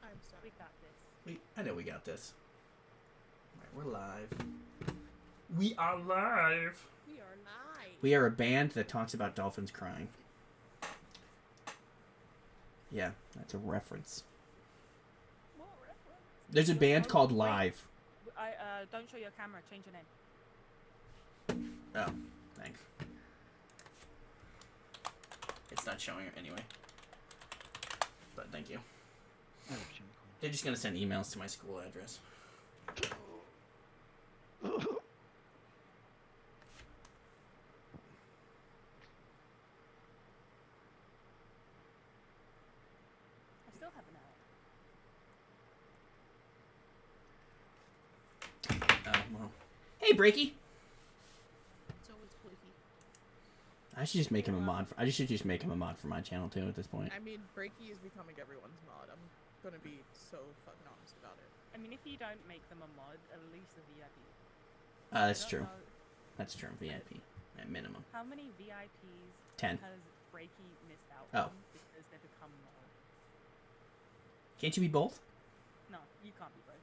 I'm sorry. We got this. I know we got this. All right, we're live. We are live. We are live. We are a band that talks about dolphins crying. Yeah, that's a reference. What reference? There's a band called Live. Don't show your camera. Change your name. Oh, thanks. It's not showing it anyway. But thank you. They're just gonna send emails to my school address. I still have an hour. Oh, well. Hey, Breaky! It's always Blakey. I should just make him a mod. I should just make him a mod for my channel too. At this point. I mean, Breaky is becoming everyone's mod. I'm gonna be so fucking honest about it. I mean, if you don't make them a mod, at least a VIP. That's I don't true. know That's true. VIP at minimum. how many VIPs 10. has Breaky missed out Oh. on because they become mod? Can't you be both? No, you can't be both.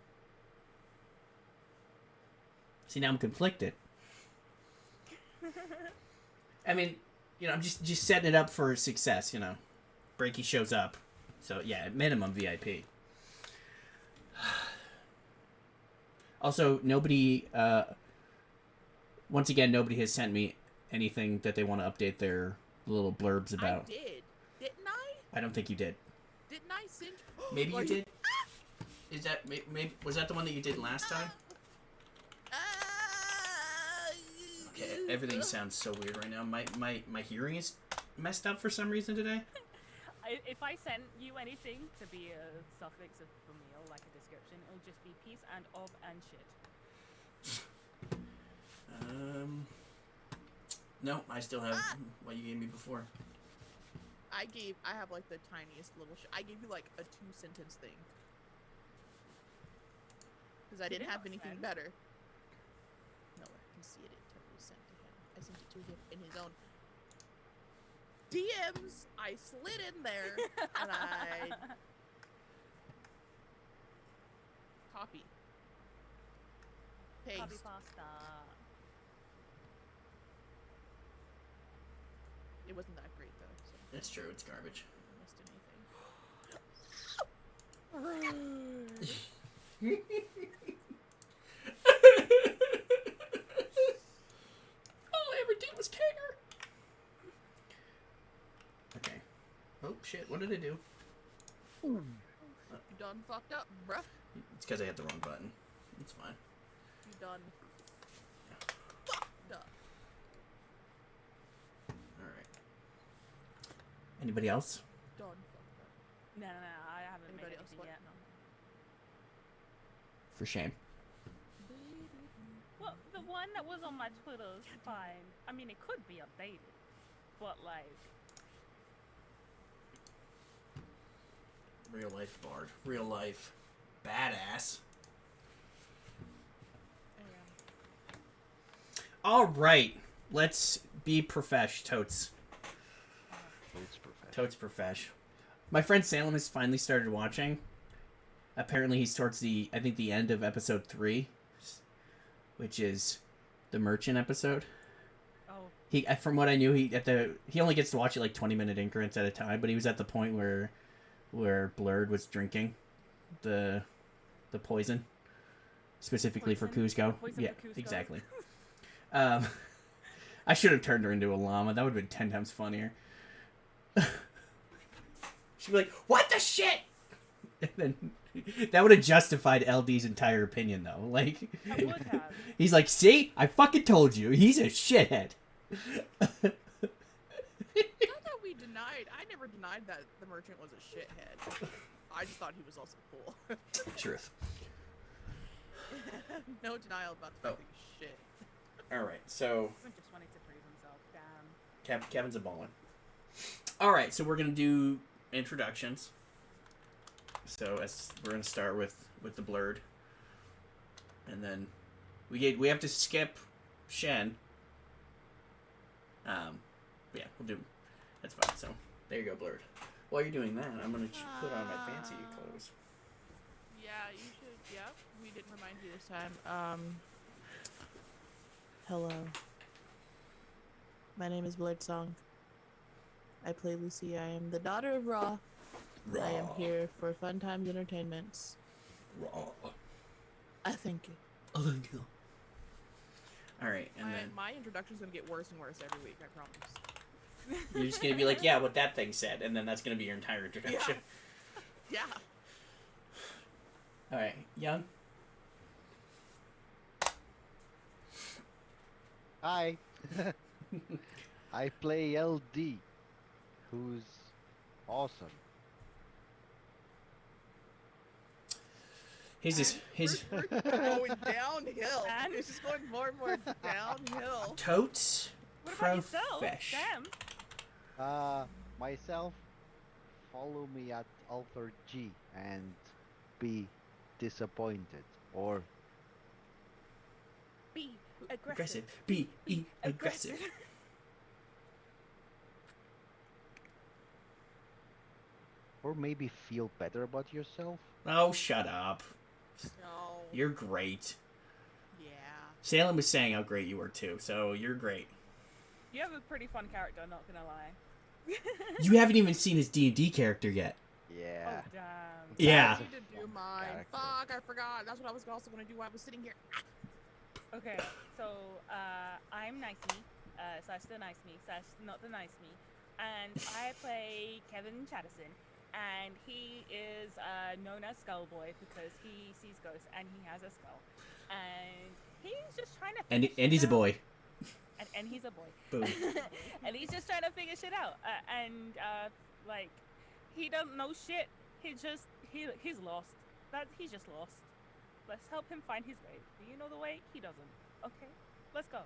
See, now I'm conflicted. I mean, you know, I'm just setting it up for success. You know, Breaky shows up, so yeah, at minimum VIP. Also, nobody. Once again, nobody has sent me anything that they want to update their little blurbs about. I did, didn't I? I don't think you did. Didn't I send? Maybe you did. Is that maybe was that the one that you did last time? Okay, everything sounds so weird right now. My hearing is messed up for some reason today. If I sent you anything to be a suffix of a meal, like a description, it'll just be peace and of and shit. No, I still have what you gave me before. I have like the tiniest little. I gave you like a 2-sentence thing because I didn't have anything better. No, I can see it. It totally sent to him. I sent it to him in his own DMs. I slid in there and I copy, paste. Copy pasta. It wasn't that great though. So It's true. It's garbage. I missed anything. All I ever did was Kegger. Okay. Oh shit! What did I do? You done fucked up, bruh. It's because I hit the wrong button. It's fine. You done fucked up. All right. Anybody else? Done fucked up. No, I haven't Anybody made else? anything What? yet. No. For shame. Well, the one that was on my Twitter's fine. I mean, it could be updated, but like, Real life bard. Real life badass. All right. Let's be profesh, totes. Totes profesh. My friend Salem has finally started watching. Apparently he's towards the end of episode 3, which is the merchant episode. oh, From what I knew, he only gets to watch it like 20-minute increments at a time, but he was at the point where Blurred was drinking the poison specifically for Kuzco. Poison Yeah, for Kuzco. exactly. I should have turned her into a llama. That would have been 10 times funnier. She'd be like, "What the shit?" And then that would have justified LD's entire opinion, though. Like, I would have. he's like, "See, I fucking told you. He's a shithead." Not that we denied. I never denied that the merchant was a shithead. I just thought he was also cool. Truth. No denial about the fact that he's shit. All right, so He just wanted to prove himself. Damn. Kevin's a baller. All right, so we're gonna do introductions. So we're gonna start with the Blurred, and then we have to skip Shen. Yeah, we'll do. That's fine. So there you go, Blurred. While you're doing that, I'm gonna put on my fancy clothes. Yeah, you should. Yeah, we didn't remind you this time. Hello. My name is Blurred Song. I play Lucy. I am the daughter of Ra. I am here for Fun Times Entertainments. Raw. I thank you. Oh, thank you. All right, and then My introduction's gonna get worse and worse every week. I promise. you're just gonna be like, yeah, what that thing said, and then that's gonna be your entire introduction. Yeah. All right, Young. Hi. I play LD, who's awesome. His We're going downhill. And? It's just going more and more downhill. totes What about yourself, profesh. Sam? Myself, follow me at Alter G and be disappointed, or Be aggressive. Aggressive. Be aggressive. maybe feel better about yourself. Oh, shut up. No. You're great. Yeah. Salem was saying how great you were too, so you're great. You have a pretty fun character, not gonna lie. You haven't even seen his D&D character yet. Yeah. Oh, damn. Yeah. I need to do mine. Character. Fuck, I forgot. That's what I was also gonna do while I was sitting here. Okay, so I'm Nice Me, slash the Nice Me, slash not the Nice Me, and I play Kevin Chattison, and he is known as Skullboy because he sees ghosts and he has a skull, and he's just trying to. And figure and he's a shit out. boy. And he's a boy. Boom. And he's just trying to figure shit out, like he doesn't know shit. He's lost. He's just lost. Let's help him find his way. Do you know the way? He doesn't. Okay, let's go.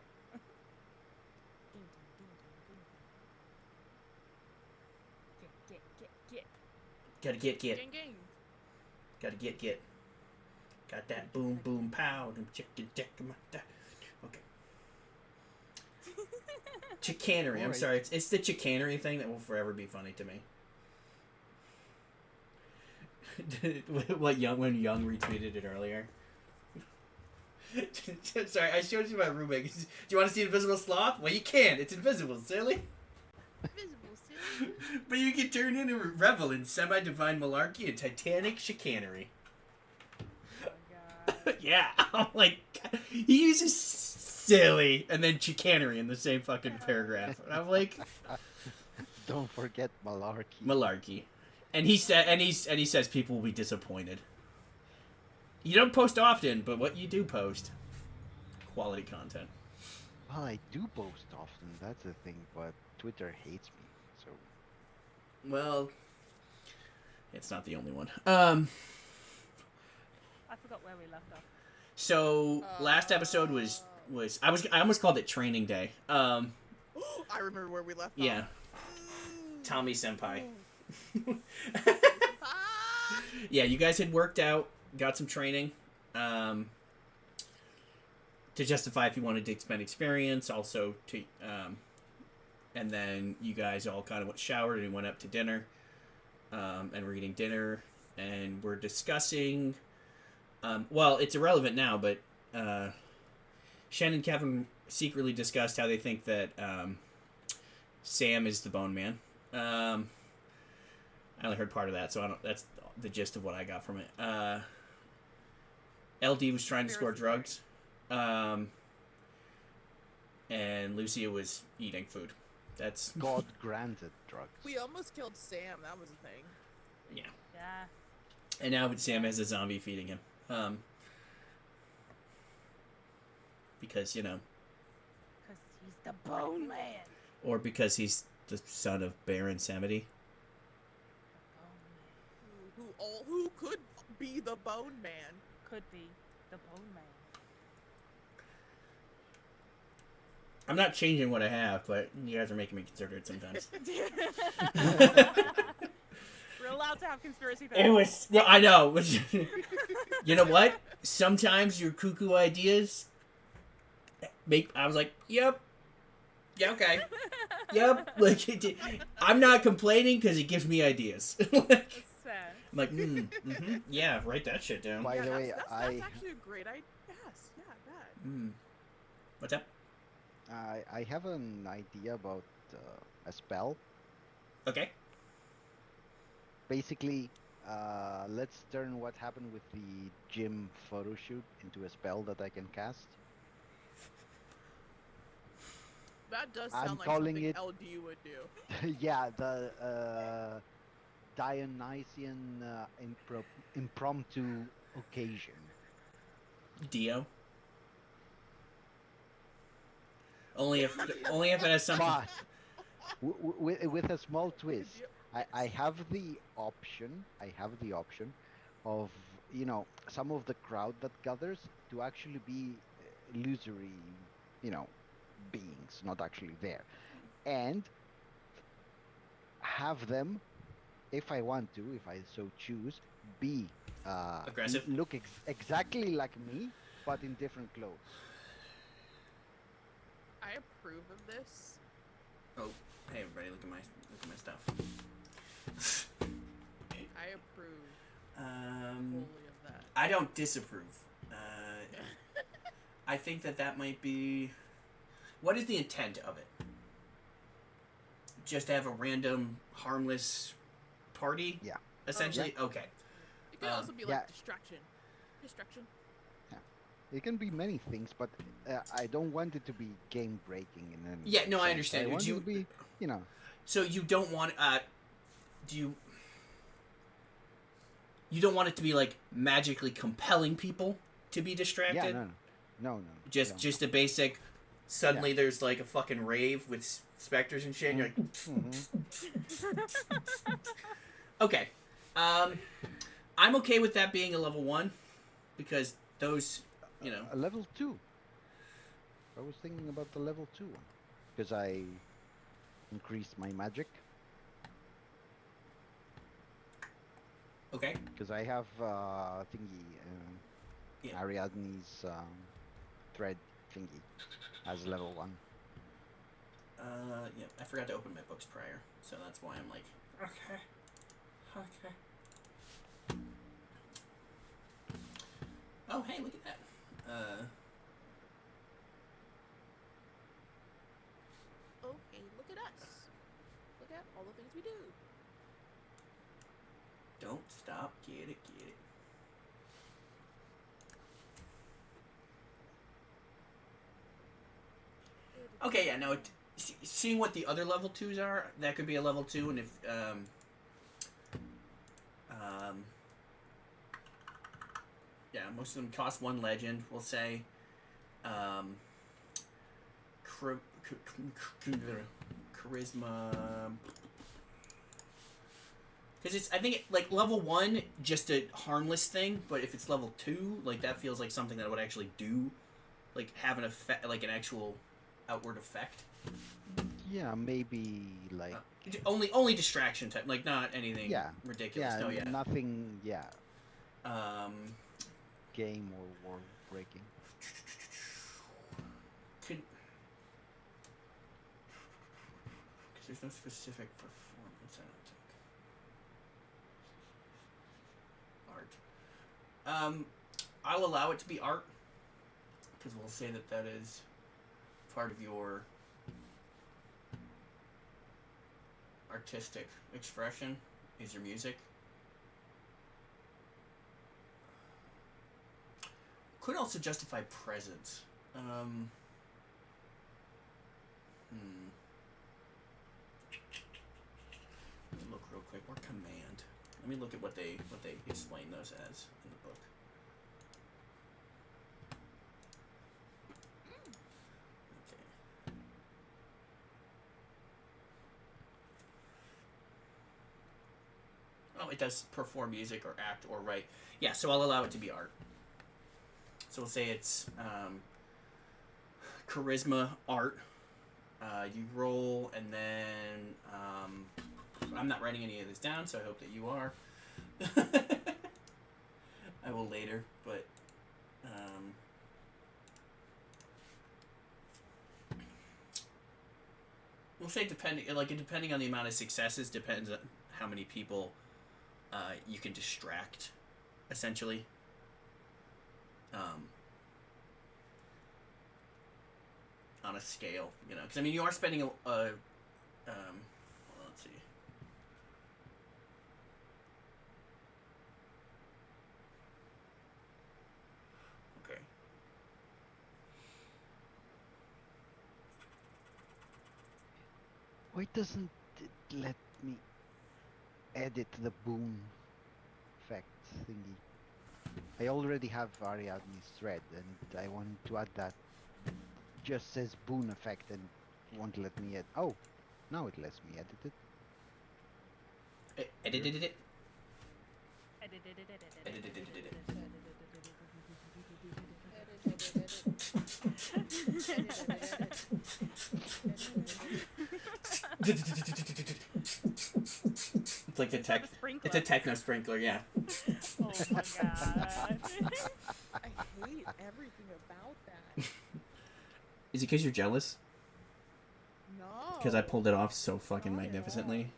Get. Gotta get. Gang, gang. Gotta get. Got that boom boom pow. Okay. Chicanery. I'm Alright. sorry. It's the chicanery thing that will forever be funny to me. When Young retweeted it earlier. Sorry, I showed it to my roommate. Do you want to see Invisible Sloth? Well, you can. It's invisible, silly. Invisible, silly. But you can turn in and revel in semi-divine malarkey and titanic chicanery. Oh my god. Yeah, I'm like, he uses silly and then chicanery in the same fucking paragraph. And I'm like, Don't forget malarkey. malarkey. And he says people will be disappointed. You don't post often, but what you do post, quality content. Well, I do post often, that's the thing, but Twitter hates me, so... Well, it's not the only one. I forgot where we left off. So last episode was I almost called it training day. I remember where we left Yeah, off. Tommy senpai. Ah! Yeah, you guys had worked out, got some training, to justify if you wanted to expend experience, also to, and then you guys all kind of went showered and went up to dinner, and we're eating dinner, and we're discussing, well, it's irrelevant now, but, Shen and Kevin secretly discussed how they think that, Sam is the Bone Man. I only heard part of that, so that's the gist of what I got from it. LD was trying to score drugs. And Lucia was eating food. That's... God-granted drugs. We almost killed Sam. That was a thing. Yeah. Yeah. And now Sam has a zombie feeding him. Because, you know... Because he's the Bone Man. Or because he's the son of Baron Samedi. Who could be the Bone Man? Could be the Bone Man. I'm not changing what I have, but you guys are making me consider it sometimes. We're allowed to have conspiracy It theories. was... Well, I know. You know what? Sometimes your cuckoo ideas make... I was like, yep. Yeah, okay. Yep. Like, I'm not complaining because it gives me ideas. That's fair. I'm like, yeah, write that shit down. By the way, that's actually a great idea. Yes, yeah, that. What's up? I have an idea about a spell. Okay. Basically, let's turn what happened with the gym photo shoot into a spell that I can cast. That does I'm sound like calling something it- LD would do. Yeah, the Dionysian impromptu occasion. Dio. Only if it has something. But with a small twist, I have the option. Of some of the crowd that gathers to actually be illusory, beings, not actually there, and have them, if I want to, if I so choose, be Aggressive? look exactly like me, but in different clothes. I approve of this. Oh, hey everybody, look at my stuff. I approve Um, fully of that. I don't disapprove. I think that might be. What is the intent of it? Just to have a random, harmless party? Yeah. Essentially? Okay. It could also be like distraction. It can be many things, but I don't want it to be game breaking. Yeah, no, I understand. I want it to be, So you don't want you don't want it to be like magically compelling people to be distracted? Yeah, no. Just a basic. Suddenly, there's like a fucking rave with specters and shit. And you're like, okay. I'm okay with that being a level 1 because those, A level 2. I was thinking about the level 2 one because I increased my magic. Okay. Because I have thingy, Ariadne's thread thingy as level 1. Yeah, I forgot to open my books prior, so that's why I'm like, okay. Oh, hey, look at that. Oh, hey, look at us. Look at all the things we do. Don't stop, get it. Okay, yeah, no, seeing what the other level 2s are, that could be a level 2, and if, yeah, most of them cost 1 legend, we'll say. Charisma. Because I think, like, level 1, just a harmless thing, but if it's level 2, like, that feels like something that would actually do, like, have an effect, like, an actual outward effect. Yeah, maybe, like... only distraction type, like, not anything ridiculous. Yeah, No, yeah. nothing, Game or world breaking. Because there's no specific performance, I don't think. Art. I'll allow it to be art, because we'll say that is part of your artistic expression, is your music. Could also justify presence. Let me look real quick. Or command. Let me look at what they explain those as in the book. Okay. Oh, it does perform music or act or write. Yeah, so I'll allow it to be art. So we'll say it's charisma art. You roll, and then I'm not writing any of this down, so I hope that you are. I will later, but we'll say depending on the amount of successes, depends on how many people you can distract, essentially. On a scale, you know, because I mean, you are spending well, let's see. Okay. Why doesn't it let me edit the boon effect thingy? I already have Ariadne's thread, and I want to add that. It just says boon effect and won't let me edit. Oh, now it lets me edit it. Edited it. It's like the tech. It's a techno sprinkler, yeah. Oh my god. I hate everything about that. Is it because you're jealous? No. Because I pulled it off so fucking Not at magnificently.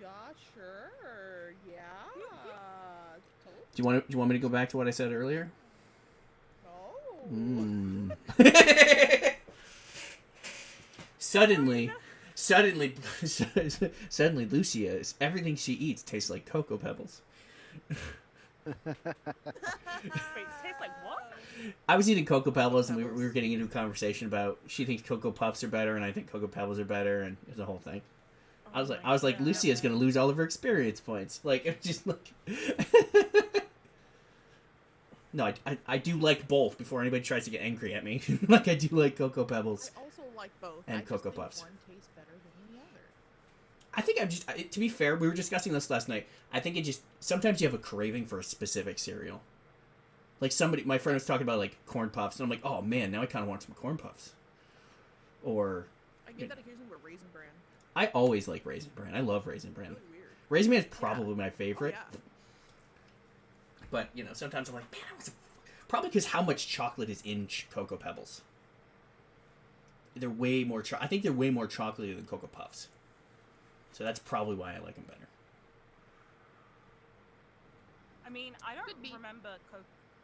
Yeah, sure. Yeah. Do you want me to go back to what I said earlier? No. Suddenly, Lucia, everything she eats tastes like Cocoa Pebbles. Wait, it tastes like what? I was eating Cocoa Pebbles, and we were getting into a conversation about she thinks Cocoa Puffs are better, and I think Cocoa Pebbles are better, and it's a whole thing. I was like, Lucia's gonna lose all of her experience points. Like, it's just like. No, I do like both before anybody tries to get angry at me. Like, I do like Cocoa Pebbles. I also like both. And Cocoa just Puffs. Think one tastes better than the other. I think to be fair, we were discussing this last night. I think sometimes you have a craving for a specific cereal. Like my friend was talking about like corn puffs, and I'm like, oh man, now I kind of want some corn puffs. Or. I get that occasionally with Raisin Bran. I always like Raisin Bran. I love Raisin Bran. Really weird. Raisin Bran is probably my favorite. Oh, yeah. But, you know, sometimes I'm like, man, probably because how much chocolate is in Cocoa Pebbles. They're way more I think they're way more chocolatey than Cocoa Puffs. So that's probably why I like them better. I mean, I don't Could be. remember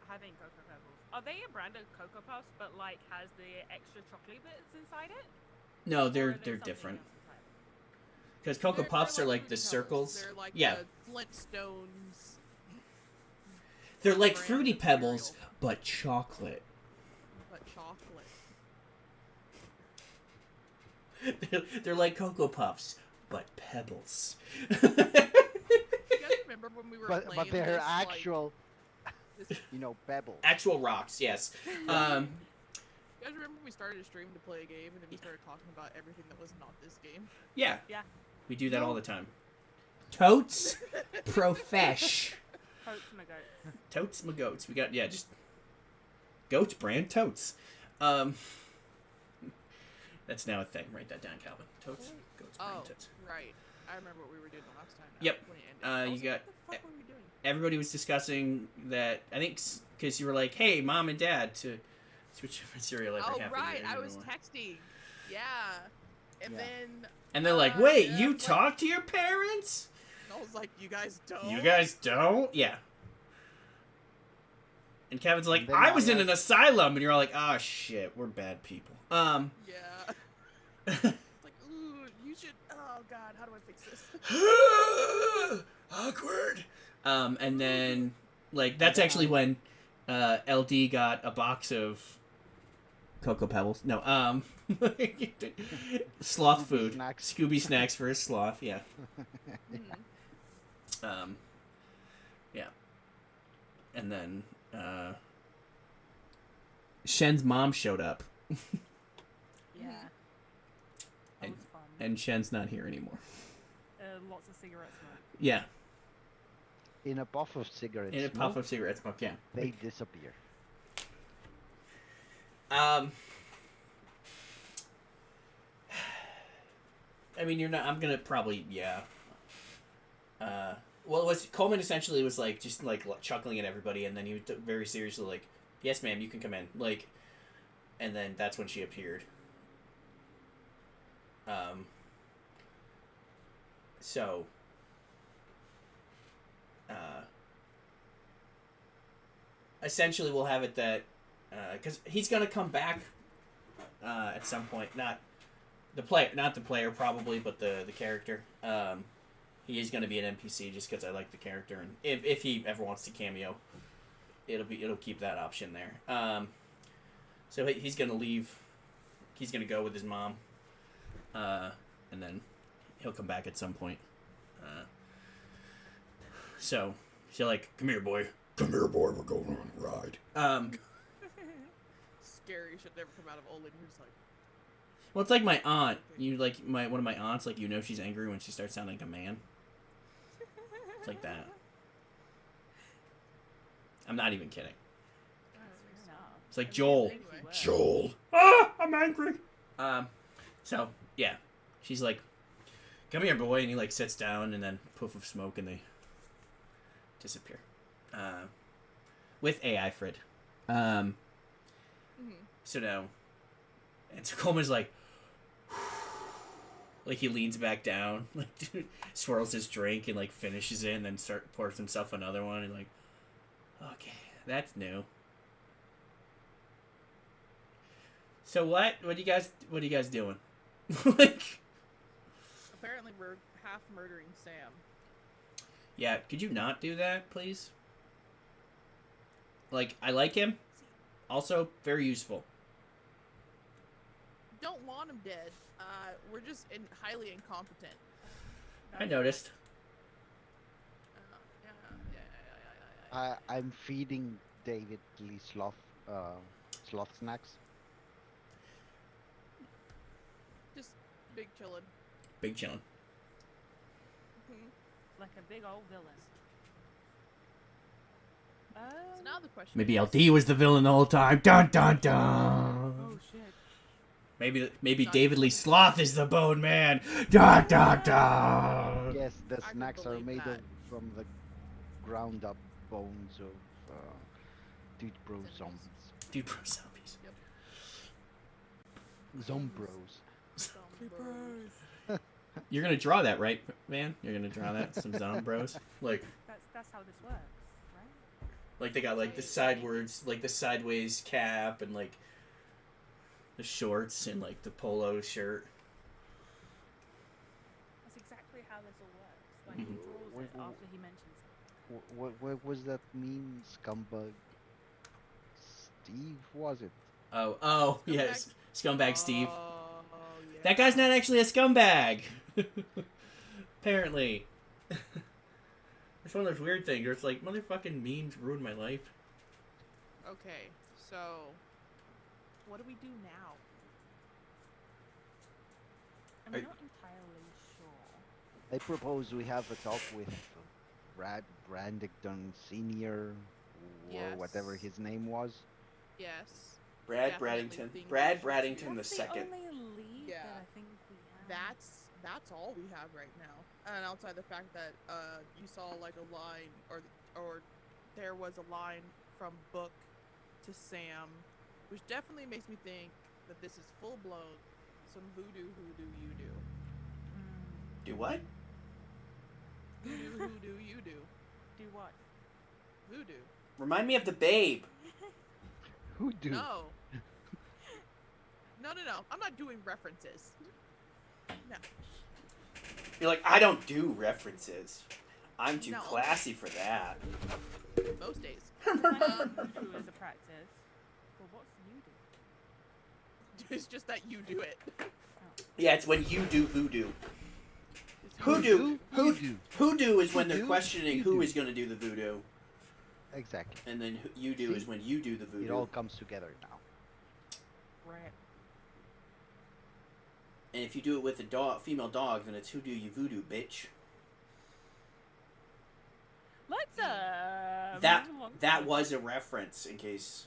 having Cocoa Pebbles. Are they a brand of Cocoa Puffs, but like has the extra chocolate bits inside it? No, Or they're are they something different. else entirely? Because Cocoa They're Puffs are like Fruity the Pebbles. circles. They're like Yeah. the Flintstones. They're like brand Fruity of Pebbles, cereal. but chocolate. But chocolate. They're like Cocoa Puffs, but pebbles. You guys remember when we were playing But they're this, actual, this, pebbles. Actual rocks, yes. you guys remember when we started a stream to play a game and then we started talking about everything that was not this game? Yeah. Yeah. We do that all the time. Totes profesh. Totes my goats. Totes my goats. We got just goats brand totes. That's now a thing. Write that down, Calvin. Totes goats brand Oh, totes. right. I remember what we were doing the last time. Yep. When it ended. I You was got- like, what the fuck were we doing? Everybody was discussing that. I think because you were like, "Hey, mom and dad, to switch from cereal every Oh, half a right. year." I was texting. Yeah. And Yeah. then And they're like, "Wait, yeah, you like- talk to your parents? I was like, you guys don't? You guys don't?" Yeah. And Kevin's like, And then "I was in I an asylum," and you're all like, "Oh shit, we're bad people." Yeah. It's like, ooh, you should. Oh God, how do I fix this? Awkward. And then like that's actually when LD got a box of Cocoa Pebbles. No, sloth Scooby food. snacks. Scooby snacks for his sloth. Yeah. Mhm. Yeah. And then Shen's mom showed up, Yeah. Mhm. That And- was fun. and Shen's not here anymore. Lots of cigarette smoke. Yeah, In a puff of cigarette in a smoke, puff of cigarette smoke. Yeah. they disappear. I mean, you're not. I'm gonna probably well, it was Coleman essentially was like just like chuckling at everybody, and then he was very seriously like, "Yes, ma'am, you can come in." Like, and then that's when she appeared. So essentially we'll have it that because he's gonna come back at some point. Not the player probably, but the character. He is gonna be an NPC just because I like the character, and if he ever wants to cameo, it'll keep that option there. So he's gonna leave. He's gonna go with his mom, and then he'll come back at some point. So she's like, "Come here, boy. Come here, boy. We're going on a ride." Scary should never come out of Olin. You're just like, Well, it's like my aunt. You like one of my aunts. Like she's angry when she starts sounding like a man. It's like that. I'm not even kidding. It's like Joel. Anyway. Joel. I'm angry. So yeah, she's like, "Come here, boy," and he like sits down, and then poof of smoke, and they disappear. With AI Frid. So now, and so Coleman's like he leans back down, like swirls his drink and like finishes it, and then pours himself another one, and like, okay, that's new. So what are you guys doing? Like, apparently we're half murdering Sam. yeah, could you not do that, please? Like, I like him. Also, very useful. Don't want him dead. We're just highly incompetent. I noticed. Yeah. I'm feeding David Lee sloth snacks. Just big chillin'. Big chillin'. Like a big old villain. So now the question Maybe is, LD was the villain the whole time. Dun dun dun. Oh shit. Maybe David Lee Sloth is the Bone Man. Dun dun dun. Yes, the I could snacks are believe made that. from the ground up bones of dude bro zombies. Dude, bro, zombies. Zombros. You're gonna draw that, right, man? You're gonna draw that, some Zombros. Like That's how this works, right? they got like the sidewards, like the sideways cap, and like the shorts and like the polo shirt. That's exactly how this all works. Like he draws it after he mentions it. What was that meme? Scumbag Steve, was it? Oh, yes, Scumbag Steve. Oh, yeah. That guy's not actually a scumbag. Apparently. It's one of those weird things where it's like, motherfucking memes ruined my life. Okay, so what do we do now? I'm not entirely sure. I propose we have a talk with Brad Brandington Senior, or Yes. whatever his name was. Yes. Brad Definitely Braddington. think Brad we should- Braddington the That's second. the only lead Yeah. that I think we have. That's all we have right now. And outside the fact that you saw like a line or there was a line from Book to Sam, which definitely makes me think that this is full blown some voodoo you do. Do what? Voodoo you do. Do what? Voodoo. Remind me of the Babe. Who do? No. No. I'm not doing references. No. You're like, I don't do references. I'm too No. classy for that. Most days. Voodoo is a practice. But what's you do? It's just that you do it. Yeah, it's when you do voodoo. It's Hoodoo. Hoodoo. Hoodoo is when they're Hoodoo? questioning who Hoodoo. is going to do the voodoo. Exactly. And then you do See? is when you do the voodoo. It all comes together now. Right. And if you do it with a female dog, then it's who do you voodoo, bitch. Let's move along. That was a reference, in case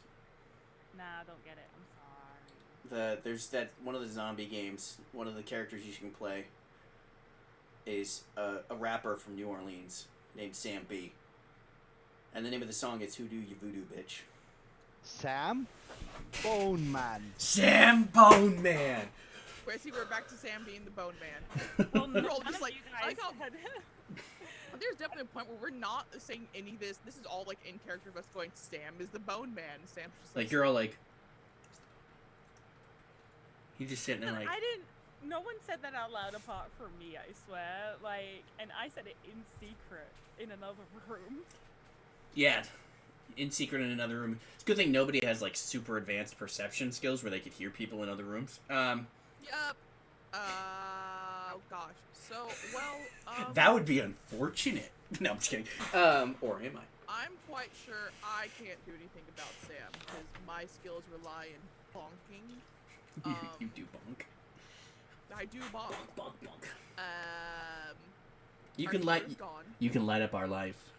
Nah, I don't get it. I'm sorry. there's that one of the zombie games. One of the characters you can play is a rapper from New Orleans named Sam B. And the name of the song is "Who Do You Voodoo, Bitch." Sam? Bone Man. Sam Bone Man. Where see we're back to Sam being the Bone Man. Well, We're all none just of like, you I guys got- had- There's definitely a point where we're not saying any of this. This is all like in character of us going, Sam is the bone man. Sam's just Like, you're all like... He's just sitting there like... I didn't... No one said that out loud apart from me, I swear. Like, and I said it in secret in another room. Yeah, in secret in another room. It's a good thing nobody has, like, super advanced perception skills where they could hear people in other rooms. Yup. Oh gosh. So, well, That would be unfortunate. No, I'm just kidding. Or am I? I'm quite sure I can't do anything about Sam because my skills rely in bonking. You do bonk. I do bonk. Bonk, bonk. You can light up our life.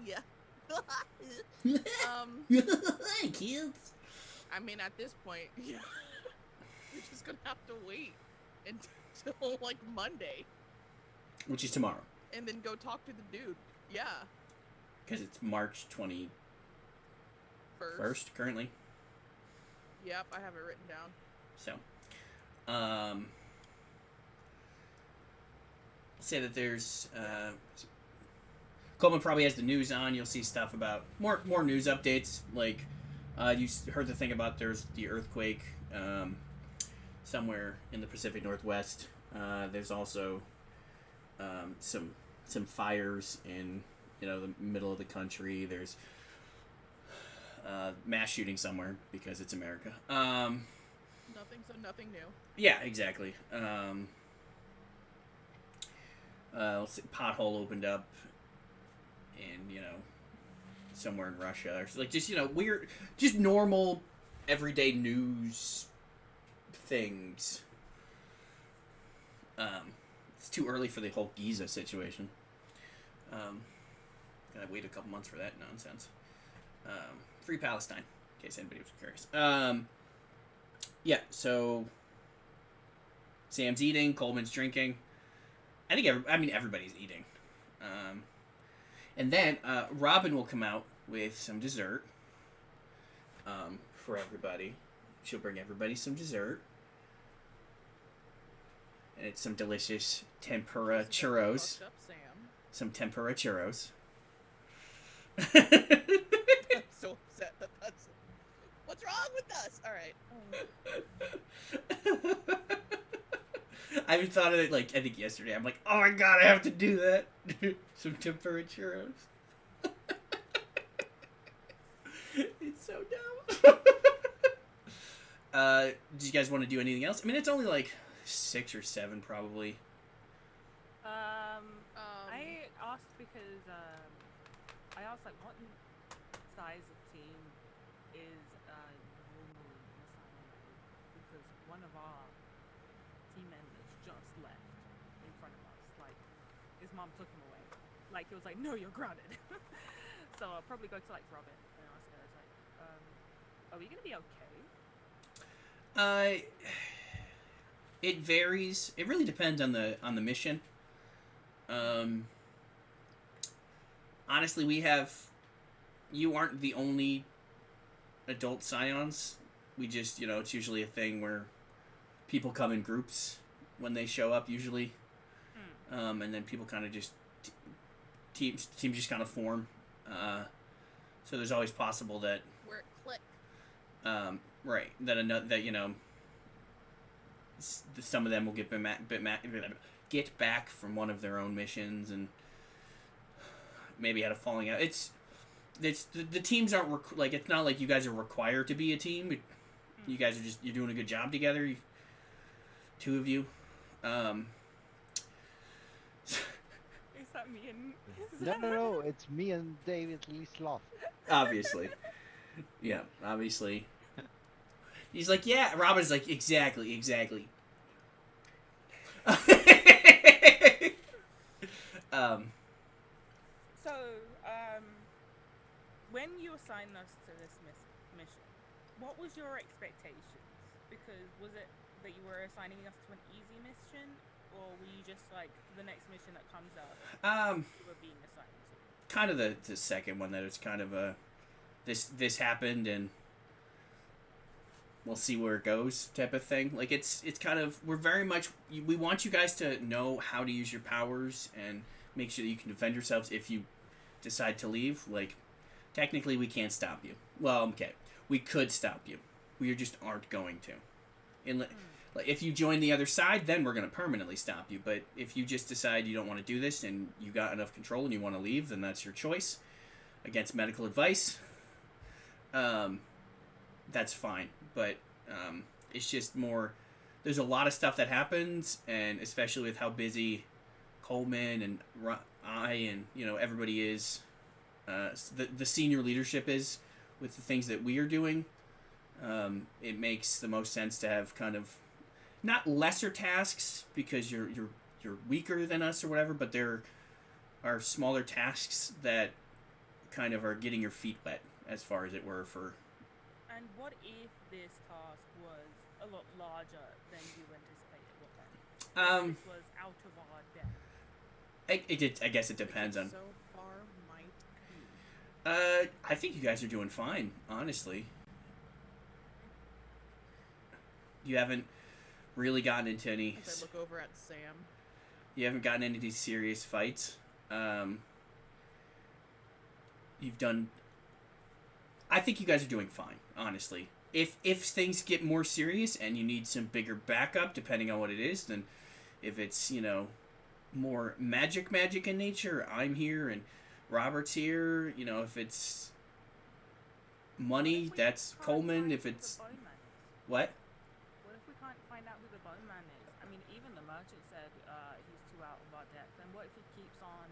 Yeah. Hey, kids. I mean, at this point, yeah, we're just gonna have to wait until like Monday, Which is tomorrow. and then go talk to the dude. Yeah. Because it's March 21st First. currently. Yep, I have it written down. So, say that there's Coleman probably has the news on. You'll see stuff about more news updates. Like you heard the thing about there's the earthquake somewhere in the Pacific Northwest. There's also some fires in the middle of the country. There's mass shooting somewhere because it's America. Nothing new. Yeah, exactly. Let's see, pothole opened up in, somewhere in Russia. Or, like, just, weird, just normal, everyday news things. It's too early for the whole Giza situation. Gotta wait a couple months for that nonsense. Free Palestine, in case anybody was curious. Yeah, so Sam's eating, Coleman's drinking. I think everybody's eating. And then Robin will come out with some dessert for everybody. She'll bring everybody some dessert. And it's some delicious tempura churros. Up, Sam. Some tempura churros. I'm so upset that that's... What's wrong with us? All right. I even thought of it, like, I think yesterday. I'm like, oh my god, I have to do that. Some tempura churros. It's so dumb. Do you guys want to do anything else? I mean, it's only like 6 or 7 probably. I asked because I asked like what size of team is normally assigned because one of our team members just left in front of us. Like his mom took him away. Like he was like, "No, you're grounded." So I'll probably go to like Robin and ask her, like, "Are we gonna be okay?" It varies. It really depends on the mission. Honestly, you aren't the only adult Scions. We just, it's usually a thing where people come in groups when they show up, usually. And then people kind of just, teams just kind of form. So there's always possible that... Where it click. Right. That some of them will get back from one of their own missions and maybe had a falling out. The teams aren't it's not like you guys are required to be a team. You guys are you're doing a good job together. Two of you. Is that me and? No, it's me and David Lee Sloth. Obviously. Yeah, obviously. He's like, yeah. Robin's like, exactly. So, when you assigned us to this mission, what was your expectations? Because was it that you were assigning us to an easy mission, or were you just like the next mission that comes up? You were being assigned to. Kind of the second one, that it's kind of a this happened and we'll see where it goes type of thing. Like it's kind of we're very much we want you guys to know how to use your powers and make sure that you can defend yourselves if you decide to leave. Like technically we can't stop you. Well, okay, we could stop you. We just aren't going to. Like if you join the other side, then we're going to permanently stop you. But if you just decide you don't want to do this and you got enough control and you want to leave, then that's your choice. Against medical advice, that's fine. But it's just more. There's a lot of stuff that happens, and especially with how busy Coleman and I and everybody is, the senior leadership is with the things that we are doing. It makes the most sense to have kind of not lesser tasks because you're weaker than us or whatever, but there are smaller tasks that kind of are getting your feet wet, as far as it were, for. And what if this task was a lot larger than you anticipated? What then? This was out of our depth. I guess it depends on. So far might be. I think you guys are doing fine, honestly. You haven't really gotten into any. As I look over at Sam. You haven't gotten into these serious fights. You've done. I think you guys are doing fine, honestly. If things get more serious and you need some bigger backup, depending on what it is, then if it's more magic in nature, I'm here and Robert's here. If it's money, that's Coleman. If it's what? What if we can't find out who the bowman is? I mean, even the merchant said he's too out of our depth. And what if he keeps on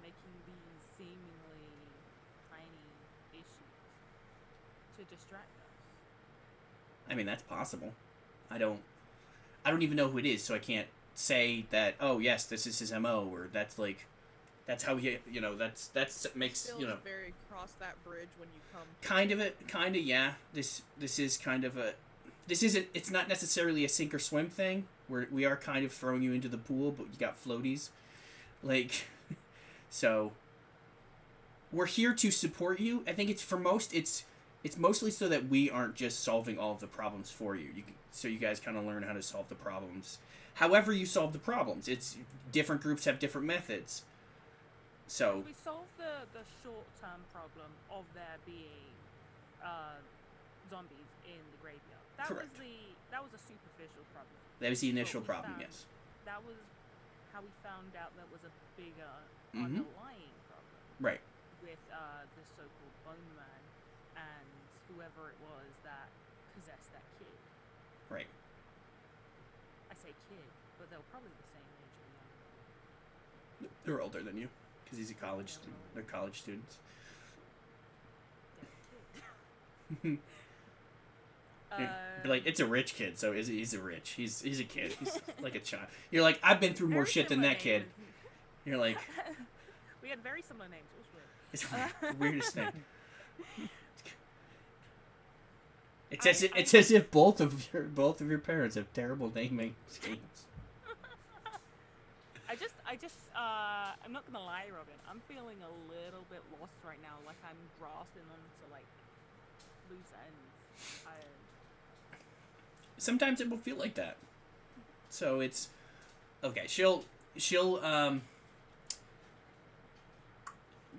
making these seemingly tiny issues to distract us? I mean, that's possible. I don't even know who it is, so I can't say that. Oh, yes, this is his MO, or that's how he. That's makes Still very cross that bridge when you come. Kind of, yeah. This is kind of a. This isn't. It's not necessarily a sink or swim thing. We are kind of throwing you into the pool, but you got floaties, so. We're here to support you. I think it's mostly so that we aren't just solving all of the problems for you. So you guys kind of learn how to solve the problems. However you solve the problems, it's different groups have different methods. So we solved the short-term problem of there being zombies in the graveyard. Correct. That was a superficial problem. That was the initial problem, yes. That was how we found out there was a bigger underlying problem. Right. With the so-called bowman and whoever it was that possessed that kid. Right. I say kid, but they're probably the same age or younger. They're older than you, because he's a college student. They're college students. Kid. You're like, it's a rich kid, so he's a rich. He's a kid. He's like a child. You're like, I've been through more shit than that kid. You're like. We had very similar names. It was weird. It's the weirdest thing. It's as if both of your parents have terrible naming schemes. I'm not gonna lie, Robin. I'm feeling a little bit lost right now. Like I'm grasping onto loose ends. Sometimes it will feel like that. So it's okay. She'll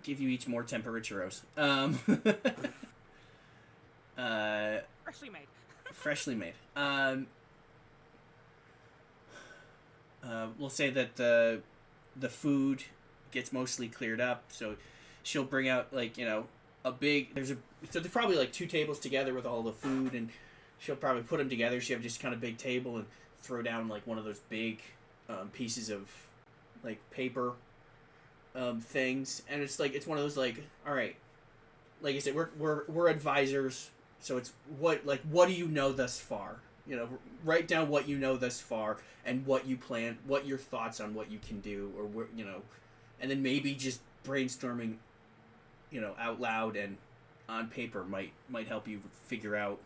give you each more temperaturos. Freshly made. We'll say that the food gets mostly cleared up, so she'll bring out a big. So there's probably 2 tables together with all the food, and she'll probably put them together. She'll have just kind of big table and throw down one of those big pieces of paper things, and it's one of those all right, like I said, we're advisors, so it's what do you know thus far? Write down what you know thus far and what you plan, what your thoughts on what you can do, or and then maybe just brainstorming, out loud and on paper might help you figure out.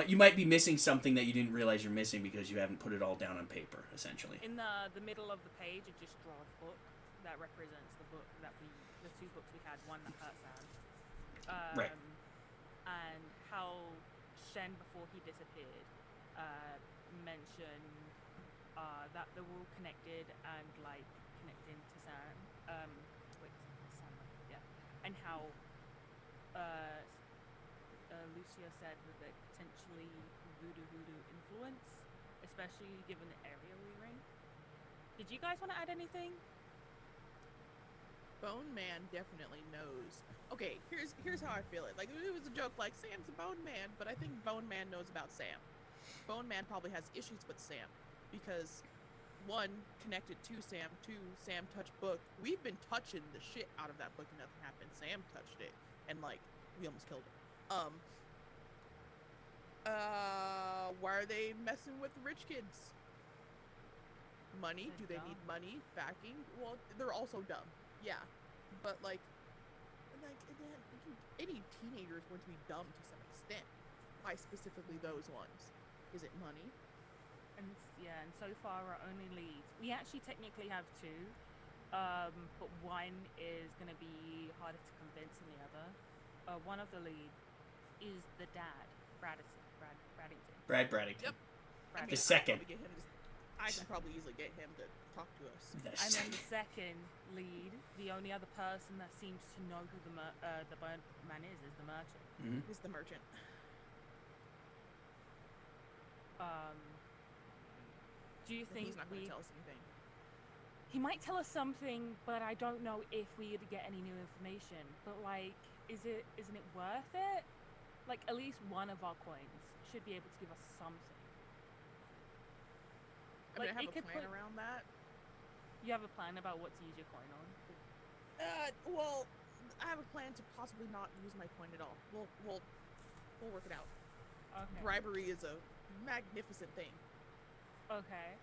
You might be missing something that you didn't realize you're missing because you haven't put it all down on paper, essentially. In the middle of the page, it just draws a book that represents the 2 books we had, one that hurt Sam. Right. And how Shen, before he disappeared, mentioned that they were all connected and like connecting to San. Wait, San, yeah, and how Lucia said that they potentially voodoo influence, especially given the area we're in. Did you guys want to add anything? Bone Man definitely knows. Okay, here's how I feel it. Like, it was a joke, like, Sam's a Bone Man, but I think Bone Man knows about Sam. Bone Man probably has issues with Sam, because, one, connected to Sam, two, Sam touched book. We've been touching the shit out of that book and nothing happened. Sam touched it, and, like, we almost killed him. Why are they messing with the rich kids? Money? Do they need money? Backing? Well, they're also dumb. Yeah, but like any teenager is going to be dumb to some extent. Why specifically those ones? Is it money? And so far our only leads. We actually technically have two, but one is going to be harder to convince than the other. One of the leads is the dad, Braddington. Brad Braddington. Yep. I mean, The second. I can probably easily get him to talk to us. And then the second lead, the only other person that seems to know who the Bone Man is the merchant. Mm-hmm. Is the merchant. Do you think he's not going to tell us anything? He might tell us something, but I don't know if we'd get any new information. But like, isn't it worth it? Like, at least one of our coins should be able to give us something. I mean, I have a plan around that. You have a plan about what to use your coin on? Well, I have a plan to possibly not use my coin at all. We'll work it out. Okay. Bribery is a magnificent thing. Okay.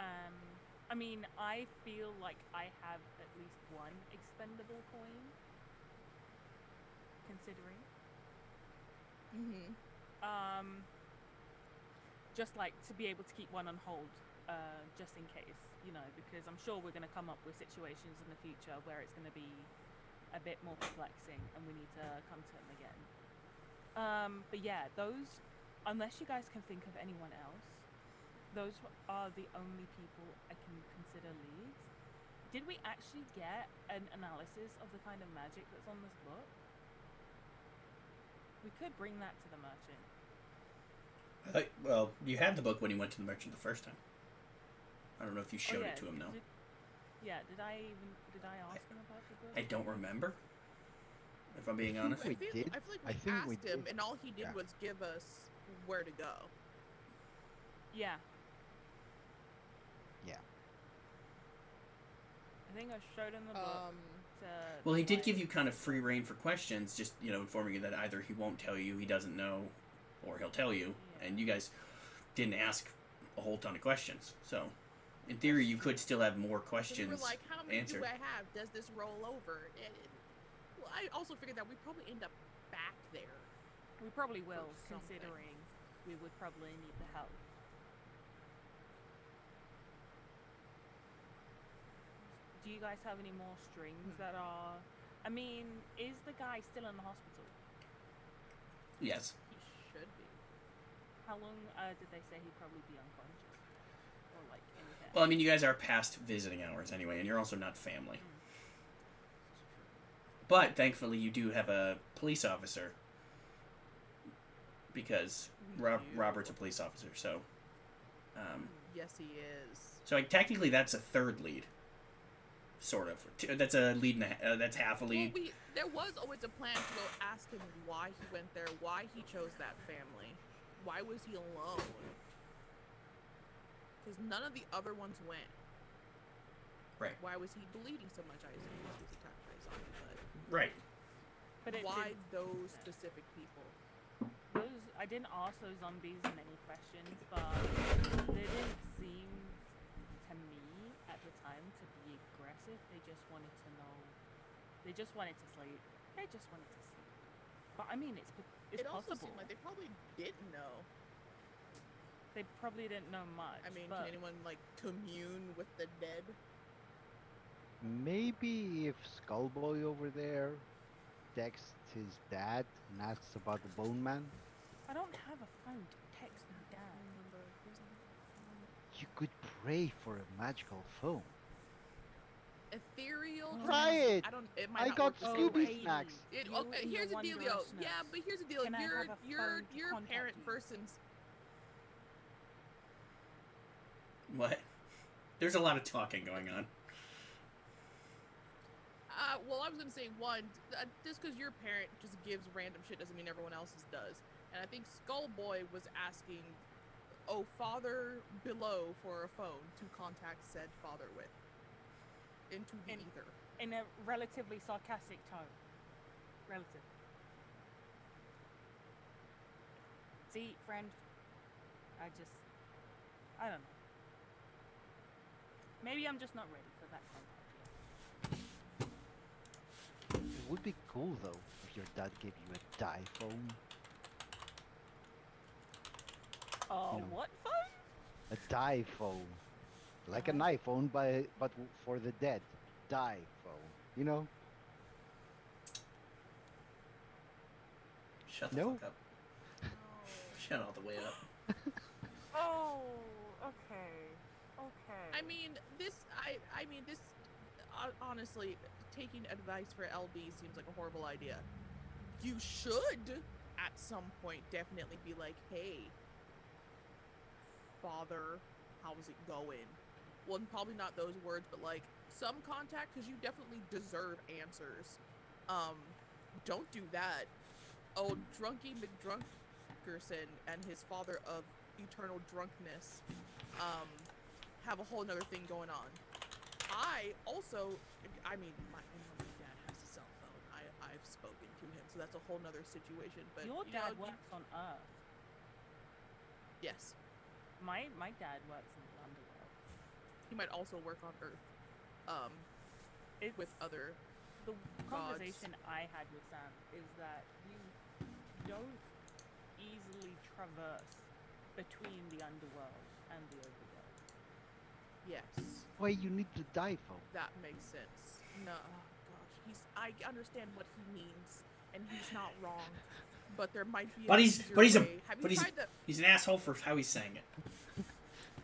I mean, I feel like I have at least one expendable coin. Considering. Just like to be able to keep one on hold. Just in case, because I'm sure we're going to come up with situations in the future where it's going to be a bit more perplexing and we need to come to them again. But yeah, those, unless you guys can think of anyone else, those are the only people I can consider leads. Did we actually get an analysis of the kind of magic that's on this book? We could bring that to the merchant. Well, you had the book when you went to the merchant the first time. I don't know if you showed it to him, though. Did I ask him about the book? I don't remember, if I'm being honest. I feel like we asked him, and all he did was give us where to go. Yeah. Yeah. I think I showed him the book. Well, he did give you kind of free reign for questions, just, informing you that either he won't tell you, he doesn't know, or he'll tell you, and you guys didn't ask a whole ton of questions, so... In theory, you could still have more questions answered. We were like, how many answered. do I have? Does this roll over? Well, I also figured that we probably end up back there. We probably will, considering we would probably need the help. Do you guys have any more strings that are... I mean, is the guy still in the hospital? Yes. He should be. How long did they say he'd probably be unconscious? Well, I mean, you guys are past visiting hours anyway, and you're also not family. But, thankfully, you do have a police officer. Because Robert's a police officer, so... yes, he is. So, technically, that's a third lead. Sort of. That's a lead and that's half a lead. Well, there was always a plan to go ask him why he went there, why he chose that family. Why was he alone? Because none of the other ones went. Right. Why was he bleeding so much? I assume he was attacked by a zombie, but... Right. But why those specific people? I didn't ask those zombies many questions, but they didn't seem to me at the time to be aggressive. They just wanted to know. They just wanted to sleep. But I mean, it's it possible. Also seemed like they probably didn't know. They probably didn't know much. I mean, can anyone, commune with the dead? Maybe if Skullboy over there texts his dad and asks about the Bone Man, I don't have a phone to text my dad. You could pray for a magical phone. Ethereal. Try it. I don't. It might I not got work the same Scooby way. snacks. Okay, in here's your the dealio. Yeah, wondrousness, but here's the deal. can I have a phone to Your contact parent you? person's. What? There's a lot of talking going on. Well, I was gonna say one. Just because your parent just gives random shit doesn't mean everyone else's does. And I think Skullboy was asking, "Oh, father below for a phone to contact said father with." Into the ether. In a relatively sarcastic tone. Relative. See, friend, I don't know. Maybe I'm just not ready for that contact yet. It would be cool though if your dad gave you a die phone. Oh, what phone? A die phone. Like an iPhone, but for the dead. Die phone. You know? Shut the No. fuck up. Shut all the way up. Oh, okay. Okay. I mean, this. Honestly, taking advice for LD seems like a horrible idea. You should, at some point, definitely be like, "Hey, father, how's it going?" Well, probably not those words, but like some contact, because you definitely deserve answers. Don't do that. Oh, Drunky McDrunkerson and his father of eternal drunkenness, have a whole nother thing going on. My dad has a cell phone. I've spoken to him, so that's a whole nother situation. But your dad works on Earth. Yes. My dad works in the underworld. He might also work on Earth. With other. The conversation I had with Sam is that you don't easily traverse between the underworld and the overworld. Yes. Why you need the die phone? That makes sense. No, oh gosh, I understand what he means, and he's not wrong. But there might be. He's an asshole for how he's saying it.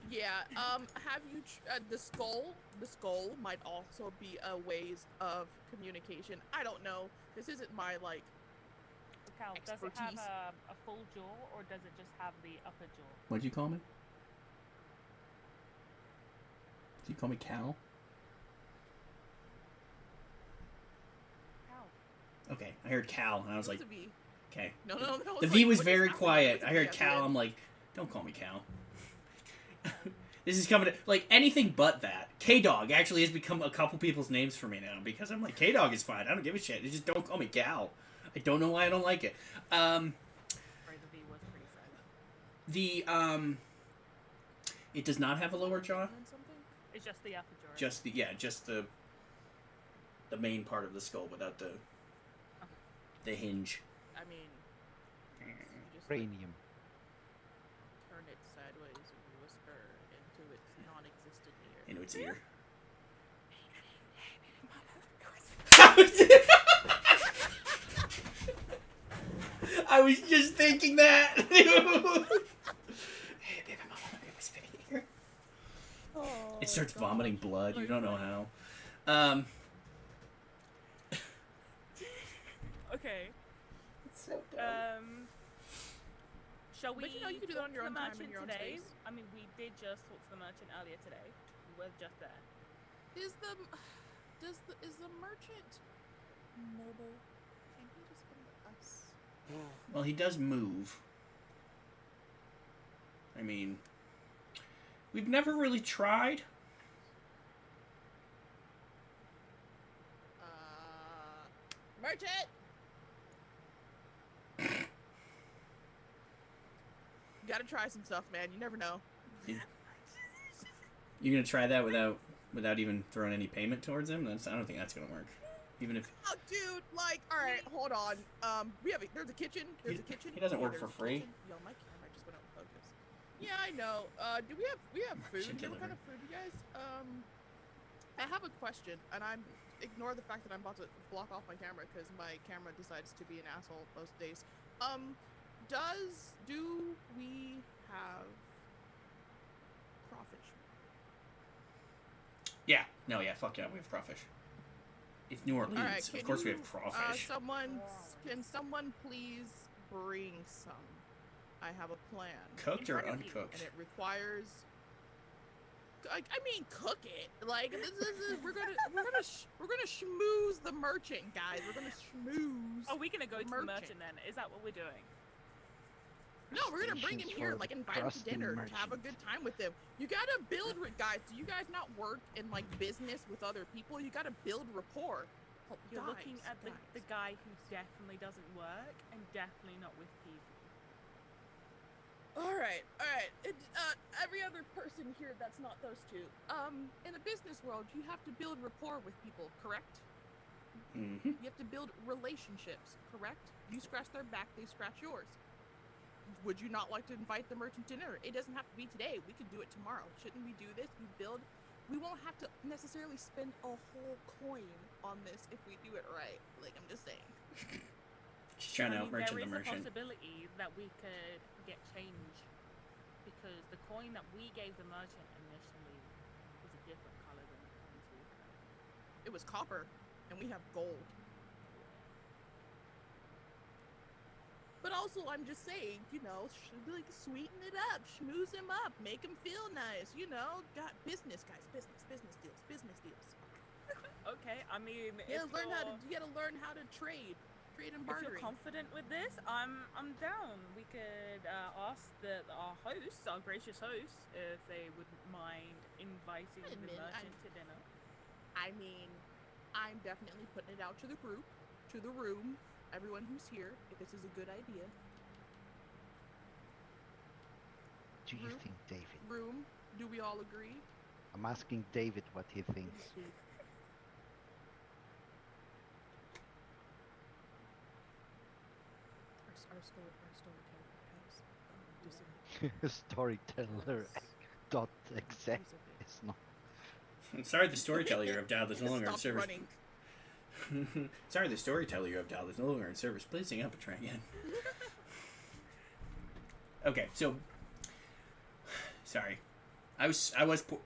Yeah. Have you the skull? The skull might also be a ways of communication. I don't know. This isn't my Cal, expertise. Does it have a full jaw, or does it just have the upper jaw? What'd you call me? Did you call me Cal? Cal. Okay, I heard Cal, and I was like, okay. No. The V was very quiet. I heard Cal. I'm like, don't call me Cal. This is coming to, like, anything but that. K-Dog actually has become a couple people's names for me now, because I'm like, K-Dog is fine. I don't give a shit. Just don't call me Cal. I don't know why I don't like it. Sorry, the V was pretty silent. It does not have a lower jaw. It's just the upper jaw. Just the main part of the skull without the hinge. I mean, you just Cranium. turn it sideways and whisper into its non-existent ear. Into its ear. I was just thinking that. It starts vomiting blood. You don't know how. Okay. It's so dumb. Shall we? But you could do that on your own time in your own today? space. I mean, we did just talk to the merchant earlier today. We were just there. Is the merchant mobile? Can he just come to us? Well, he does move. I mean, we've never really tried. Merchant! You gotta try some stuff, man. You never know. You're gonna try that without even throwing any payment towards him? I don't think that's gonna work. Even if. Oh, dude! All right, hold on. There's a kitchen. There's a kitchen. He doesn't work there's for a free. kitchen. Yo, my camera just went out of focus. Yeah, I know. Do we have food? Should You know what kind of food, you guys? I have a question, and ignore the fact that I'm about to block off my camera because my camera decides to be an asshole most days. Do we have crawfish? Yeah. No, yeah, fuck yeah, we have crawfish. It's New Orleans. Alright, Of course we have crawfish. Can someone please bring some? I have a plan. Cooked or uncooked? And it requires. I mean, cook it. Like this is we're gonna schmooze the merchant, guys. We're gonna schmooze. Are we gonna go to the merchant then? Is that what we're doing? No, we're gonna bring him here, like invite him to dinner, to have a good time with him. You gotta build, guys. Do you guys not work in like business with other people? You gotta build rapport. You're looking at the guy who definitely doesn't work and definitely not with people. All right. Every other person here that's not those two. In the business world, you have to build rapport with people, correct? Mm-hmm. You have to build relationships, correct? You scratch their back, they scratch yours. Would you not like to invite the merchant dinner? It doesn't have to be today. We could do it tomorrow. Shouldn't we do this? We won't have to necessarily spend a whole coin on this if we do it right. Like, I'm just saying. She's trying to out-merchant the merchant. There is a possibility that we could get change, because the coin that we gave the merchant initially was a different color than the coins we had. It was copper, and we have gold. But also, I'm just saying, like sweeten it up, schmooze him up, make him feel nice, got business, guys, business deals. Okay, I mean, you gotta learn how to trade and bartering. If you're confident with this, I'm down. We could ask our gracious hosts, if they wouldn't mind inviting the merchant to dinner. I mean, I'm definitely putting it out to the group, to the room. Everyone who's here, if this is a good idea. Do you think, David? Room, do we all agree? I'm asking David what he thinks. Our storyteller dot exec is not. I'm sorry, the storyteller you have dialed is no longer in service. Sorry, the storyteller you have dialed is no longer in service. Please hang up and try again. Okay, so sorry, I was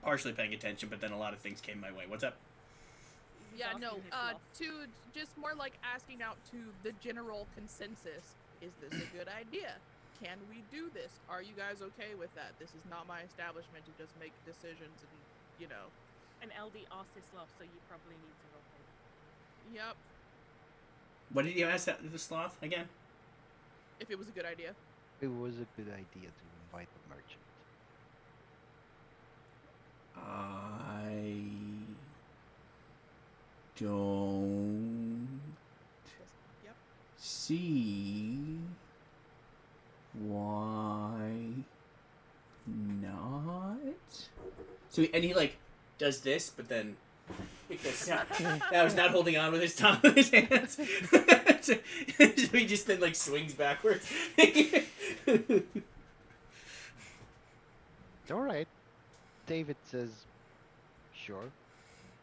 partially paying attention, but then a lot of things came my way. What's up? Yeah, no. To just more like asking out to the general consensus. Is this a good idea? Can we do this? Are you guys okay with that? This is not my establishment to just make decisions and, An LD asked this sloth, so you probably need to vote. Yep. What did you ask the sloth again? If it was a good idea. It was a good idea to invite the merchant. I don't see why not. So he does this, but then because I was not holding on with his tongue with his hands, so he just then swings backwards. All right. David says, "Sure.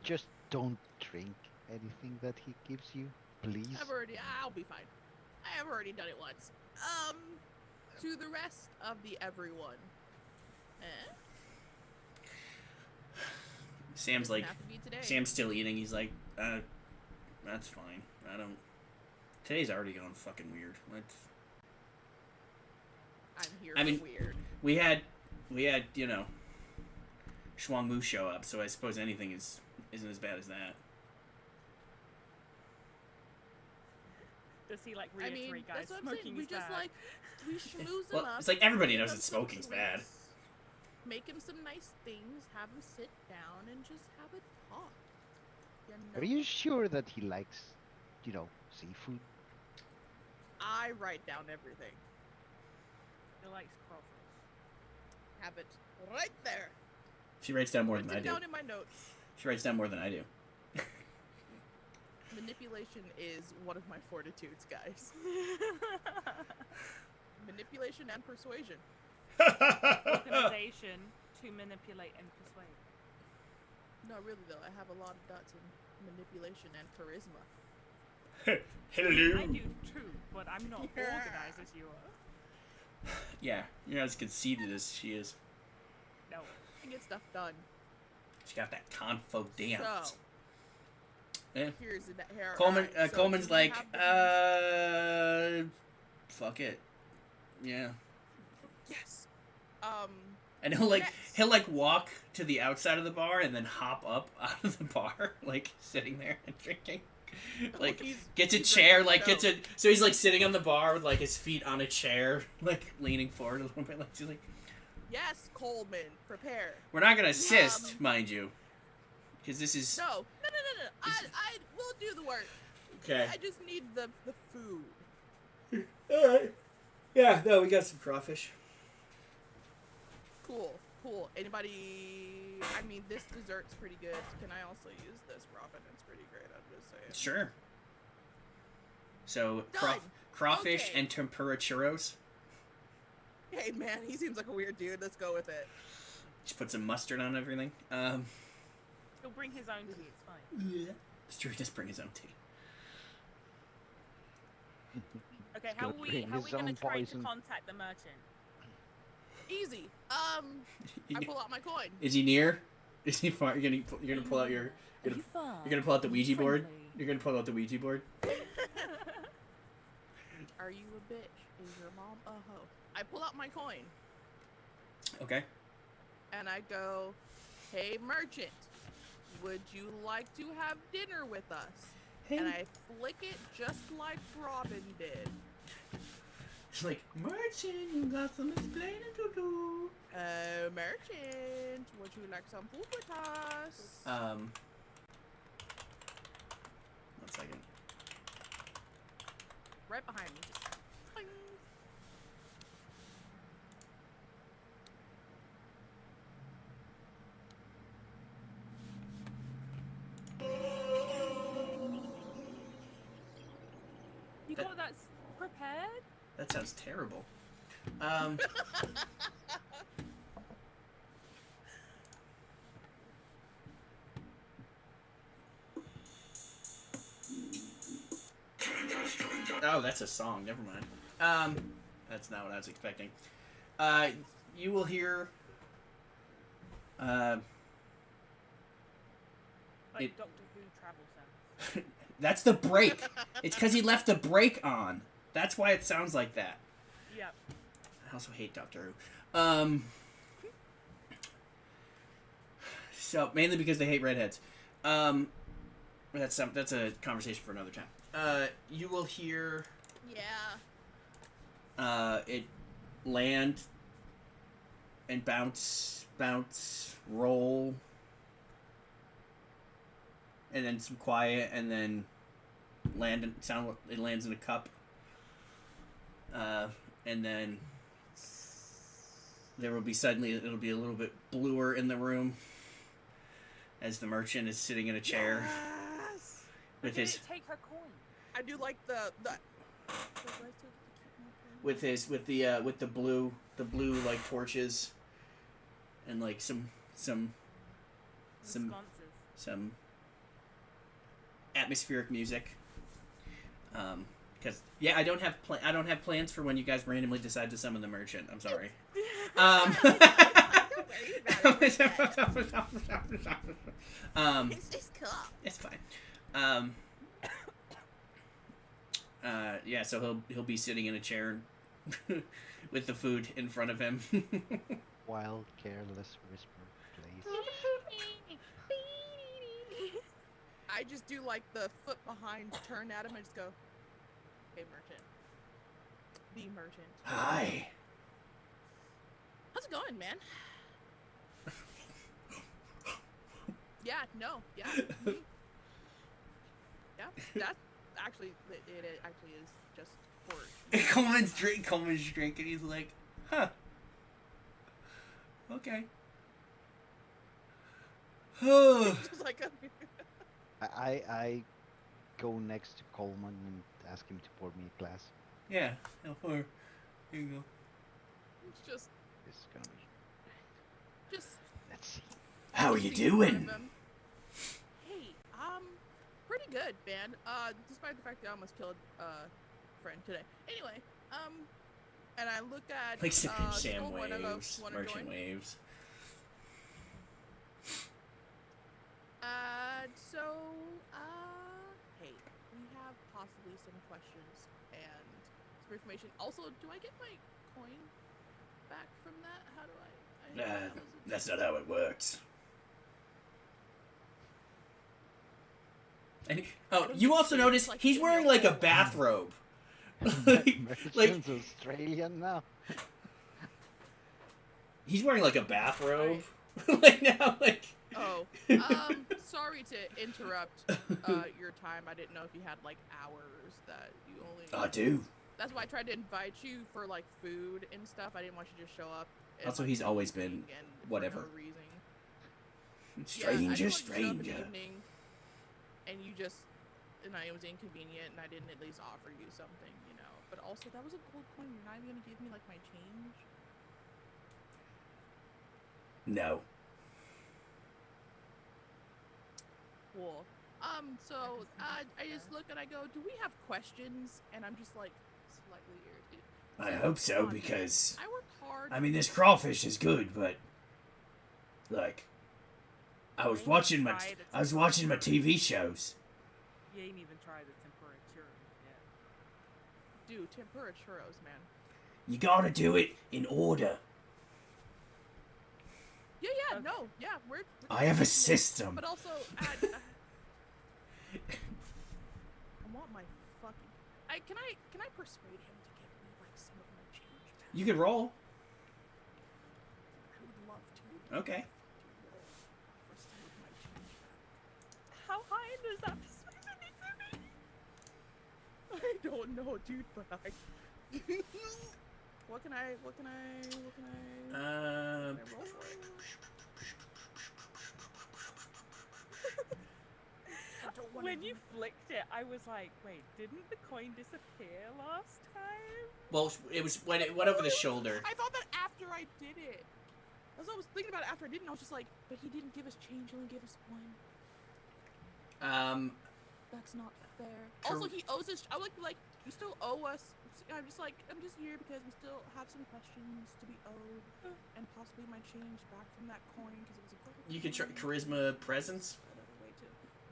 Just don't drink anything that he gives you, please." I'll be fine. I have already done it once. To the rest of the everyone. Sam's Sam's still eating. He's like, that's fine. Today's already gone fucking weird. I'm here for weird. We had Shuang Mu show up, so I suppose anything isn't as bad as that. Does he reiterate, guys? That's what I'm saying. We just bad. We schmooze him up. It's like everybody knows that smoking's bad. Make him some nice things, have him sit down, and just have a talk. Are you sure that he likes, seafood? I write down everything. He likes crawfish. Have it right there. She writes down more than I do. Down in my notes. She writes down more than I do. Manipulation is one of my fortitudes, guys. Manipulation and persuasion. Organization to manipulate and persuade. No, really though, I have a lot of dots in manipulation and charisma. Hello. I do too, but I'm not organized as you are. Yeah, you're not as conceited as she is. No, I get stuff done. She got that confidence. So, Yeah. here's the here. Coleman, alright, so Coleman's do we like, have the- fuck it. Yeah. yes. And he'll Yes. walk to the outside of the bar and then hop up out of the bar, like sitting there and drinking. Like gets a chair, like gets a so he's like sitting on the bar with like his feet on a chair, like leaning forward a little bit, like he's like. Yes, Coleman, prepare. We're not gonna assist, mind you, because this is. No. I will do the work. Okay. I just need the food. Alright. Yeah, no, we got some crawfish. Cool. Anybody? I mean, this dessert's pretty good. Can I also use this, Robin? It's pretty great. I'm just saying. Sure. So, Done. crawfish Okay. and tempura churros. Hey, man, he seems like a weird dude. Let's go with it. Just put some mustard on everything. He'll bring his own tea. It's fine. Yeah. It's true, he does bring his own tea. Okay, how are gonna we bring his gonna own try poison. to contact the merchant? Easy. I pull out my coin. Is he near? Is he far? You're gonna pull out your. You're gonna pull out the Ouija board. You're gonna pull out the Ouija board. Are you a bitch? Is your mom a hoe? I pull out my coin Okay. and I go, "Hey, merchant, would you like to have dinner with us?" And I flick it just like Robin did. It's like merchant, you got some explaining to do. Merchant, would you like some food with us? 1 second. Right behind me. Just cling. You got that prepared? That sounds terrible. Oh, that's a song. Never mind. That's not what I was expecting. You will hear. Like It- Doctor Who travel sounds. That's the break. It's because he left the break on. That's why it sounds like that. Yep. I also hate Doctor Who. So mainly because they hate redheads. That's a conversation for another time. You will hear Yeah. it land and bounce, roll, and then some quiet, and then land and sound. It lands in a cup, and then there will be suddenly it'll be a little bit bluer in the room as the merchant is sitting in a chair Yes. with Did his it take her coin? I do like the. with the blue like torches and like some The sconces. some atmospheric music. Because I don't have plans for when you guys randomly decide to summon the merchant. I'm sorry. It's cool. It's fine. Yeah, so he'll be sitting in a chair with the food in front of him. Wild, careless whisper, please. I just do like the foot behind turn at him and just go, "Hey, merchant. Be merchant. Hi. How's it going, man?" Yeah, no, yeah. Mhm. Yeah, that's actually, it actually is just for... Coleman's drinking. He's like, huh. Okay. Just like I go next to Coleman and ask him to pour me a glass. Yeah. Here you go. it's just, This is gonna be. just... Let's see. How are you sitting in front doing? of him. Hey, pretty good, man. Despite the fact that I almost killed a friend today. Anyway, And I look at Like Sam Skull when I go, Waves, wanna Merchant join? Waves. Hey, we have possibly some questions and some information. Also, do I get my coin back from that? How do I That's not how it works. And you also notice he's wearing like a bathrobe. Merchant's Australian now. He's wearing like a bathrobe. Like now, like. Oh, sorry to interrupt your time. I didn't know if you had like hours that you only. I do. That's why I tried to invite you for like food and stuff. I didn't want you to just show up. Also, he's always been whatever. For no reason. Stranger. Evening, and you just, and it was inconvenient, and I didn't at least offer you something, you know. But also, that was a gold coin. You're not even gonna give me like my change. No. Cool. So I just look and I go, do we have questions? And I'm just like slightly irritated. I hope so, because I worked hard. I mean, this crawfish is good, but like, I was watching my TV shows. You ain't even tried the tempura churros yet. Dude, tempura churros, man. You gotta do it in order. Yeah, no, yeah, we're I have a system. But also, I want my fucking. Can I persuade him to give me like some of my change back? You could roll. I would love to. Okay. For some of my change back. How high does that persuasion need to be? I don't know, dude, but I. What can I roll for it? When you flicked it, I was like, wait, didn't the coin disappear last time? Well, it was when it went over the shoulder. I thought that after I did it. That's what I was thinking about it after I did it. I was just like, but he didn't give us change, he only gave us coin. That's not fair. Also, he owes us. I would like, you still owe us. I'm just here because we still have some questions to be owed, and possibly my change back from that coin because it was a gold. You could try charisma presence. Another way to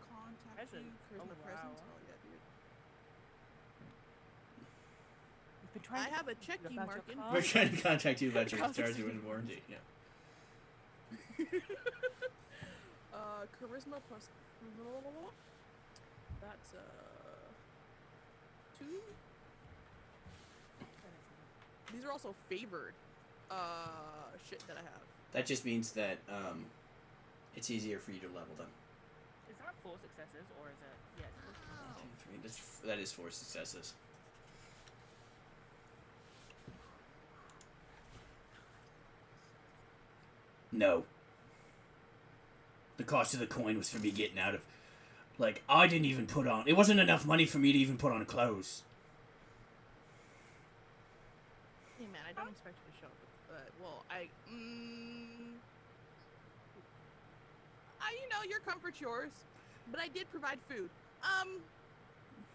contact Present. you. Charisma presence. Oh yeah, dude. We've been trying I have a check you about marking. your We're trying to contact you about your charge with warranty. Yeah. Charisma plus. That's 2. These are also favored shit that I have. That just means that it's easier for you to level them. Is that 4 successes or is it? Yeah. It's 4 successes. That is 4 successes. No. The cost of the coin was for me getting out of. Like, I didn't even put on. It wasn't enough money for me to even put on clothes. Hey man, I don't expect you to show up. You know, your comfort's yours, but I did provide food.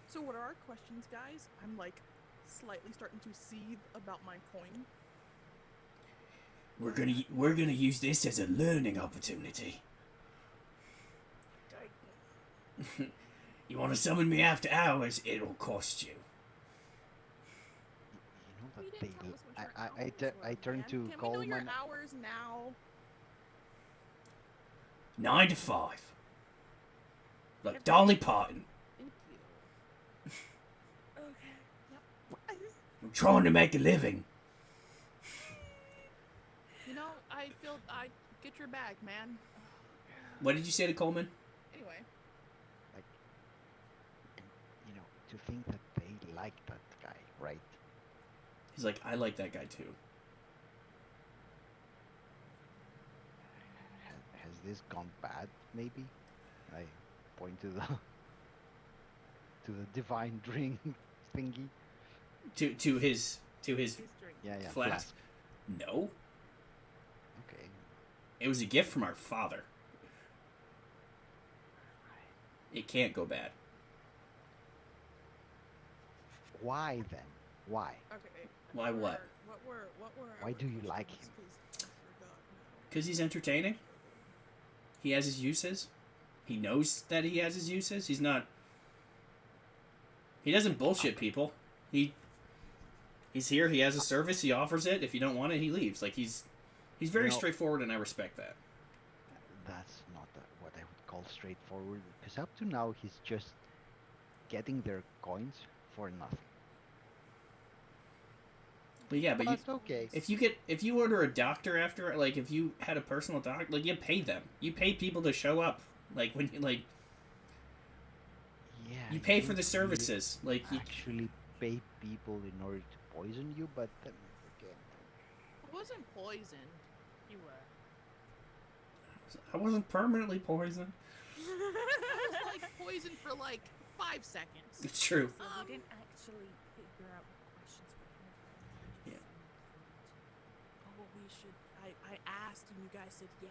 So what are our questions, guys? I'm like slightly starting to seethe about my coin. We're gonna use this as a learning opportunity. You want to summon me after hours? It'll cost you. You didn't tell us what your I hours turn were, to man. Can we know Coleman. your hours now? 9 to 5. Like Dolly Parton. Thank you. Okay. Yep. I'm trying to make a living. You know, I get your bag, man. What did you say to Coleman? Anyway. Like, you know, to think that they like that guy, right? He's like, I like that guy too. Has this gone bad? Maybe. I point to the divine drink thingy. To his Drink. Yeah, flask. No, Okay. it was a gift from our father. It can't go bad. Why then? Why? Okay. Why what? What were Why our do you like questions? him? 'Cause I forgot now. Because he's entertaining. He has his uses. He knows that he has his uses. He's not. He doesn't bullshit people. He's here. He has a service. He offers it. If you don't want it, he leaves. Like he's very straightforward, and I respect that. That's not what I would call straightforward. Because up to now, he's just getting their coins for nothing. But yeah, but That's okay. if you order a doctor after, like if you had a personal doctor, like you pay them. You pay people to show up. Like when you like. Yeah. You pay for don't the services. Like you. actually pay people in order to poison you, but then again. It wasn't poisoned. You were. I wasn't permanently poisoned. It was like poison for like 5 seconds. It's true. So we didn't actually figure out what questions we had. Yeah. Oh, well, we should. I asked and you guys said yeah.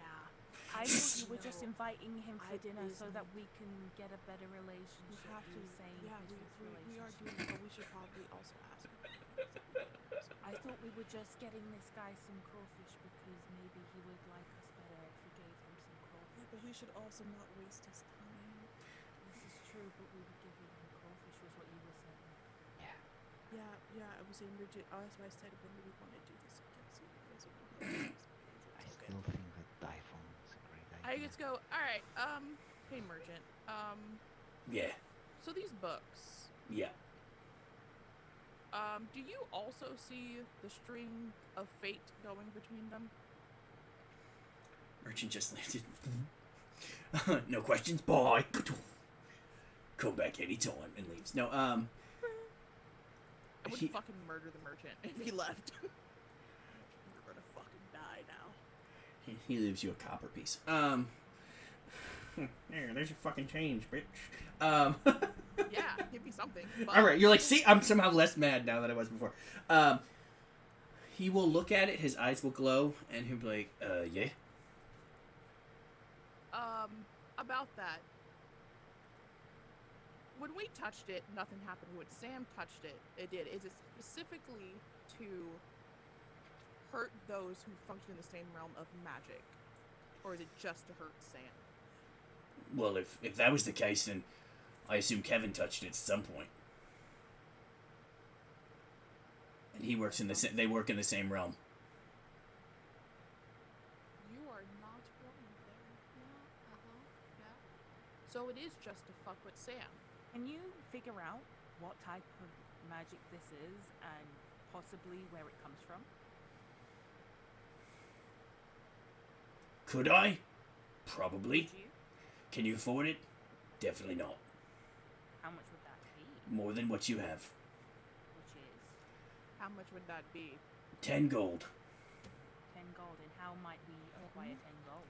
I thought you were just No. inviting him for I dinner so that isn't. we can get a better relationship. We have to. You were saying Yeah, we business are relationship. doing it, but we should probably also ask. I thought we were just getting this guy some crawfish because maybe he would like us better if we gave him some Yeah, crawfish. but we should also not waste his time. This is true, but we were giving him crawfish was what you were saying. Yeah, I was saying Bridget. That's why I said when we want to do this again, so you guys will know. I still think that typhoon is a great idea. I just go. All right. Hey, merchant. Yeah. So these books. Yeah. Do you also see the string of fate going between them? Merchant just landed. No questions. Bye. Come back anytime and leaves. No. I would He- fucking murder the merchant if he left. We're gonna fucking die now. He leaves you a copper piece. There, there's your fucking change, bitch. Yeah, give me something. All right, you're like, see, I'm somehow less mad now than I was before. He will look at it, his eyes will glow, and he'll be like, yeah. About that. When we touched it, nothing happened. When Sam touched it, it did. Is it specifically to hurt those who function in the same realm of magic? Or is it just to hurt Sam? Well, if that was the case, then I assume Kevin touched it at some point. And he works in the they work in the same realm. You are not wrong there. Yeah. So it is just to fuck with Sam. Can you figure out what type of magic this is and possibly where it comes from? Could I? Probably. Would you? Can you afford it? Definitely not. How much would that be? More than what you have. Which is How much would that be? 10 gold. 10 gold. And how might we acquire 10 gold?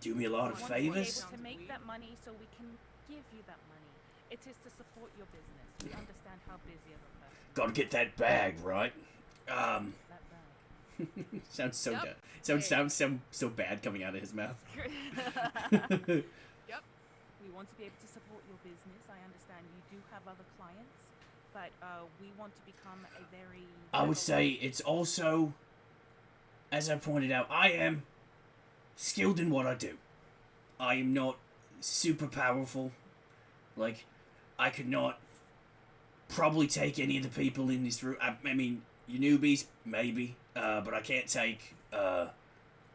Do me a lot of We want to be favors. able to make that money so we can give you that money. It is to support your business. We understand how busy of a person. Gotta get that bag, right? That bag. Sounds so Yep. good. Sounds so bad coming out of his mouth. Yep. We want to be able to support your business. I understand you do have other clients, but we want to become a very... I would say it's also, as I pointed out, I am skilled in what I do. I am not super powerful. Like, I could not probably take any of the people in this room. I mean, you newbies, maybe. But I can't take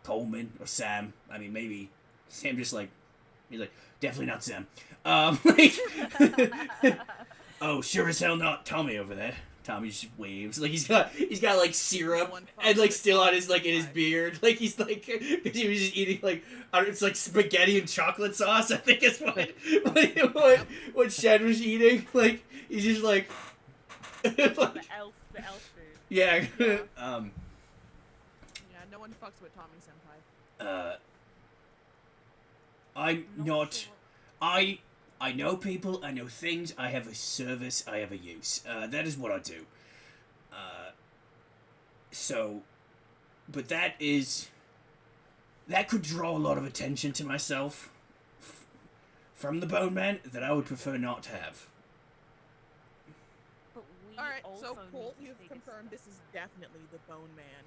Coleman or Sam. I mean, maybe Sam just like, he's like, definitely not Sam. Oh, sure as hell not Tommy over there. Tommy just waves. Like he's got like syrup and like still on his like in his beard. Like he's like, because he was just eating like, it's like spaghetti and chocolate sauce. I think is what Shen was eating. Like he's just like, the elf food. yeah. Yeah, no one fucks with Tommy Senpai. I'm not. Sure. I know people. I know things. I have a service. I have a use. That is what I do. But that could draw a lot of attention to myself from the Bone Man that I would prefer not to have. All right, also so need Colt, to you've figure confirmed stuff this is definitely the Bone Man.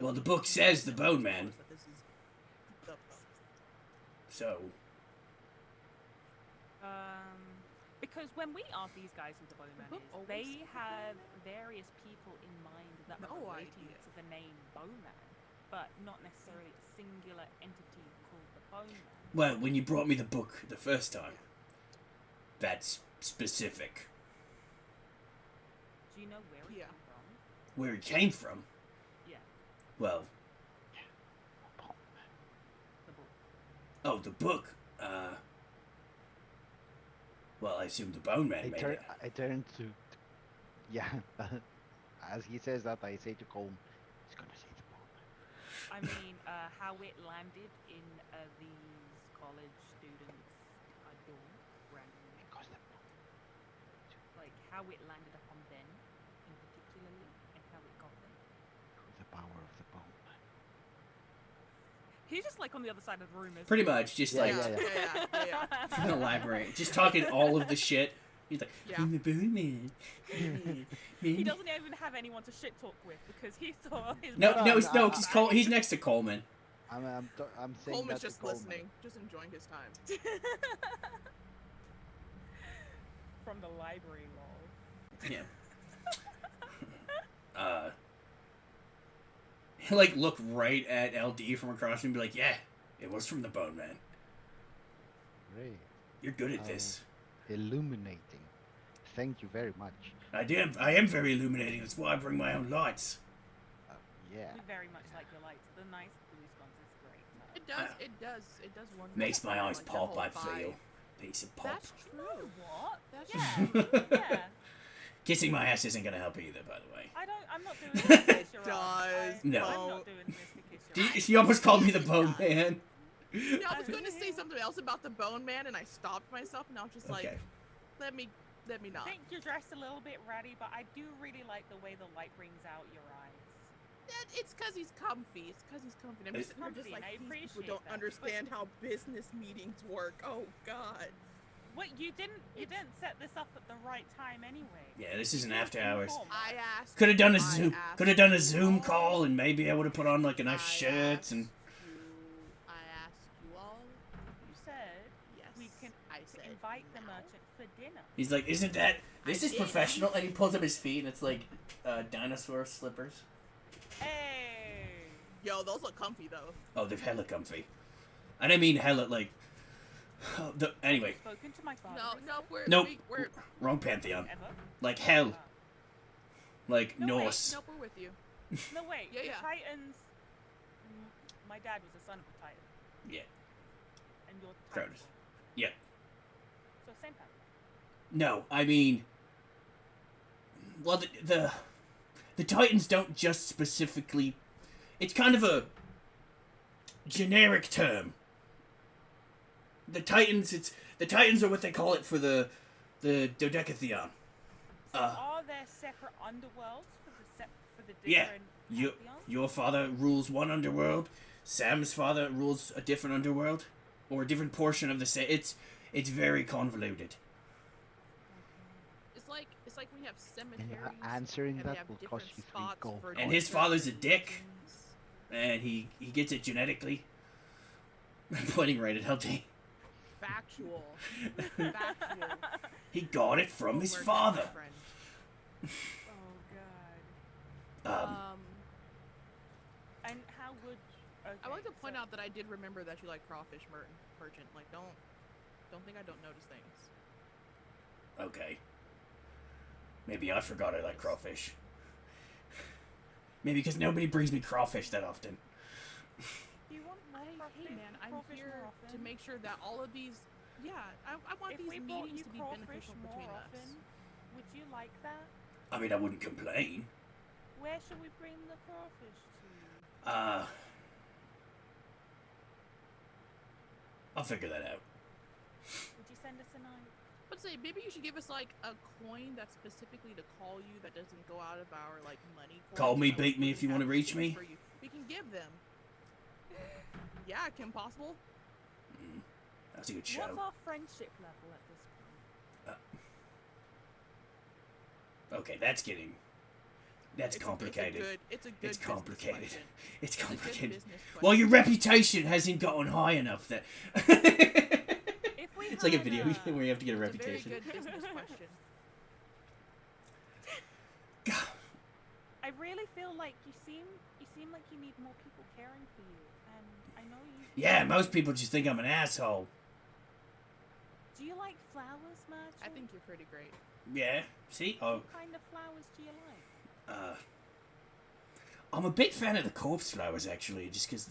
Well, the book says the Bone Man. That this is the So, Because when we ask these guys who the Bone Man book is, always they said the have Bone Man? various people in mind that No are relating idea. to the name Bone Man, but not necessarily a singular entity called the Bone Man. well, when you brought me the book the first time, that's specific. Do you know where he Yeah. came from? Where it came from? Yeah, Well, the book. oh, the book. Well, I assume the Bone Man made it. I turn to, yeah. As he says that, I say to Colm, he's gonna say the Bone Man. I mean, how it landed in these college students' dorm randomly. Because Like, how it landed upon them, in particularly, and how it got them. through the power of the Bone Man. He's just, like, on the other side of the room, isn't Pretty he? much, just Yeah, like yeah. in the library, just talking all of the shit. He's like, Yeah. I'm the Bone Man. He doesn't even have anyone to shit talk with because he saw his No, brother- no, he's next to Coleman. I'm saying Coleman's that just to Coleman. listening, just enjoying his time. From the library lol. Yeah. He'll like look right at LD from across and be like, "Yeah, it was from the Bone Man. Great. You're good at this. Illuminating. Thank you very much. I am very illuminating. That's why I bring my own lights." Yeah. We very much like your lights. The nice blue sconce is great. It does one. Makes my eyes like, the pop. whole I feel. vibe. Piece of pop. That's true. What? That's Yeah. Kissing my ass isn't gonna help either, by the way. I'm not doing this to kiss your Does. ass. No. I'm not doing this to kiss your ass. She almost called me the Bone Man. Yeah, I was going to say something else about the Bone Man, and I stopped myself, and I was just Okay. like, let me I not. think you're dressed a little bit ratty, but I do really like the way the light brings out your eyes. It's because he's comfy. It's because he's comfy. I'm just, you're just Comfy, like, and I these people appreciate don't that, understand how business meetings work. Oh, God. What you didn't set this up at the right time anyway. Yeah, this isn't after hours. I asked. Could have done a I Zoom. asked Could have done a you Zoom all. call, and maybe I would have put on like a nice I shirt asked and. I asked you all. You said Yes. we can I said invite the no. merchant for dinner. He's like, "Isn't that? This I is did. professional." And he pulls up his feet, and it's like dinosaur slippers. Hey. Yo, those look comfy though. Oh, they're hella comfy. And I mean hella like. Anyway, Spoken to my father. No, nope, we're wrong pantheon. Ever? Like hell, Ah. like No, Norse. nope, we're with you. No, wait. Yeah, the yeah. Titans. My dad was a son of a Titan, Yeah, and your Cronus. Titans. Yeah. So same pattern. No, I mean, well, the Titans don't just specifically. It's kind of a generic term. The Titans are what they call it for the dodecatheon. So are there separate underworlds for the Yeah, different you, pantheons? your father rules one underworld. Sam's father rules a different underworld, or a different portion of the same. It's very convoluted. It's like when you have cemeteries. Answering and that they have will different cost you 3 spots gold. for And his different father's a dick. reasons. And he gets it genetically. I'm pointing right at LT. Factual. Factual. He got it from his Homework, father. my friend. Oh god. And how would? Okay, I like to point so- out that I did remember that you like crawfish merchant. Like, don't think I don't notice things. Okay. Maybe I forgot I like crawfish. Maybe because nobody brings me crawfish that often. Do you want more Hey man, I'm crawfish here more to often? make sure that all of these. Yeah, I want If these we brought meetings you to be crawfish beneficial more between often, us. would you like that? I mean, I wouldn't complain. Where should we bring the crawfish to? I'll figure that out. Would you send us a note? But say maybe you should give us like a coin that's specifically to call you that doesn't go out of our like money. Call coins me, that beat me we if you have wanna reach things me. for you. We can give them. Yeah, Kim Possible. That's a good show. What's our friendship level at this point? Okay, that's complicated. It's a good. It's complicated. Business It's question. It's a good complicated. business Well, your question. reputation hasn't gotten high enough that. If we It's like a had, video game where you have to get a It's a reputation. very good business question. I really feel like you seem like you need more people caring for you, and I know you. Yeah, most people just think I'm an asshole. Do you like flowers, Merchant? I think you're pretty great. Yeah, see? Oh, What kind of flowers do you like? I'm a big fan of the corpse flowers, actually, just because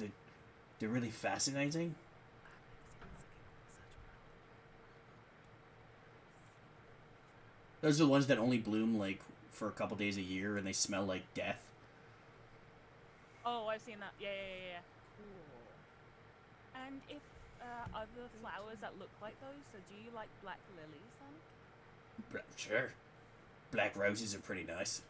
they're really fascinating. Those are the ones that only bloom, like, for a couple days a year, and they smell like death. Oh, I've seen that. Yeah. And if other flowers that look like those, so do you like black lilies then? Sure. Black roses are pretty nice.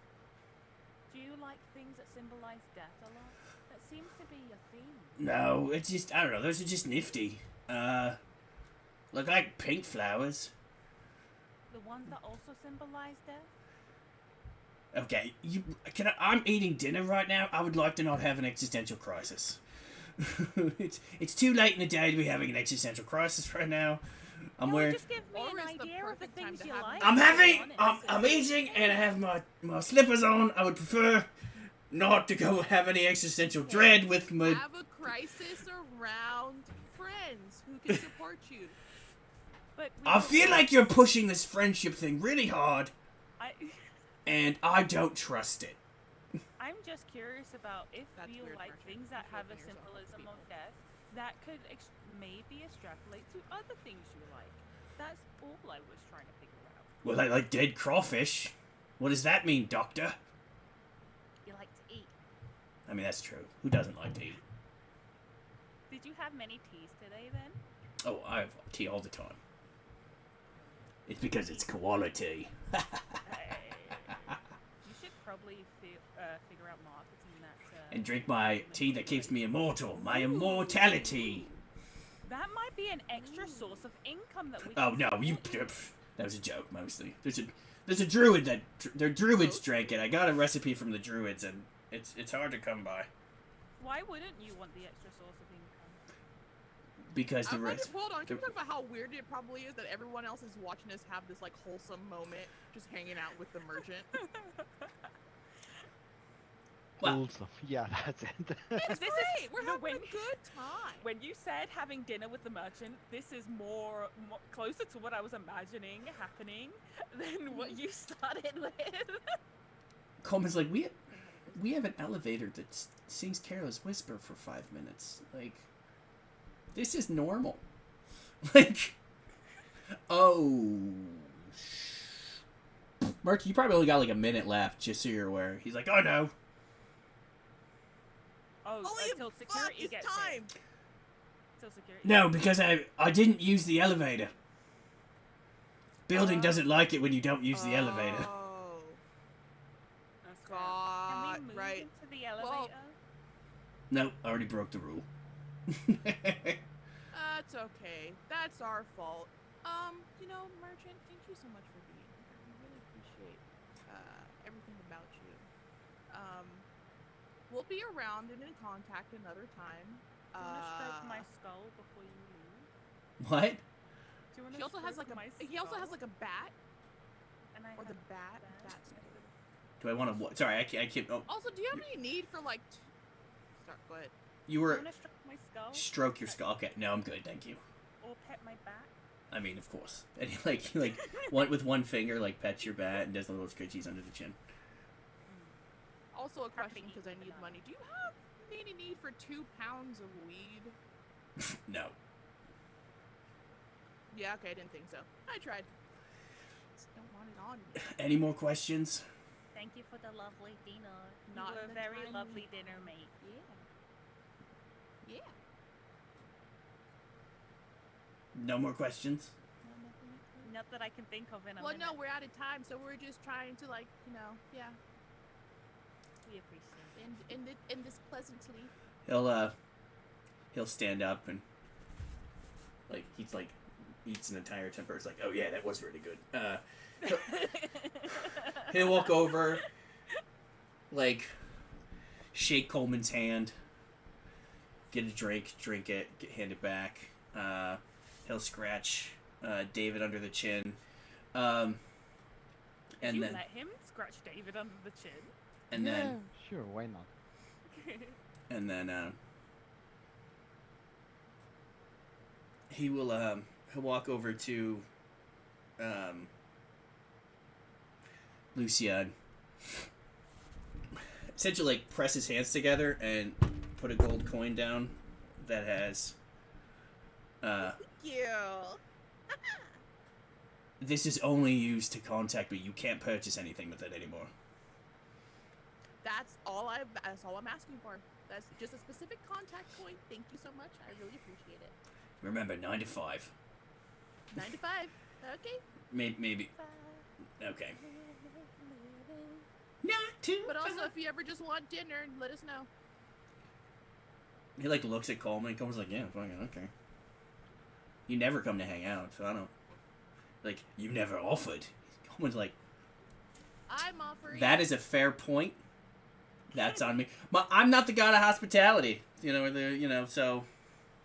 Do you like things that symbolize death a lot? That seems to be a theme. No, it's just, I don't know, those are just nifty. Look like pink flowers. The ones that also symbolize death? Okay, I'm eating dinner right now. I would like to not have an existential crisis. it's too late in the day to be having an existential crisis right now. I'm wearing. Just give me Or an is the idea of the perfect time things to you have like. I'm eating and I have my slippers on. I would prefer not to go have any existential dread with my. Have a crisis around friends who can support you. But I feel like you're pushing this friendship thing really hard, and I don't trust it. I'm just curious about if That's you weird, like Marshall. things that You have a open yourself up to symbolism of people. death that could maybe extrapolate to other things you like. That's all I was trying to figure out. Well, I like dead crawfish. What does that mean, Doctor? You like to eat. I mean, that's true. Who doesn't like to eat? Did you have many teas today then? Oh, I have tea all the time. It's because it's quality. You should probably figure out marketing that. And drink my tea that keeps me immortal. My immortality. That might be an extra source of income that we. Oh can no, support that was a joke mostly. There's a druid that their druids drank it. I got a recipe from the druids, and it's hard to come by. Why wouldn't you want the extra source of income? Because the rest. Hold on, can we talk about how weird it probably is that everyone else is watching us have this like wholesome moment, just hanging out with the merchant? Well, Wholesome. Yeah, that's it. It's great. We're having when- a good time. When you said having dinner with the merchant, this is more closer to what I was imagining happening than what you started with. Coleman's like, we have an elevator that sings Careless Whisper for 5 minutes. Like, this is normal. Like, oh. Mark, you probably only got like a minute left, just so you're aware. He's like, oh no. Oh, Holy until fuck, security it's gets time. Till security. No, because I didn't use the elevator. Building doesn't like it when you don't use the elevator. Oh, That's fair. God, Can we move right. into the elevator? Nope, I already broke the rule. That's okay. That's our fault. You know, Merchant, thank you so much for being here. We really appreciate everything about you. We'll be around and in contact another time. Do you want to stroke my skull before you leave? What? Do you want He to also has like my he also has skull? like a bat And I or have the bat. that. That's good. Do I want to? Sorry, I can't. Oh, Also, do you have any need for like? Start. Go ahead. you Do you were want to stroke my skull? stroke your skull. Okay, no, I'm good, thank you. Or pet my back? I mean, of course. And he, like one with one finger, like pets your bat and does the little scritchies under the chin. Also, a Probably question because I eat need banana. money. Do you have any need for 2 pounds of weed? No. Yeah. Okay, I didn't think so. I tried. Just don't want it on me. Any more questions? Thank you for the lovely dinner. Not you were a the very time lovely we- dinner, mate. Yeah. No more questions? Not that I can think of in a Well, minute. no, we're out of time, so we're just trying to like, yeah, We appreciate it. end this pleasantly. He'll stand up and like he's like eats an entire temper. It's like, oh yeah, that was really good. He'll walk over, like, shake Coleman's hand, get a drink it, hand it back. He'll scratch David under the chin. And you then let him scratch David under the chin? and yeah, then sure, why not? and then he'll walk over to Lucia, essentially like press his hands together and put a gold coin down that has You. this is only used to contact me. You can't purchase anything with it anymore. That's all I'm asking for. That's just a specific contact coin. Thank you so much. I really appreciate it. Remember, 9 to 5. 9 to 5. Okay. Maybe. Okay. Not too. But also, if you ever just want dinner, let us know. He like looks at Coleman. And Coleman's like, yeah, fucking okay. You never come to hang out, so I don't. Like, you never offered. Coleman's like, I'm offering. that is a fair point. That's on me. But I'm not the god of hospitality. So.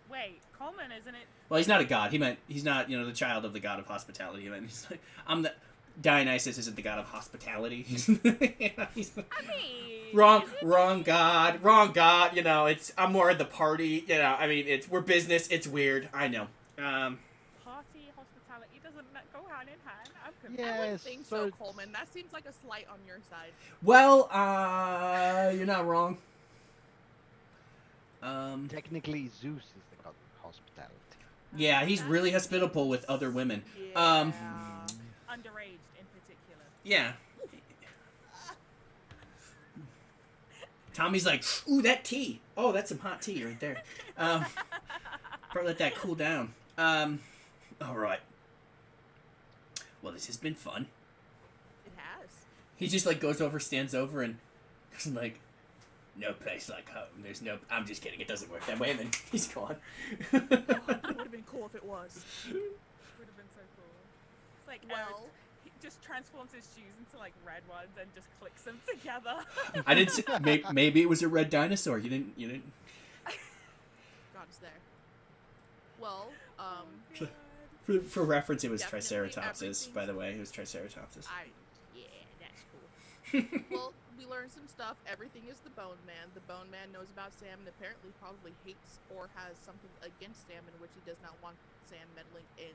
Wait, Coleman, isn't it? Well, he's not a god. He meant he's not, the child of the god of hospitality. He meant he's like, I'm the. Dionysus isn't the god of hospitality. He's I mean, wrong god. It's I'm more of the party. We're business. It's weird. I know. Party hospitality doesn't go hand in hand. I'm confused. I Yes, would think so so, it's- Coleman. That seems like a slight on your side. Well, you're not wrong. Technically, Zeus is the god of hospitality. Yeah, he's really hospitable with other women. Yeah. Underaged in particular. Yeah. Tommy's like, ooh, that tea. Oh, that's some hot tea right there. Probably let that cool down. All right. Well, this has been fun. It has. He just like goes over, stands over, and is like, no place like home. There's no. I'm just kidding. It doesn't work that way. And then he's gone. It would have been cool if it was. Would have been so cool. It's like, Well, he just transforms his shoes into like red ones and just clicks them together. I didn't. Maybe it was a red dinosaur. You didn't. God is there. Well, For reference, it was Definitely Triceratopses. By the way, it was Triceratopses. Yeah, that's cool. Well, we learned some stuff. Everything is the Bone Man. The Bone Man knows about Sam and apparently probably hates or has something against Sam in which he does not want Sam meddling in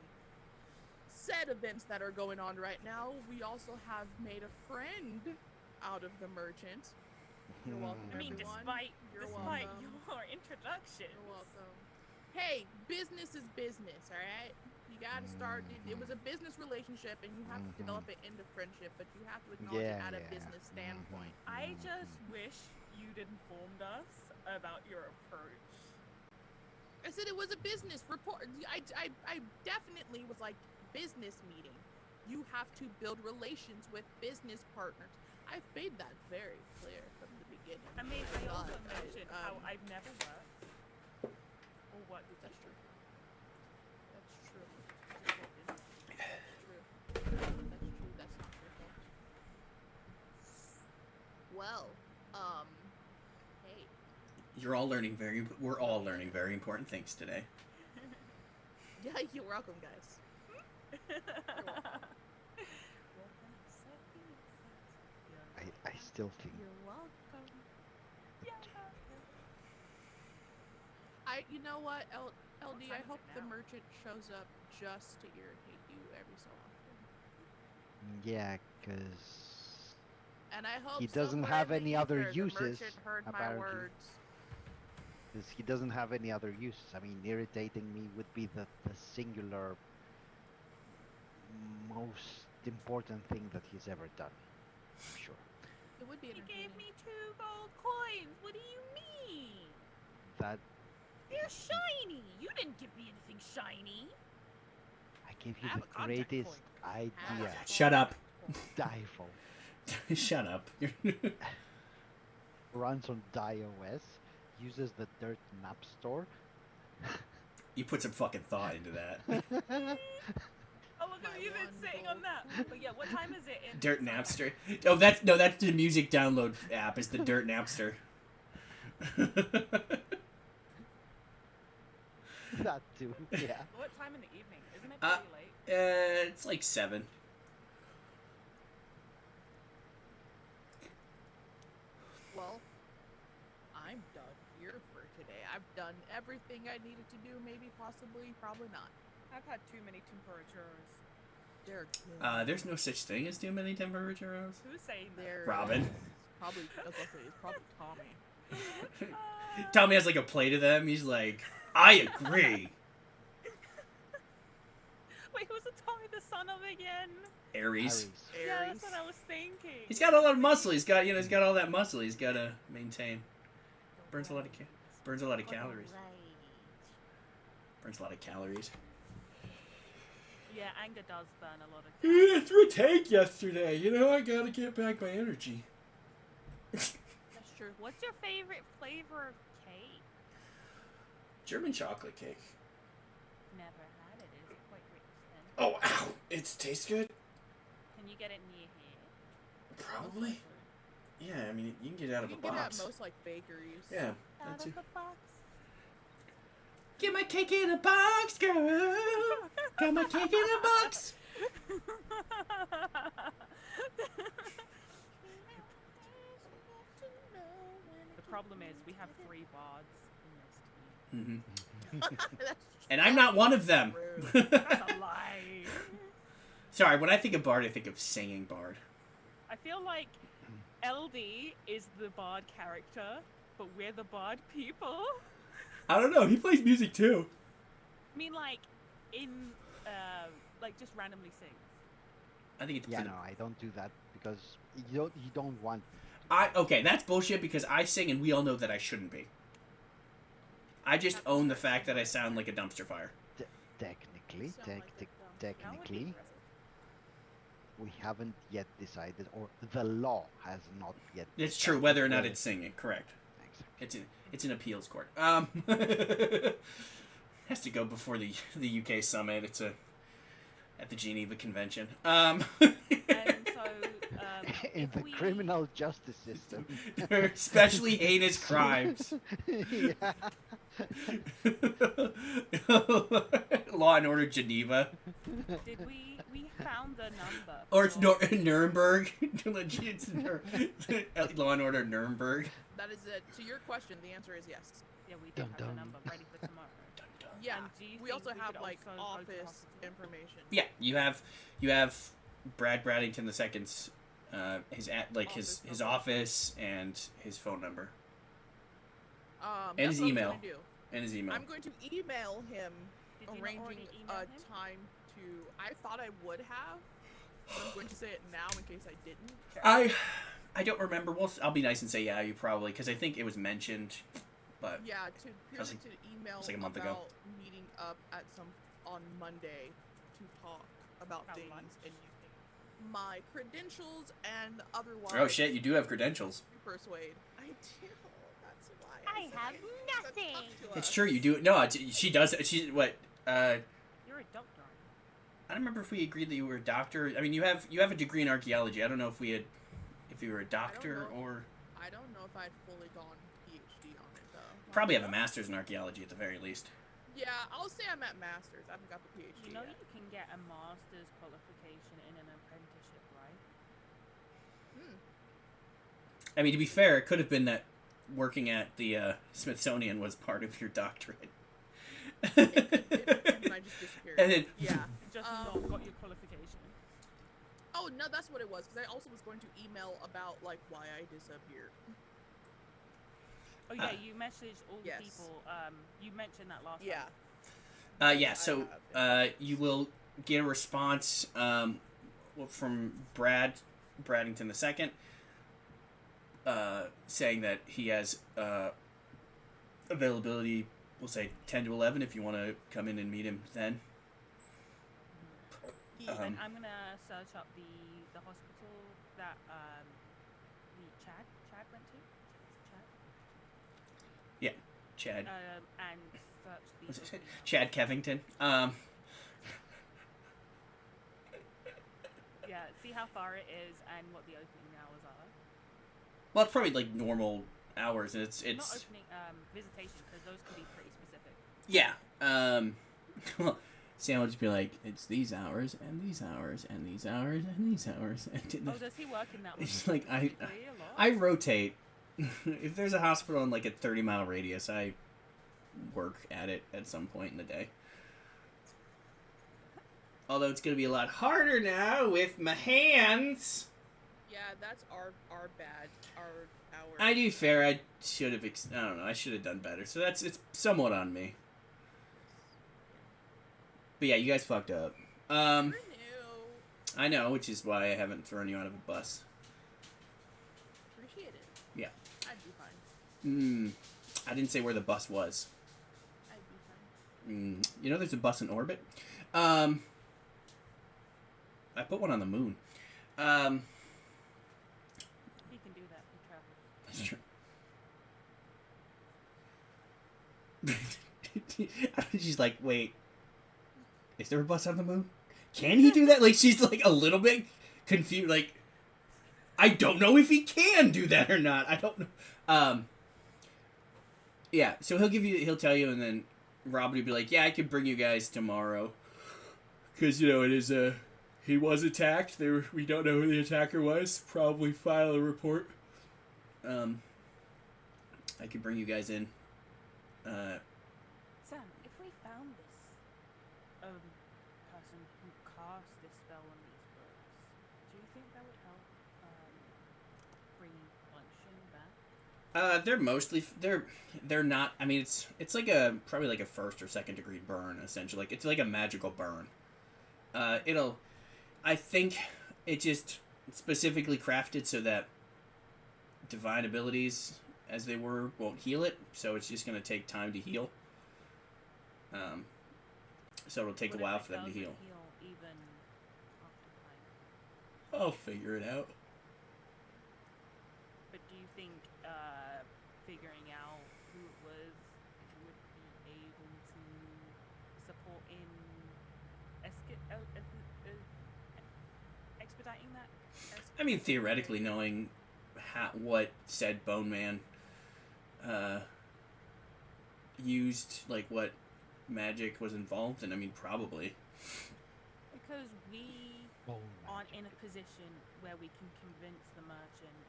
said events that are going on right now. We also have made a friend out of the merchant. You're welcome, I mean, everyone. despite welcome. your introduction. You're welcome. Hey, business is business, all right? You gotta start. It was a business relationship, and you have to develop it into friendship, but you have to acknowledge it at a business standpoint. I just wish you'd informed us about your approach. I said it was a business report. I definitely was like, business meeting. You have to build relations with business partners. I've made that very clear from the beginning. I mean, I also But, mentioned how I've never worked or worked with That's true. That's true. That's true. That's not your fault. Well, hey. We're all learning very important things today. Yeah, you're welcome, guys. I still think You're welcome. Yeah. You know what, LD, time I is hope it the now? merchant shows up just to irritate you every so often. yeah, because And I hope He doesn't somewhere have in the any other ether, uses, the merchant heard my apparently. words. he doesn't have any other uses. I mean, irritating me would be the singular most important thing that he's ever done. I'm sure. It would be You entertaining. gave me 2 gold coins. What do you mean? That They're shiny. You didn't give me anything shiny. I gave you I have the a contact greatest point. idea. Shut up. Die for. Shut up. Runs on iOS, uses the Dirt Map Store. You put some fucking thought into that. Oh, look My at you been one sitting goal. on that. But yeah, what time is it in Dirt Scion? Napster. Oh, that's the music download app. Is the Dirt Napster. That too. Yeah. What time in the evening? Isn't it pretty late? It's like 7. Well, I'm done here for today. I've done everything I needed to do. Maybe, possibly, probably not. I've had too many temperatures. There's no such thing as too many temperatures. Who's saying that? There Robin. is. Probably. That's what I say. It's probably Tommy. Tommy has like a plate of them. He's like, I agree. Wait, who's the Tommy the son of again? Aries. Yeah, that's what I was thinking. He's got a lot of muscle. He's got all that muscle. He's got to maintain. Burns a lot of calories. Burns a lot of calories. Yeah, anger does burn a lot of I threw a tank yesterday. I gotta get back my energy. That's true. What's your favorite flavor of cake? German chocolate cake. Never had it. Is it quite rich then? Oh, ow! It tastes good. Can you get it near here? Probably. Yeah, I mean, you can get it out of You a can get it box. at most like bakeries. Yeah. Out That's of it. the box. Get my cake in a box, girl. Got my cake in a box. The problem is we have 3 bards in this team. Mm-hmm. And I'm not one of them. Rude. That's a lie. Sorry, when I think of bard, I think of singing bard. I feel like LD is the bard character, but we're the bard people. I don't know. He plays music too. I mean, like, in, like, just randomly sings. I think it's. Yeah, no, I don't do that because you don't want. Okay, that's bullshit because I sing and we all know that I shouldn't be. I just own the fact that I sound like a dumpster fire. Technically, Sound like a dumb- That would be technically, impressive. we haven't yet decided, or the law has not yet. It's true, decided whether or not whether- it's singing. Correct. Exactly. It's an appeals court. Has to go before the UK summit. It's at the Geneva Convention. And so, In if the we- criminal justice system. They're especially heinous crimes. Yeah. Law and Order Geneva. Did we found the number? Or it's for- Nuremberg. It's Law and Order Nuremberg. That is it. To your question, the answer is yes. Yeah, we do Dun, have dun. the number ready for tomorrow. Yeah. And do you We think also we have could like also go to office hospital? information. Yeah, you have Brad Braddington II's his office and his phone number And his email. I'm, do. and his email. I'm going to email him, Did you not arranging already email a him? time to. I thought I would have. But I'm going to say it now in case I didn't. I don't remember. Well, I'll be nice and say yeah, you probably because I think it was mentioned, but Yeah, was to email like a month about ago. meeting up at on Monday to talk about How things lunch? and using my credentials and otherwise. oh shit, you do have credentials. to persuade. I do. That's why I said have need to nothing. talk to It's us. true, you do. No, she does. She what? You're a doctor. I don't remember if we agreed that you were a doctor. I mean, you have a degree in archaeology. I don't know if you were a doctor know. or I don't know if I'd fully gone PhD on it though. probably have a master's in archaeology at the very least. Yeah, I'll say I'm at master's. I haven't got the PhD You know yet. you can get a master's qualification in an apprenticeship, right? I mean, to be fair, it could have been that working at the Smithsonian was part of your doctorate. And I just disappeared. And then, Yeah. Just not got your qualification. Oh no, that's what it was. Because I also was going to email about like why I disappeared. Oh yeah, you messaged all the yes. people. You mentioned that last Yeah. time. yeah. So you will get a response from Braddington II, saying that he has availability. We'll say 10 to 11 if you want to come in and meet him then. And I'm gonna search up the hospital that the Chad went to. Chad? Yeah. Chad. And search the opening hours. Chad Kevington. Yeah, see how far it is and what the opening hours are. Well, it's probably like normal hours, and it's Not opening visitation, because those can be pretty specific. yeah. Well, Sam will just be like, it's these hours and these hours and these hours and these hours. And Oh, does he work in that one? it's like a lot? I rotate. If there's a hospital in like a 30-mile radius, I work at it at some point in the day. Although it's gonna be a lot harder now with my hands. Yeah, that's our bad. Our I do fair. I should have. I don't know. I should have done better. So it's somewhat on me. But yeah, you guys fucked up. We're new. I know, which is why I haven't thrown you out of a bus. Appreciate it. Yeah. I'd be fine. I didn't say where the bus was. I'd be fine. You know, there's a bus in orbit. I put one on the moon. He can do that. He travels. That's true. She's like, wait, is there a bus on the moon? Can he do that? Like, she's like a little bit confused. Like, I don't know if he can do that or not. I don't know. Yeah, so he'll tell you, and then Robert will be like, yeah, I can bring you guys tomorrow. Because, you know, it is he was attacked. We don't know who the attacker was. Probably file a report. I could bring you guys in. Sam, if we found this person who cast this spell on these books, do you think that would help bring function back? They're mostly they're not. I mean, it's like probably like a first or second degree burn, essentially. Like, it's like a magical burn. I think it just specifically crafted so that divine abilities, as they were, won't heal it. So it's just gonna take time to heal. So it'll take a while for them to heal. Even after time? I'll figure it out. But do you think figuring out who it was would be able to support in expediting that? I mean, theoretically, knowing what said Bone Man used, like what magic was involved in, I mean, probably. Because we aren't in a position where we can convince the merchant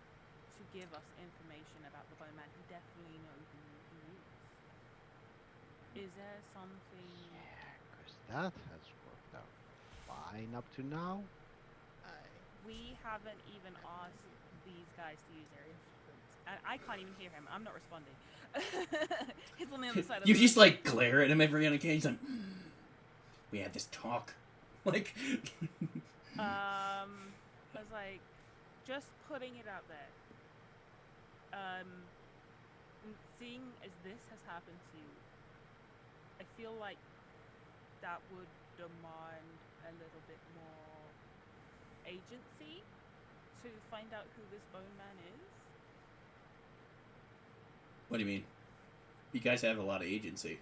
to give us information about the Bone Man. He definitely knows who he is. Is there something... Yeah, because that has worked out fine up to now. We haven't even asked these guys to use their instruments. And I can't even hear him. I'm not responding. He's on the other side of the You room. just like glare at him every other occasion. He's like, we had this talk. Like, I was like, just putting it out there. Seeing as this has happened to you, I feel like that would demand a little bit more agency to find out who this Bone Man is. what do you mean? You guys have a lot of agency.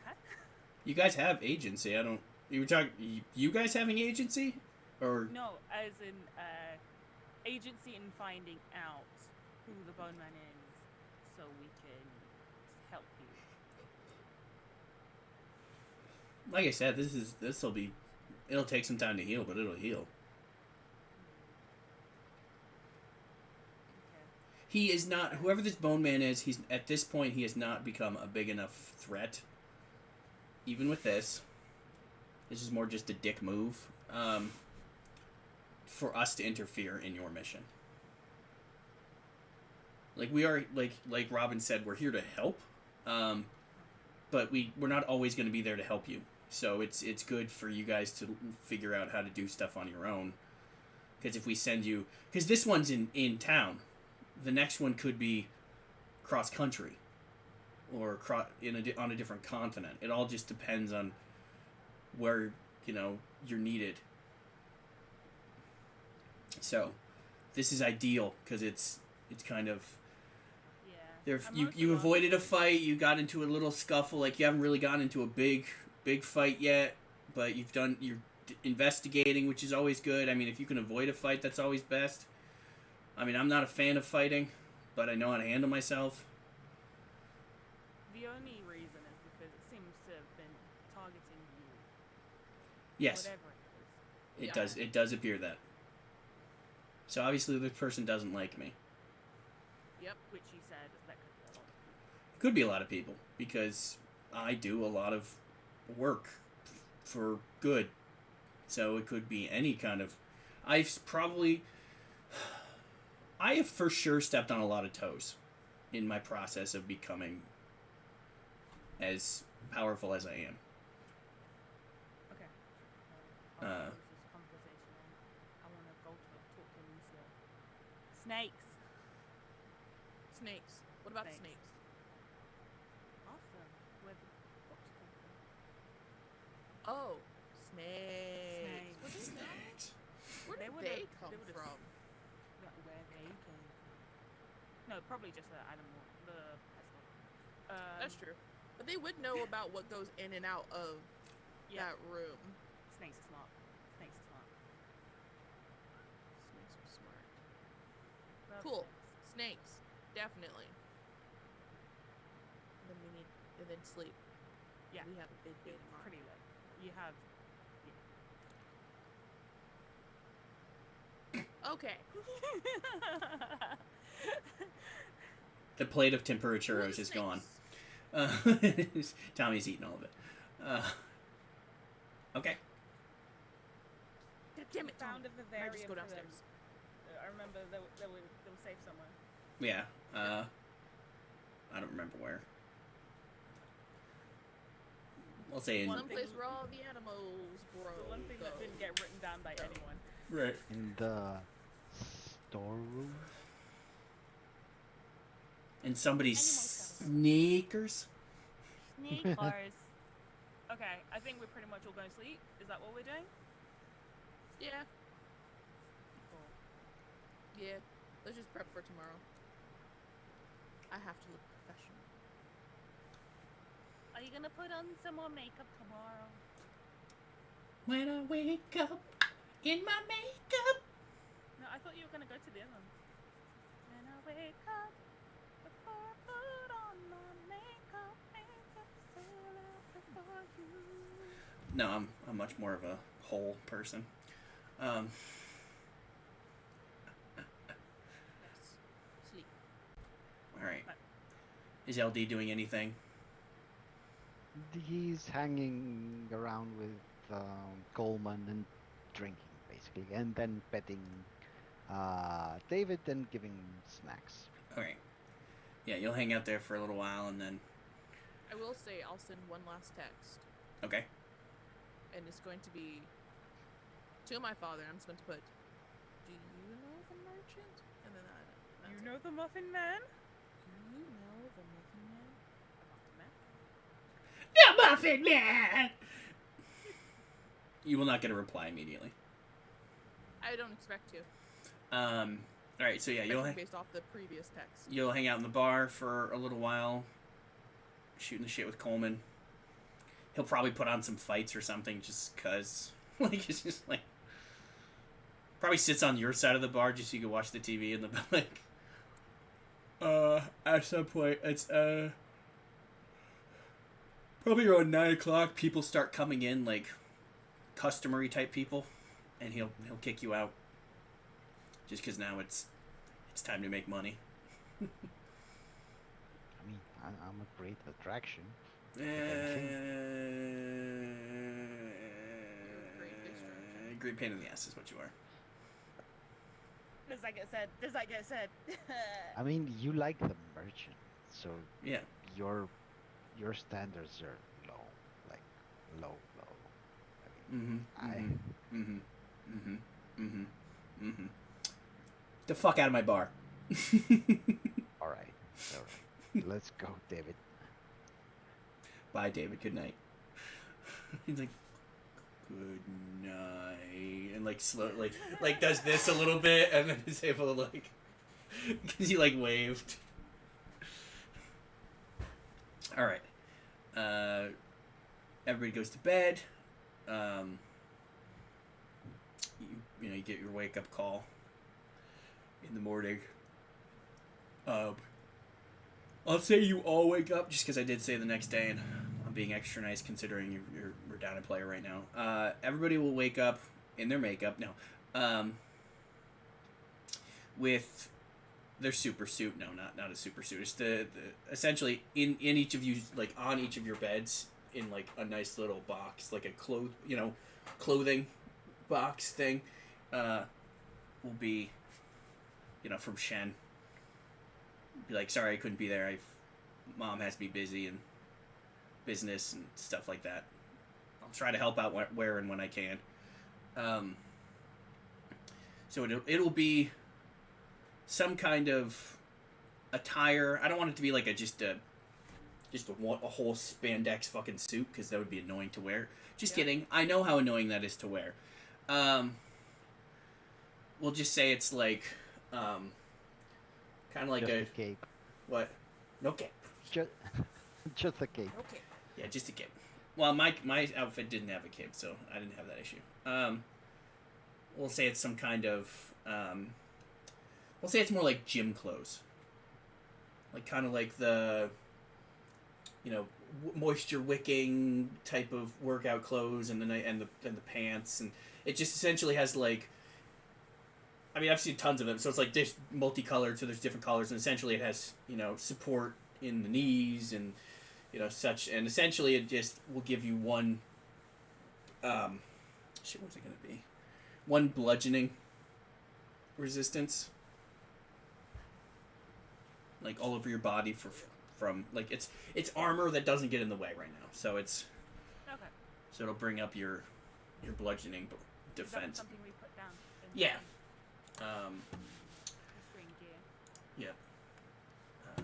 Huh? You guys have agency. I don't. You were talking. You guys having agency, or No, as in agency in finding out who the Bone Man is, so we can help you. like I said, this'll be. It'll take some time to heal, but it'll heal. Okay. He is not. Whoever this Bone Man is, he's at this point he has not become a big enough threat. Even with this is more just a dick move. For us to interfere in your mission. Like, we are, like Robin said, we're here to help, but we're not always going to be there to help you. So it's good for you guys to figure out how to do stuff on your own. Because if we send you, because this one's in town, the next one could be cross country, or on a different continent. It all just depends on where you're needed. So, this is ideal because it's kind of Yeah. you avoided a fight, you got into a little scuffle, like you haven't really gotten into a big fight yet, but you're investigating, which is always good. I mean, if you can avoid a fight, that's always best. I mean, I'm not a fan of fighting, but I know how to handle myself. The only reason is because it seems to have been targeting you. Yes. Whatever it is. It does appear that. So obviously this person doesn't like me. Yep, which you said that could be a lot of people. It could be a lot of people because I do a lot of work for good. So it could be any kind of... I have for sure stepped on a lot of toes in my process of becoming as powerful as I am. Okay. Uh, I'll close this conversation and I want to go to talk to Lucia. Snakes. Snakes. What about Snakes. snakes? Awesome. Where the books come from. Oh, snakes. Snakes. What is that? Where They did would've- they come they would've from? Where they came from. No, probably just the animal, the pestle. That's true. But they would know about what goes in and out of Yeah. that room. Snakes are smart. Snakes are smart. Snakes are smart. Love Cool. snakes. Snakes. Definitely. And then sleep. Yeah. We have a big day It's tomorrow. pretty late. You have. Okay. The plate of tempura Who are churros the is gone. snakes? Tommy's eating all of it. Okay. God damn it, Found Tommy. a I vivarium just go for them. downstairs. I remember they were safe somewhere. Yeah. I don't remember where. I'll say in... One Someplace thing- where all the animals grow. The one thing that go. didn't get written down by anyone. Right. In the storeroom. And somebody's Animal sneakers. Sneakers. Okay, I think we're pretty much all going to sleep. Is that what we're doing? Yeah. Cool. Yeah. Let's just prep for tomorrow. I have to look professional. Are you gonna put on some more makeup tomorrow? When I wake up in my makeup. No, I thought you were gonna go to the other one. When I wake up, before I put on my makeup, before you. No, I'm much more of a whole person. Yes. Sleep. All right. Is LD doing anything? He's hanging around with Coleman and drinking, basically, and then petting David and giving snacks. Okay. Yeah, you'll hang out there for a little while and then... I will say I'll send one last text, Okay. and it's going to be to my father. I'm just going to put, "Do you know the merchant?" And then that's You it. know the Muffin Man? Do you know the Muffin Man? The Muffin Man? The Muffin Man! You will not get a reply immediately. I don't expect to. Alright, so yeah, Especially based off the previous text. you'll hang out in the bar for a little while, shooting the shit with Coleman. He'll probably put on some fights or something just cause. Like, it's just like... Probably sits on your side of the bar just so you can watch the TV in the like... At some point, it's, probably around 9 o'clock, people start coming in, like, customary type people, and he'll kick you out. Just because now it's time to make money. I mean, I'm a great attraction. Great pain in the ass is what you are. Does that get said? I mean, you like the merchant, so Yeah. your standards are low, like low. I mean, The fuck out of my bar. all right. Let's go, David. Bye, David. Good night. He's like, good night, and like slow, like does this a little bit, and then is able to like, because he like waved. All right. Everybody goes to bed. You know, you get your wake up call in the morning. I'll say you all wake up just because I did say the next day, and I'm being extra nice considering we're down a player right now. Everybody will wake up in their makeup. No, with their super suit. No, not a super suit. It's the essentially in each of you, like on each of your beds, in like a nice little box, like a clothing box thing. Will be, from Shen. Be like, sorry I couldn't be there. Mom has me busy and business and stuff like that. I'll try to help out where and when I can. So it'll be some kind of attire. I don't want it to be like just a whole spandex fucking suit, because that would be annoying to wear. Just kidding. I know how annoying that is to wear. We'll just say it's like, kind of like just a cape. What? No cape. Just a cape. Okay. Yeah, just a cape. Well, my outfit didn't have a cape, so I didn't have that issue. We'll say it's some kind of, we'll say it's more like gym clothes. Like kind of like the, moisture wicking type of workout clothes, and the pants, and it just essentially has like, I mean, I've seen tons of them, so it's like this multicolored, so there's different colors, and essentially it has, support in the knees and, such, and essentially it just will give you one, what was it going to be? One bludgeoning resistance. Like all over your body from like, it's armor that doesn't get in the way right now, so it's, Okay. so it'll bring up your bludgeoning defense. Is that something we put down? Yeah. String gear. Yeah. I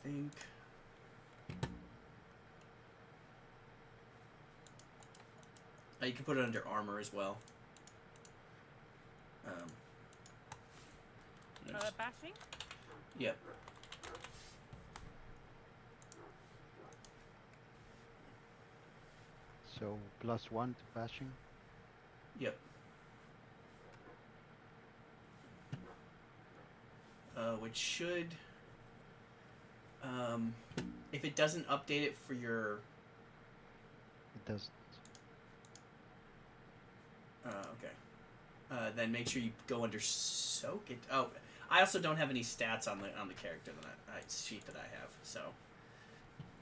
think. You can put it under armor as well. Bashing? Yep. So +1 to bashing. Yep. Which should, if it doesn't update it for your, It doesn't. Okay. Then make sure you go under soak. I also don't have any stats on the character sheet that I have, so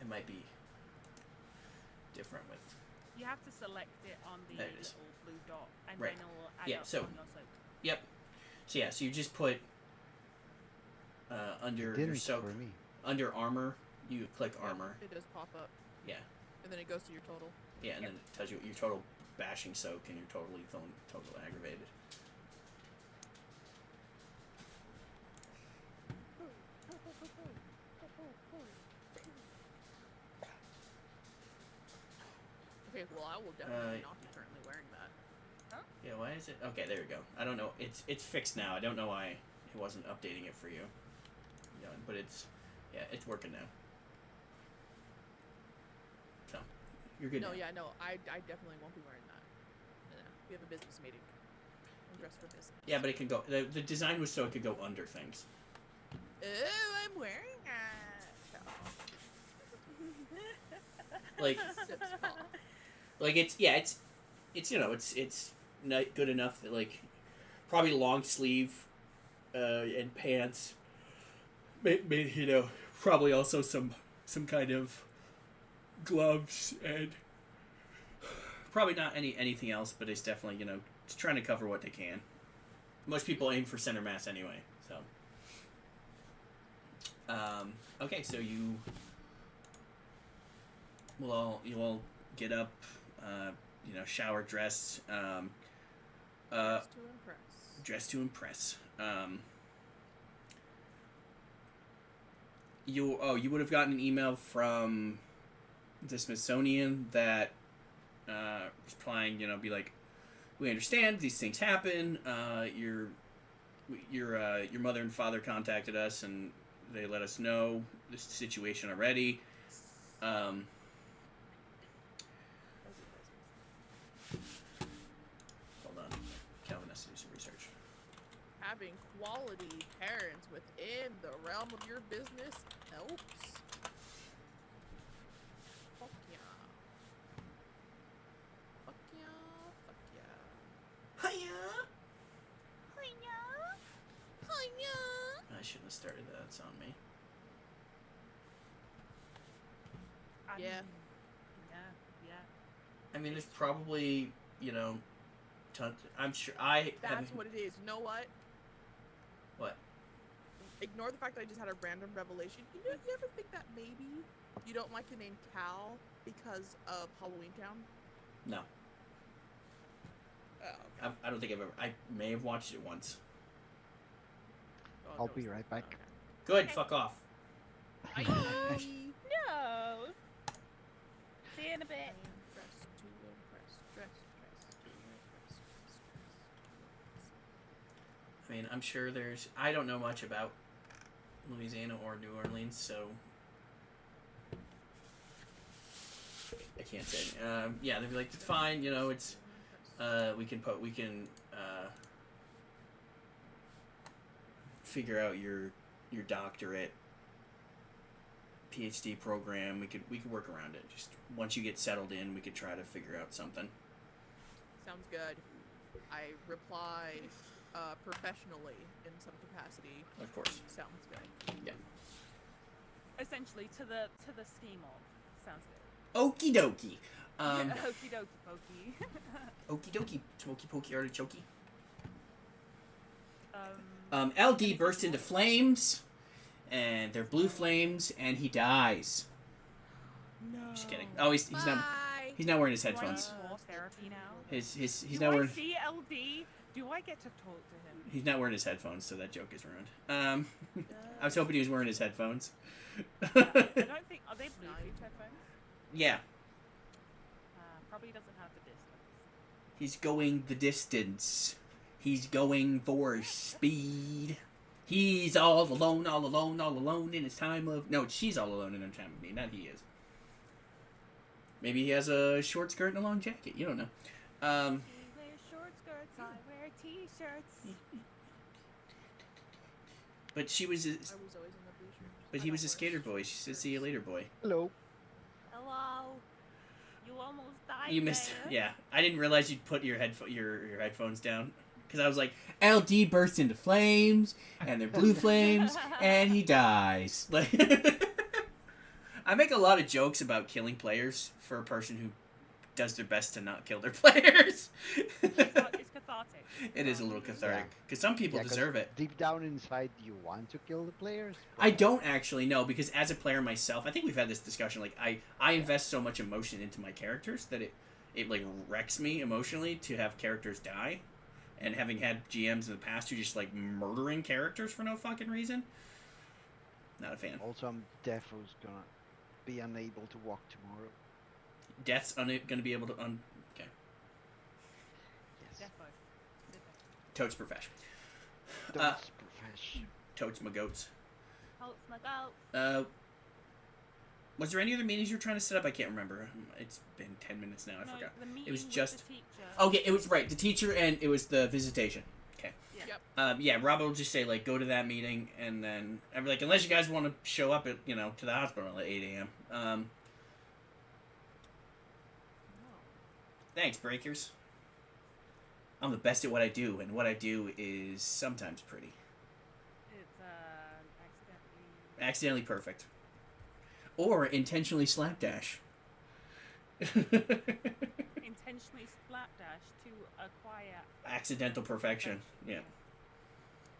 it might be different with. You have to select it on the There it little is. blue dot, and Right. then it will add Yeah, up so- on your soak. Yep. So yeah, so you just put under It your didn't soak, for me. under armor, you click armor. It does pop up, Yeah. and then it goes to your total. Yeah, and then it tells you your total bashing soak and your total lethal and total aggravated. Okay, well, I will definitely not be currently wearing that. Yeah, why is it? Okay, there we go. I don't know. It's fixed now. I don't know why it wasn't updating it for you. But it's working now. So, you're good No, now. yeah, no, I definitely won't be wearing that. No, we have a business meeting. I'm dressed for business. Yeah, but it can go. The design was so it could go under things. Oh, I'm wearing that. Like, Sips pop. like it's not good enough that like probably long sleeve and pants. Probably also some kind of gloves, and probably not anything else, but it's definitely it's trying to cover what they can. Most people aim for center mass anyway, so. Okay, so you all get up, shower, dress, Dressed to impress. You would have gotten an email from the Smithsonian that replying, be like, we understand these things happen. Your mother and father contacted us and they let us know this situation already. Hold on, Calvin has to do some research. Having quality parents within the realm of your business helps. Fuck yeah. Fuck yeah. Fuck yeah. Hiya! Hiya. Hiya. I shouldn't have started that. It's on me. Yeah. Yeah. I mean, there's probably, tons. I'm sure That's what it is. You know what? What? Ignore the fact that I just had a random revelation. You ever think that maybe you don't like the name Cal because of Halloween Town? No. Oh, okay. I don't think I've ever. I may have watched it once. Oh, I'll no, be it's right not. back. Good. Okay. Fuck off. Okay. No. See you in a bit. Dress to impress. Dress to impress. I mean, I'm sure there's. I don't know much about Louisiana or New Orleans, so I can't say. Yeah, they'd be like, it's fine. It's. We can figure out your doctorate, PhD program. We could work around it. Just once you get settled in, we could try to figure out something. Sounds good. I reply professionally in some capacity. Of course. Sounds good. Yeah. Essentially, to the scheme of. Sounds good. Okie dokie. Okie dokie pokey. Okie dokie. Smoky pokey artichoke. Um. LD bursts into flames, and they're blue flames, and he dies. No. Just kidding. Oh, he's not. Bye. He's not wearing his Do I need headphones. more therapy now? He's Do not I wearing. see LD? Do I get to talk to him? He's not wearing his headphones, so that joke is ruined. I was hoping he was wearing his headphones. I don't think. Are they Bluetooth headphones? Yeah, Probably doesn't have the distance. he's going the distance. He's going for speed. He's all alone in his time of... No, she's all alone in her time of need, not he is. Maybe he has a short skirt and a long jacket. You don't know. He wears short skirts. I wear t-shirts. But she was... I was always in the blue shirt. But he was a skater boy. She said, see you later, boy. Hello. Hello. You almost died. You missed... there. Yeah. I didn't realize you'd put your headphones down. Because I was like, LD bursts into flames, and they're blue flames, and he dies. Like, I make a lot of jokes about killing players for a person who does their best to not kill their players. It's cathartic. It is a little cathartic. Because some people 'cause deserve it. Deep down inside, you want to kill the players. I don't actually know, because as a player myself, I think we've had this discussion, like, I invest so much emotion into my characters that it like, wrecks me emotionally to have characters die. And having had GMs in the past who just, like, murdering characters for no fucking reason. Not a fan. Also, I'm definitely gonna be unable to walk tomorrow. Death's gonna be able to okay. Yes. Defo. Totes profesh. Don't profesh. Totes my goats. Holt's my goat. Was there any other meetings you were trying to set up? I can't remember. It's been 10 minutes now. I No, forgot. the meeting It was with just... the teacher. Okay, it was right. The teacher and it was the visitation. Okay. Yep. Yeah, Rob will just say, like, go to that meeting, and then I'd be like, unless you guys want to show up at, to the hospital at 8 a.m. Thanks, Breakers. I'm the best at what I do, and what I do is sometimes pretty. It's Accidentally perfect. Or intentionally slapdash. intentionally slapdash to acquire Accidental perfection. Yeah.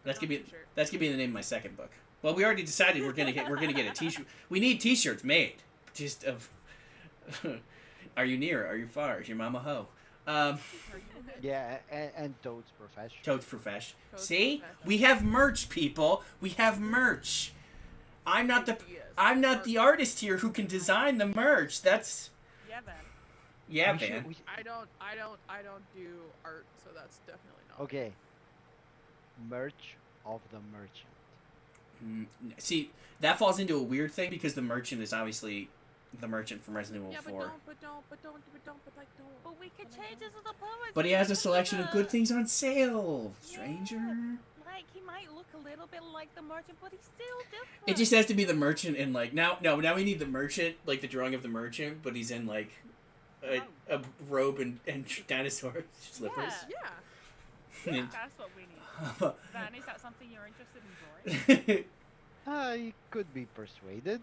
That's Not gonna be t-shirt. that's gonna be the name of my second book. Well, we already decided we're gonna get a t-shirt. We need t-shirts made. Just of. Are you near? Are you far? Is your mama hoe? Yeah, and Toad's profesh. Toad's profesh. Toad's See, profesh. we have merch, people. We have merch. I'm not the Yes. artist here who can design the merch. That's yeah then. Yeah, We should- man. we should- I don't do art, so that's definitely not. Okay. Merch of the merchant. See, that falls into a weird thing because the merchant is obviously the merchant from Resident Evil Yeah, 4. but don't. But we could change this to the poet. But he has a selection of good things on sale, stranger. Like, he might look a little bit like the merchant, but he's still different. It just has to be the merchant in like now we need the merchant, like the drawing of the merchant, but he's in like a robe and dinosaur slippers. Yeah. Yeah, that's what we need. Van, is that something you're interested in drawing? I could be persuaded.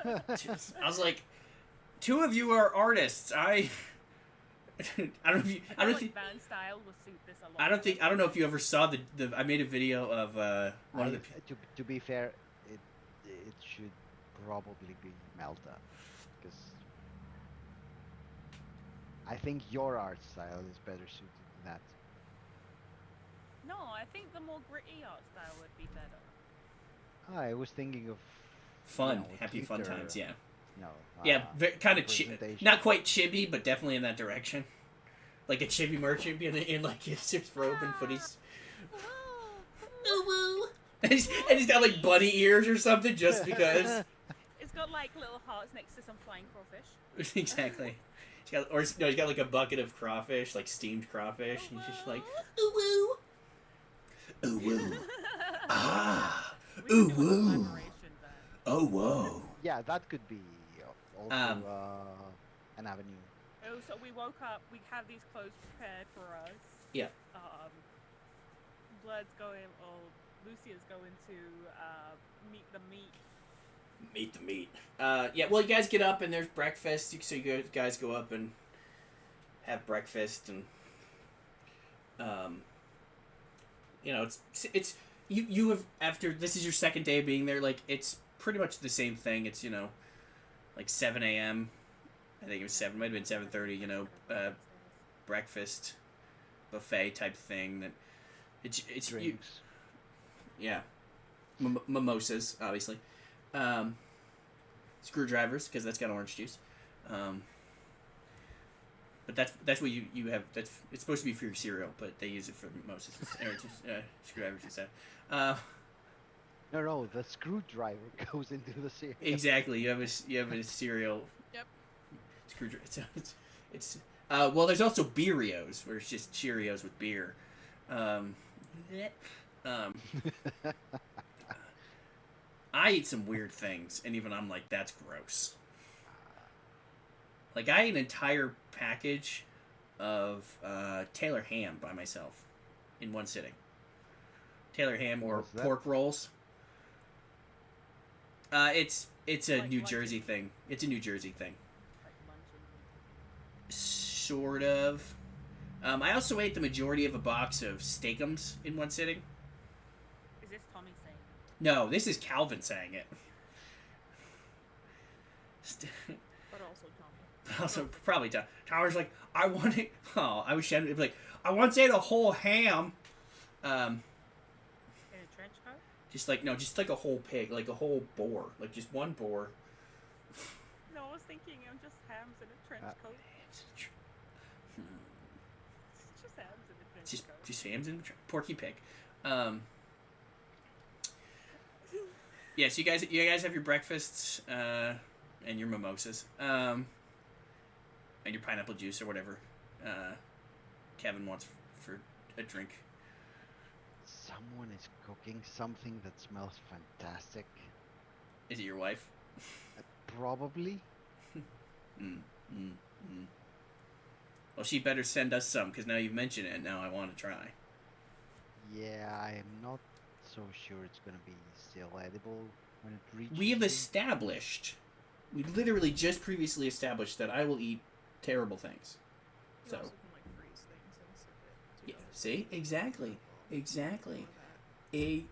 I was like, two of you are artists. I don't think Van's style will suit this a lot. I don't know if you ever saw the I made a video of one of the To be fair, it should probably be Melta, because I think your art style is better suited to that. No, I think the more gritty art style would be better. I was thinking of fun, you know, happy fun cuter, times, yeah. No. Yeah, kind of representation. not quite chibi, but definitely in that direction. Like a chibi merchant being in like his robe and footies. And he's got like bunny ears or something just because. It's got like little hearts next to some flying crawfish. Exactly. He's got like a bucket of crawfish, like steamed crawfish. And he's just like, ooh woo, ooh woo, ah, ooh woo, oh whoa. Yeah, that could be also an avenue. Oh, so we woke up, we have these clothes prepared for us. Yeah. Blood's going, or Lucia's going to meet the meat. Meet the meat. Yeah, well, you guys get up and there's breakfast, so you guys go up and have breakfast, and you know, it's you have, after this is your second day of being there, like it's pretty much the same thing. It's, you know, like 7 a.m. I think it was 7, might have been 7:30. You know, breakfast buffet type thing. That it's Drinks. yeah, mimosas obviously. Screwdrivers, because that's got orange juice. But that's what you have. It's supposed to be for your cereal, but they use it for mimosas. Screwdrivers instead. No, the screwdriver goes into the cereal. Exactly. You have a cereal. Yep. Screwdriver. It's well, there's also Beerios, where it's just Cheerios with beer. I eat some weird things, and even I'm like, that's gross. Like, I ate an entire package of Taylor ham by myself in one sitting. Taylor ham or What's that? pork rolls. It's a Like New luncheon Jersey meat. thing. It's a New Jersey thing. Like luncheon. Sort of. I also ate the majority of a box of Steakums in one sitting. Is this Tommy saying? No, this is Calvin saying it. But also Tommy. Also, probably Tom. Tower's like, I want it. Oh, I wish I'd be like, I want to eat a whole ham. In a trench coat? Just like, no, just like a whole pig, like a whole boar, like just one boar. No, I was thinking of just hams in a trench coat. It's just hams in a trench coat. Just hams and porky pig. Yeah, so you guys have your breakfasts and your mimosas, and your pineapple juice or whatever Kevin wants for a drink. Someone is cooking something that smells fantastic. Is it your wife? Probably. Well, she better send us some, because now you've mentioned it, and now I want to try. Yeah, I'm not so sure it's gonna be still edible when it reaches. We have you. we literally just previously established that I will eat terrible things. You So, also can like freeze things and sip it. yeah, see? Exactly.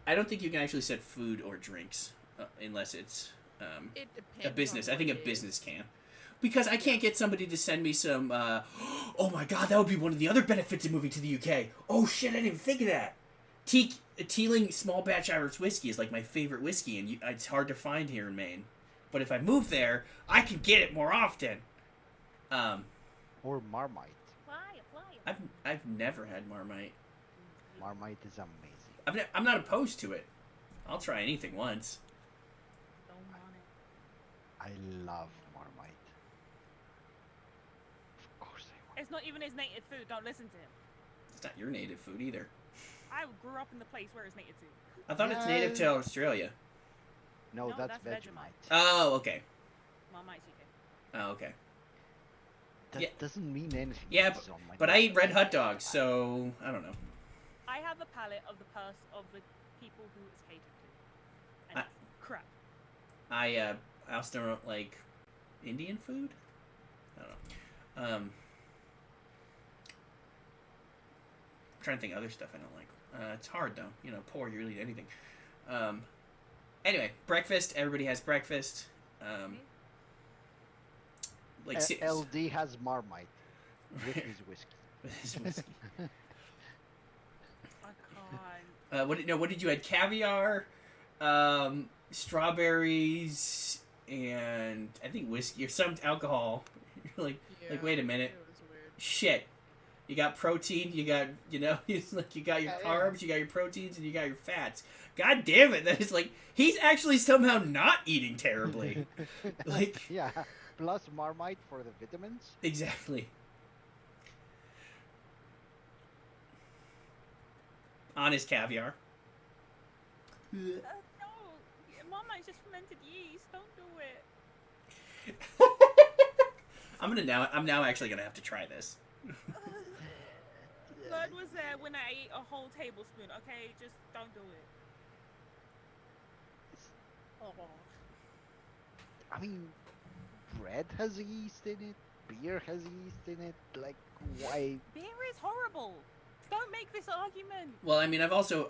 I don't think you can actually set food or drinks unless it's It depends. a business. on I think a what it is. business can. Because I can't get somebody to send me some, oh my god, that would be one of the other benefits of moving to the UK. Oh shit, I didn't even think of that. Teeling small batch Irish whiskey is like my favorite whiskey, and it's hard to find here in Maine. But if I move there, I can get it more often. Or Marmite. I've never had Marmite. Marmite is amazing. I'm not opposed to it. I'll try anything once. Don't want it. I love Marmite. Of course I want. It's not even his native food. Don't listen to him. It's not your native food either. I grew up in the place where it's native food. I thought it's native to Australia. No, No, that's that's Vegemite. Oh, okay. Marmite's UK. Oh, okay. That Yeah. doesn't mean anything. Yeah, It's on my But I eat list. red hot dogs, so I don't know. I have the palate of the people who it's catered to. And I- it's crap. I also don't like Indian food. I don't know. I'm trying to think of other stuff I don't like. It's hard though. You know, poor you eat anything. Anyway, breakfast. Everybody has breakfast. Like LD has Marmite with his whiskey. I can't. What did you add? Caviar, strawberries, and I think whiskey or some alcohol. You're like, wait a minute. It was weird. Shit. You got protein, you got, it's like you got your Yeah, carbs, you got your proteins, and you got your fats. God damn it, that is like, he's actually somehow not eating terribly. Like, Yeah, plus Marmite for the vitamins. exactly. On his caviar. No, Marmite's just fermented yeast. Don't do it. I'm now actually gonna have to try this. Blood was there when I ate a whole tablespoon. Okay, just don't do it. Oh. I mean, bread has yeast in it. Beer has yeast in it. Like, why? Beer is horrible. Don't make this argument. Well, I mean, I've also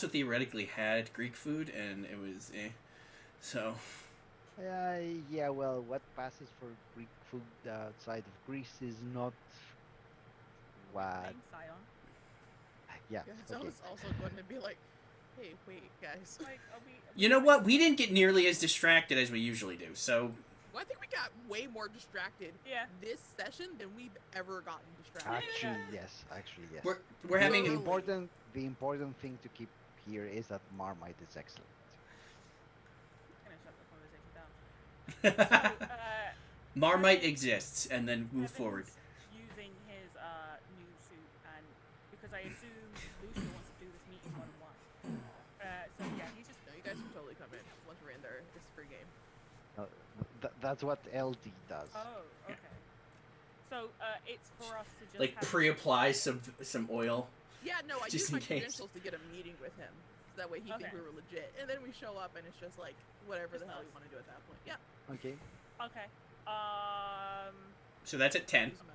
theoretically had Greek food, and it was so. Yeah, well, what passes for Greek food outside of Greece is not what. Name Scion. Yeah. Yeah, I Okay. was also going to be like, hey, wait, guys. Like, are we You know what? We didn't get nearly as distracted as we usually do. So Well, I think we got way more distracted Yeah. this session than we've ever gotten distracted. Actually, yes. Actually, yes. we're having the Really? important thing to keep here is that Marmite is excellent. I'm gonna shut the conversation down. Marmite exists, and then move forward. Kevin's using his new suit, and because I assume Lucia wants to do this meeting one-on-one. So yeah, he's just No, you guys can totally come in once we're in there. It's a free game. That's what LD does. Oh, okay. So it's for us to just Like have pre-apply some oil. Yeah, no, I Just used my in case. credentials to get a meeting with him. So that way he Okay. think we were legit. And then we show up and it's just like, whatever Just the hell us. we want to do at that point. Yeah. Okay. Okay. So that's at 10. Use my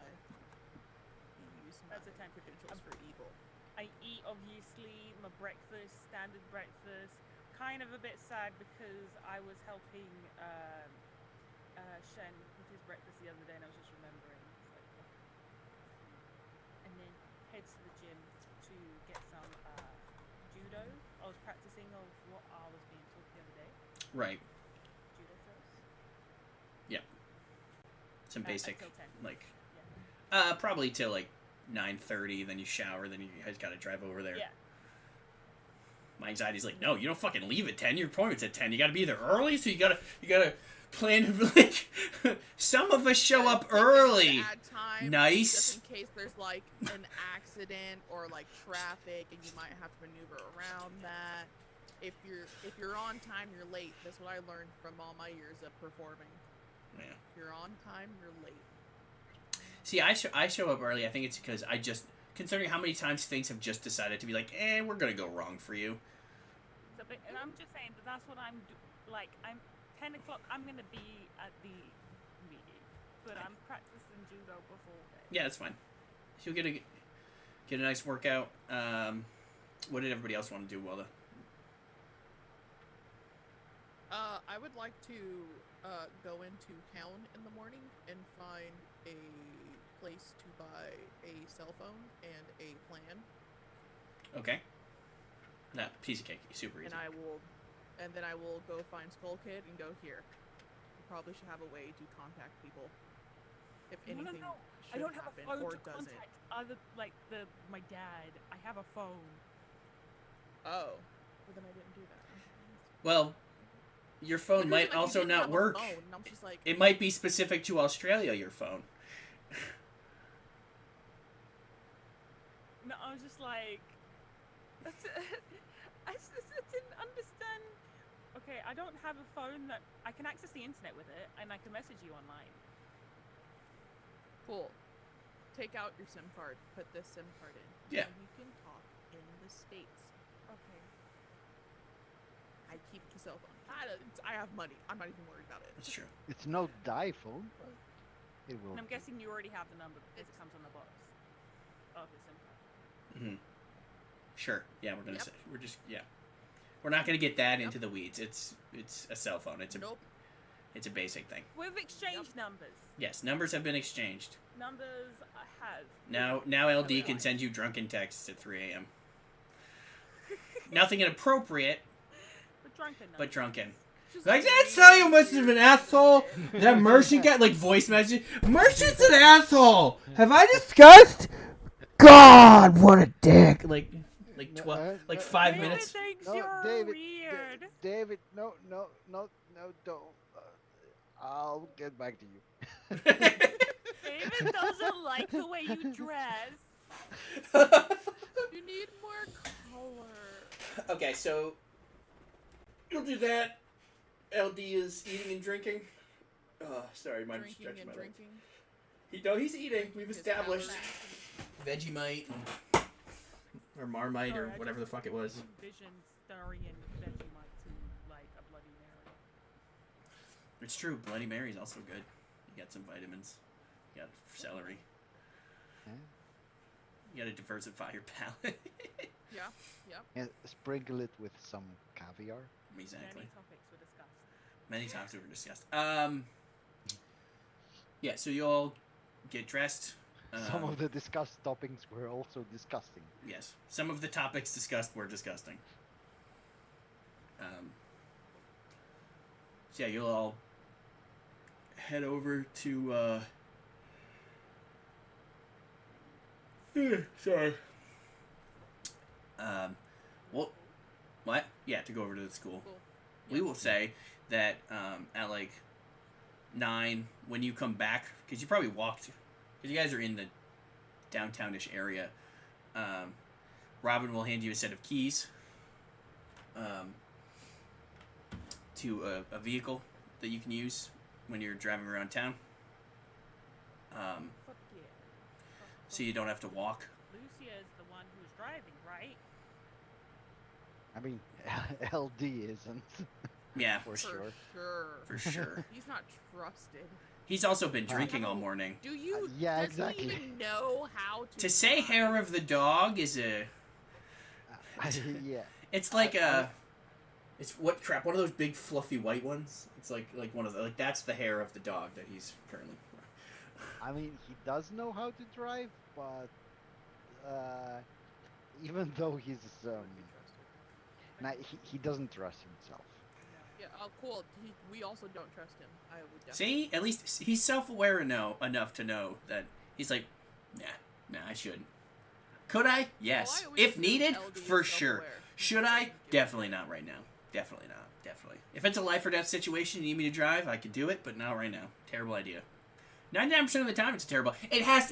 That's a 10. credentials for evil. I eat obviously my breakfast, standard breakfast. Kind of a bit sad because I was helping Shen with his breakfast the other day, and I was just remembering. It's like, oh. And then head to the gym to get some judo. I was practicing of what I was being taught the other day. Right. Judo drills. Some basic, Until 10. like, Yeah. probably till like 9:30. Then you shower. Then you guys got to drive over there. Yeah. My anxiety's like, no, you don't fucking leave at 10. Your appointment's at 10. You got to be there early. So you gotta plan. Like, some of us show up early. Add time, Nice. Just in case there's like an accident or like traffic, and you might have to maneuver around that. If you're on time, you're late. That's what I learned from all my years of performing. Yeah. If you're on time, you're late. See, I show up early. I think it's because I just, considering how many times things have just decided to be like, we're gonna go wrong for you. So, and I'm just saying that that's what I'm like. I'm 10 o'clock. I'm gonna be at the meeting, but I'm practicing judo before then. Yeah, that's fine. So you'll get a nice workout. What did everybody else want to do while the? I would like to go into town in the morning and find a place to buy a cell phone and a plan, Okay. That piece of cake, super easy. and then I will go find Skull Kid and go here. You probably should have a way to contact people if No, anything no. should I don't have happen a phone or to doesn't. contact other my dad. I have a phone. Oh, well then I didn't do that. Well, your phone Literally, might like, you also didn't not have a work. phone, and I'm just like, It might be specific to Australia, your phone. No, I was just like, I just didn't understand. Okay, I don't have a phone that I can access the internet with it, and I can message you online. cool. Take out your SIM card. Put this SIM card in. Yeah. Now you can talk in the States. Okay. I keep the cell phone. I have money. I'm not even worried about it. That's true. It's no die phone, but it will. And I'm be. guessing you already have the number because it comes on the box of the SIM card. Mm-hmm. Sure. Yeah, we're gonna Yep. say we're not gonna get that Yep. into the weeds. It's a cell phone. It's a Nope. It's a basic thing. We've exchanged numbers. Yes, numbers have been exchanged. Numbers I have. Now LD can send you drunken texts at 3 a.m. Nothing inappropriate, But drunken numbers. but drunken. Just Like, that read Scion must have been an asshole. it. That Merchant got, like, voice message. Merchant's an asshole. Have I discussed? God, what a dick. Like 5 David minutes. thinks No, you're David, weird. David, no, don't. I'll get back to you. David doesn't like the way you dress. You need more color. Okay, so you'll do that. LD is eating and drinking. Oh, sorry, my Drinking stretching and my legs. drinking. He's eating. We've His established calories. Vegemite or Marmite or Sorry, I whatever the just fuck it was. envisioned stirring in Vegemite to like a Bloody Mary. It's true. Bloody Mary's also good. You got some vitamins. You got celery. Yeah. You got to diversify your palate. Yeah. Yep. And sprinkle it with some caviar. Exactly. Many topics were discussed. Many times we were discussed. Yeah, so you all get dressed. Some of the discussed toppings were also disgusting. Yes, some of the topics discussed were disgusting. So yeah, you'll all head over to. Sorry. Well, what? Yeah, to go over to the school. Cool. We will say that at like 9, when you come back, because you probably walked, because you guys are in the downtownish area, Robin will hand you a set of keys to a vehicle that you can use when you're driving around town. Fuck yeah. So you don't have to walk. Lucia is the one who's driving, right? I mean, LD isn't. Yeah, For sure. for sure. He's not trusted. He's also been drinking all morning. Do you? Yeah, does exactly. He even know how to? To say drive? hair of the dog is a... Yeah. It's like a... It's what crap? One of those big fluffy white ones. It's like one of the, like that's the hair of the dog that he's currently. I mean, he does know how to drive, but even though he's he doesn't trust himself. Yeah. Oh, cool. We also don't trust him. I would definitely. See, at least he's self-aware enough to know that he's like, nah, I shouldn't. Could I? Yes. Well, I always If assume needed, LD is for sure. self-aware. Should I? Definitely not right now. Definitely not. Definitely. If it's a life or death situation, you need me to drive, I could do it, but not right now. Terrible idea. 99% of the time, it's a terrible. It has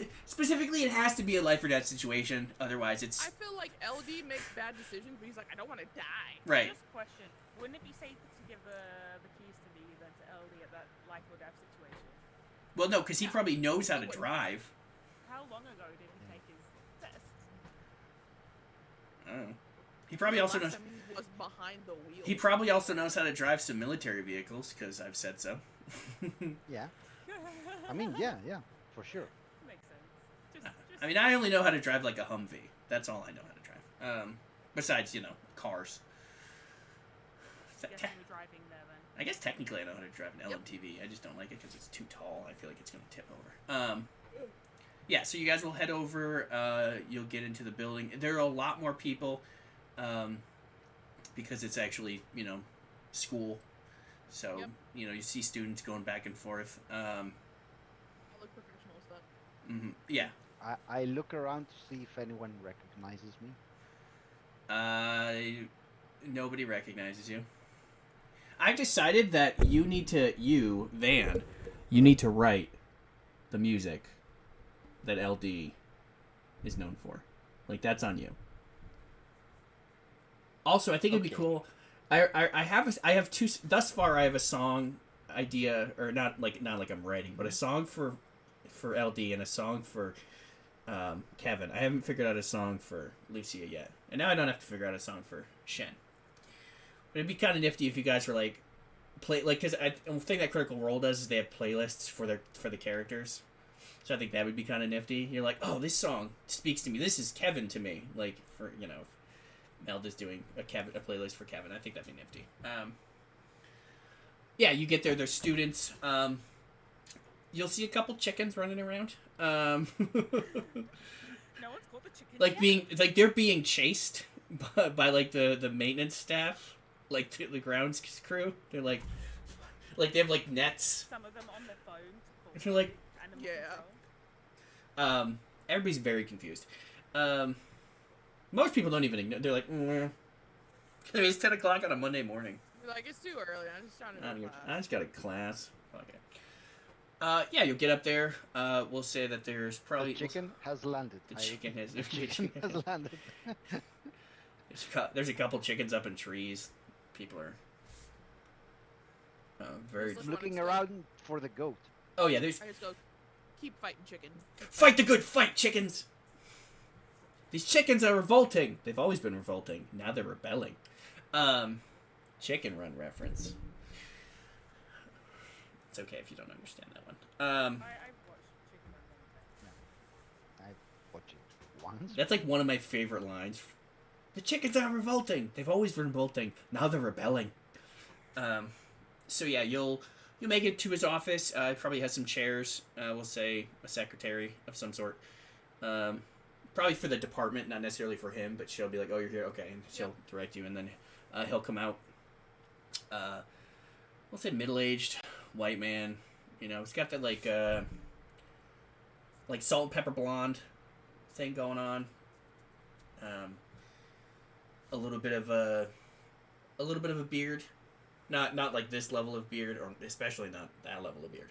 to be a life or death situation. Otherwise, it's I feel like LD makes bad decisions, but he's like, I don't want to die. right. Just a question. Wouldn't it be safer to give the keys to me than to LD at that life or death situation? Well, no, because he probably knows how to drive. How long ago did he take his test? I don't know. He probably also knows. Last time he was behind the wheel. He probably also knows how to drive some military vehicles because I've said so. Yeah. I mean, yeah, for sure. Makes sense. Just I mean, I only know how to drive like a Humvee. That's all I know how to drive. Besides, cars. guessing you're driving there then. I guess technically I know how to drive an LMTV. I just don't like it because it's too tall. I feel like it's going to tip over. Yeah, so you guys will head over. You'll get into the building. There are a lot more people because it's actually, school. So, you see students going back and forth. I look professional but Yeah. I look around to see if anyone recognizes me. Nobody recognizes you. I've decided that Van, you need to write the music that LD is known for. Like, that's on you. Also, I think it'd be cool. I have two thus far. I have a song idea, or not like I'm writing, but a song for LD and a song for Kevin. I haven't figured out a song for Lucia yet, and now I don't have to figure out a song for Shen. But it'd be kind of nifty if you guys were like because I think that Critical Role does is they have playlists for the characters. So I think that would be kind of nifty. You're like, oh, this song speaks to me. This is Kevin to me. Like, for, Melda's doing a playlist for Kevin. I think that'd be nifty. Yeah, you get there. There's students. You'll see a couple chickens running around. No one's called the chicken. They're being chased by like the maintenance staff, like the grounds crew. They're like they have like nets. Some of them on their phones. They're like, yeah. Everybody's very confused. Most people don't even ignore. They're like, it's 10 o'clock on a Monday morning. You're like, it's too early. I'm just trying to go to class. I just got a class. Okay. Yeah, you'll get up there. We'll say that there's probably... The chicken has landed. The chicken has landed. There's a couple chickens up in trees. People are very... I'm looking around for the goat. Oh, yeah, there's... I just go, keep fighting chicken. Fight the good fight, chickens! These chickens are revolting. They've always been revolting. Now they're rebelling. Chicken Run reference. It's okay if you don't understand that one. I've watched Chicken Run one time. I watched it once. That's like one of my favorite lines. The chickens are revolting. They've always been revolting. Now they're rebelling. So yeah, you'll make it to his office. He probably has some chairs. We'll say a secretary of some sort. Probably for the department, not necessarily for him, but she'll be like, oh, you're here? Okay. And she'll direct you, and then he'll come out. We'll say middle-aged white man. He's got that like salt and pepper blonde thing going on. A little bit of a beard. Not like this level of beard, or especially not that level of beard.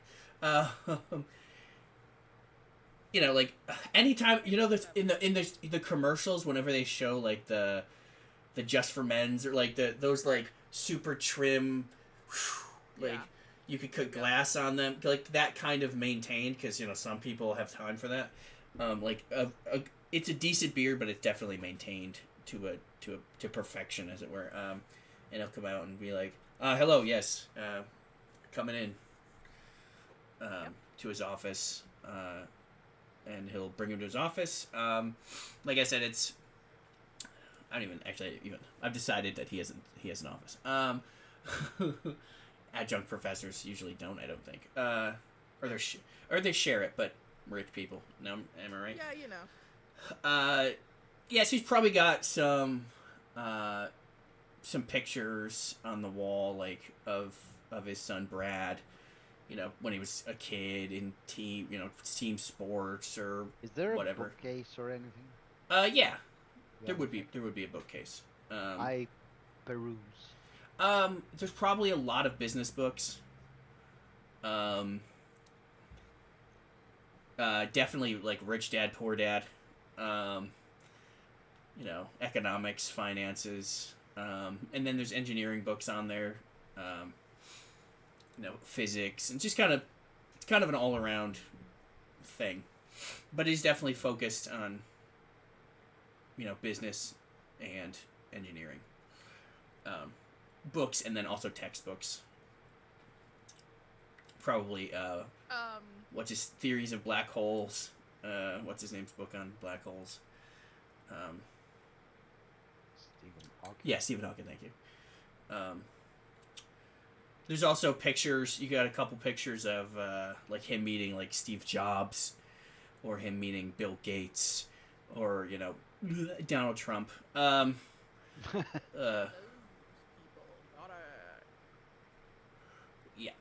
Like anytime there's in the commercials, whenever they show like the Just for Men's, or like those like super trim, you could cut glass on them, like that kind of maintained, because some people have time for that. It's a decent beard, but it's definitely maintained to perfection, as it were. And he'll come out and be like, hello, yes, coming in to his office. And he'll bring him to his office. Like I said, I've decided that he has an office. Adjunct professors usually don't, I don't think. Or they share it, but rich people. No, am I right? Yeah, Yes, he's probably got some pictures on the wall, like of his son Brad. When he was a kid in team sports or Is there whatever. a bookcase or anything? Yeah. There would be a bookcase. I peruse. There's probably a lot of business books. Definitely like Rich Dad, Poor Dad. Economics, finances. And then there's engineering books on there. Physics, and just it's kind of an all-around thing, but he's definitely focused on business and engineering books, and then also textbooks. Probably what's his theories of black holes, what's his name's book on black holes. Stephen Hawking. Yeah, Stephen Hawking, thank you. There's also pictures. You got a couple pictures of like him meeting like Steve Jobs, or him meeting Bill Gates, or Donald Trump. Those people gotta... Yeah.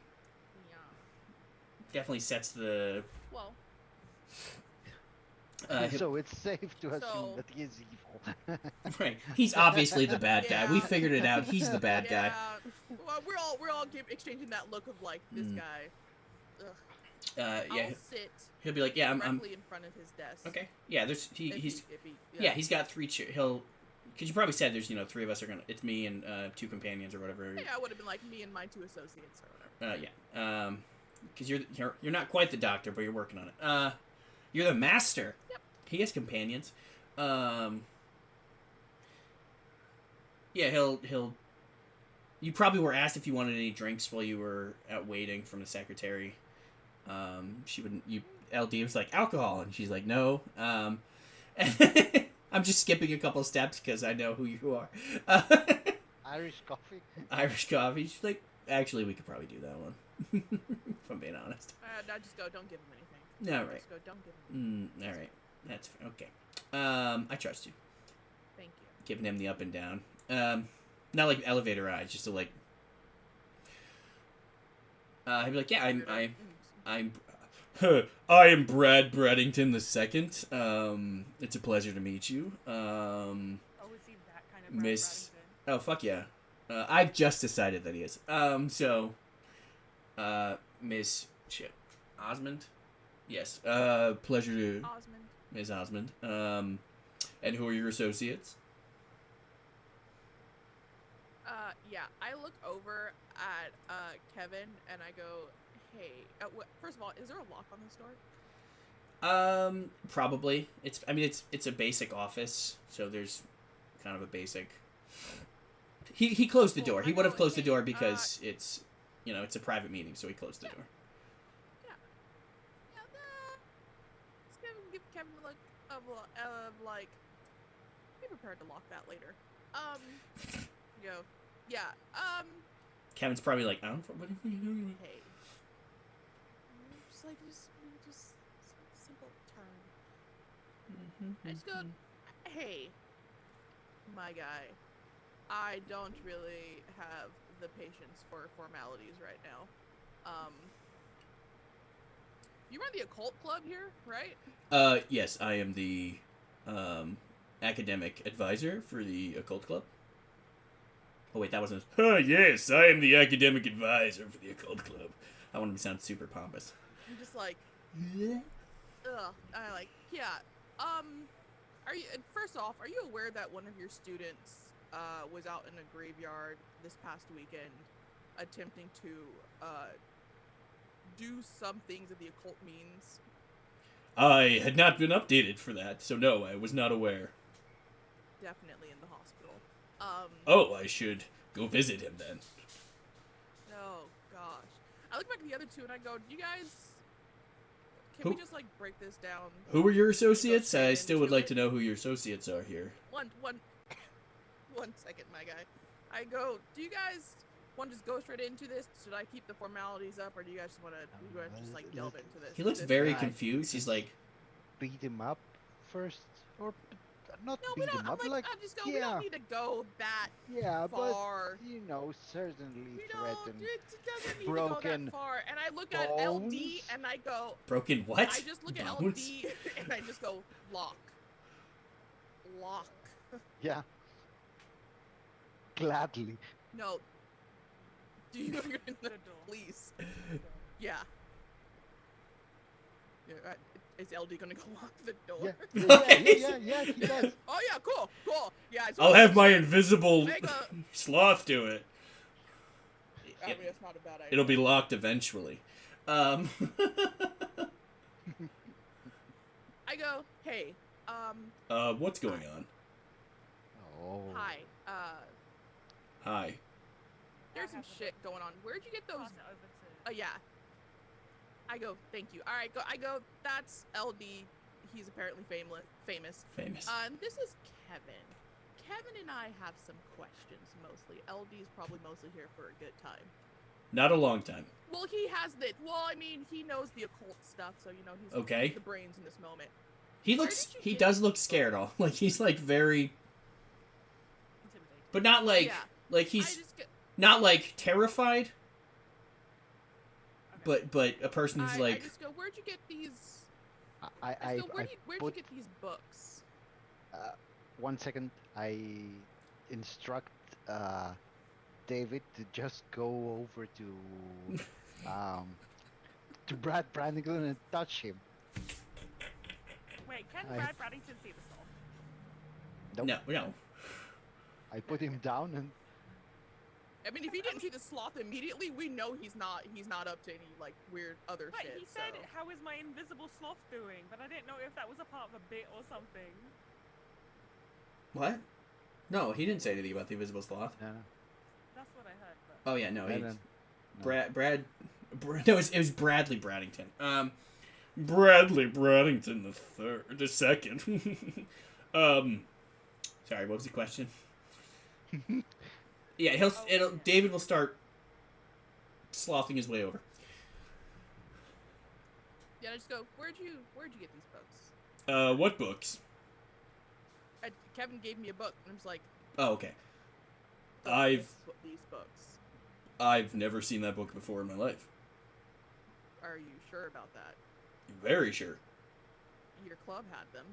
Definitely sets the. Well, So it's safe to assume So- that he is evil. Right. He's obviously the bad guy. We Yeah. figured it out. He's the bad guy. Yeah. Well, we're all exchanging that look of like this guy. Ugh. Yeah. I'll sit He'll be like, yeah, I'm directly in front of his desk. okay. Yeah, there's If yeah, he's got 3 chairs. Because you probably said there's 3 of us are gonna. It's me and 2 companions or whatever. Yeah, I would have been like me and my 2 associates or whatever. Yeah. Because you're not quite the doctor, but you're working on it. You're the master. Yep. He has companions. Yeah, he'll. You probably were asked if you wanted any drinks while you were out waiting from the secretary. She wouldn't. LD was like alcohol, and she's like no. I'm just skipping a couple steps because I know who you are. Irish coffee. Irish coffee. She's like, actually, we could probably do that one. If I'm being honest. I just go, don't give him anything. All right. Just go, don't give him anything. All right. That's fair. Okay. I trust you. Thank you. Giving him the up and down. Not like elevator eyes, just to like. He'd be like, yeah, I'm I am Brad Breddington II. It's a pleasure to meet you. Oh, is he that kind of Brad Miss. Braddington? Oh fuck yeah. I've just decided that he is. Miss shit. Osmond? Yes. Pleasure to Osmond. Ms. Osmond. And who are your associates? Yeah, I look over at Kevin and I go, hey, first of all, is there a lock on this door? Probably. It's a basic office, so there's kind of a basic. He closed the Cool, door. I He would have go, closed the hey, door because it's it's a private meeting, so he closed the door. Yeah, let's give Kevin a look of like, be prepared to lock that later. Go, yeah, Kevin's probably like, I don't. What are you doing? hey. Just simple term. I just go, hey, my guy, I don't really have the patience for formalities right now. You run the occult club here, right? Yes, I am the academic advisor for the occult club. Oh wait, that wasn't. Yes, I am the academic advisor for the occult club. I want to sound super pompous. I'm just like, ugh. I like, yeah. Are you? First off, are you aware that one of your students was out in a graveyard this past weekend, attempting to do some things that the occult means? I had not been updated for that, so no, I was not aware. Definitely in the hospital. Oh, I should go visit him then. Oh gosh. I look back at the other 2 and I go, you guys, can Who- we just like break this down? Who are your associates? straight I still would into like it? to know who your associates are here. One second, my guy. I go, do you guys want to just go straight into this? Should I keep the formalities up, or do you guys just want to just like delve into this? He looks This very guy? confused. He's like, Beat him up first, or not No, we beat don't. him I'm up. like, Like, I just go. We yeah, don't need to go that yeah, but far. certainly We don't. threaten. It doesn't need to broken go that far. And I look at LD bones. and I go. broken what? I just look at Bones? LD and I just go lock. Yeah, gladly. No. Do you know you're in the The door. police? Yeah. Yeah. Is LD gonna go lock the door? Yeah, he does. Oh yeah, cool. Yeah. I I'll have my invisible Make a- sloth do it. I mean, it's not a bad idea. It'll be locked eventually. I go, hey, What's going on? Oh. hi. Hi. There's some shit going on. Where'd you get those? Pass it over to. Yeah. I go, thank you. All right, I go. That's LD. He's apparently famous. Famous. And this is Kevin. Kevin and I have some questions mostly. LD's probably mostly here for a good time. Not a long time. Well, he has the. Well, I mean, he knows the occult stuff, so he's Okay. the brains in this moment. He Where looks. did you He get does look these scared. photos? All like he's like very, Intimidating. but not like Yeah. like I he's just get. not like terrified, Okay. but a person who's I like just go. Where'd you get these? So I where'd you put get these books? 1 second. I instruct David to just go over um Brad Brannigan and touch him. Wait, can I Brad Braddington see the sloth? nope. No. I put him down and I mean, if he didn't see the sloth immediately, we know he's not up to any like weird other Right, shit. he said, "How is my invisible sloth doing?" But I didn't know if that was a part of a bit or something. What? No, he didn't say anything about the invisible sloth. no. That's what I heard. But... Oh yeah, no. No. No, it was Bradley Braddington. Bradley Braddington the second. Sorry, what was the question? Yeah, David will start slothing his way over. Yeah, I just go. Where'd you get these books? What books? Kevin gave me a book, and I was like, Oh, okay. these books. I've never seen that book before in my life. Are you sure about that? Very sure. Your club had them,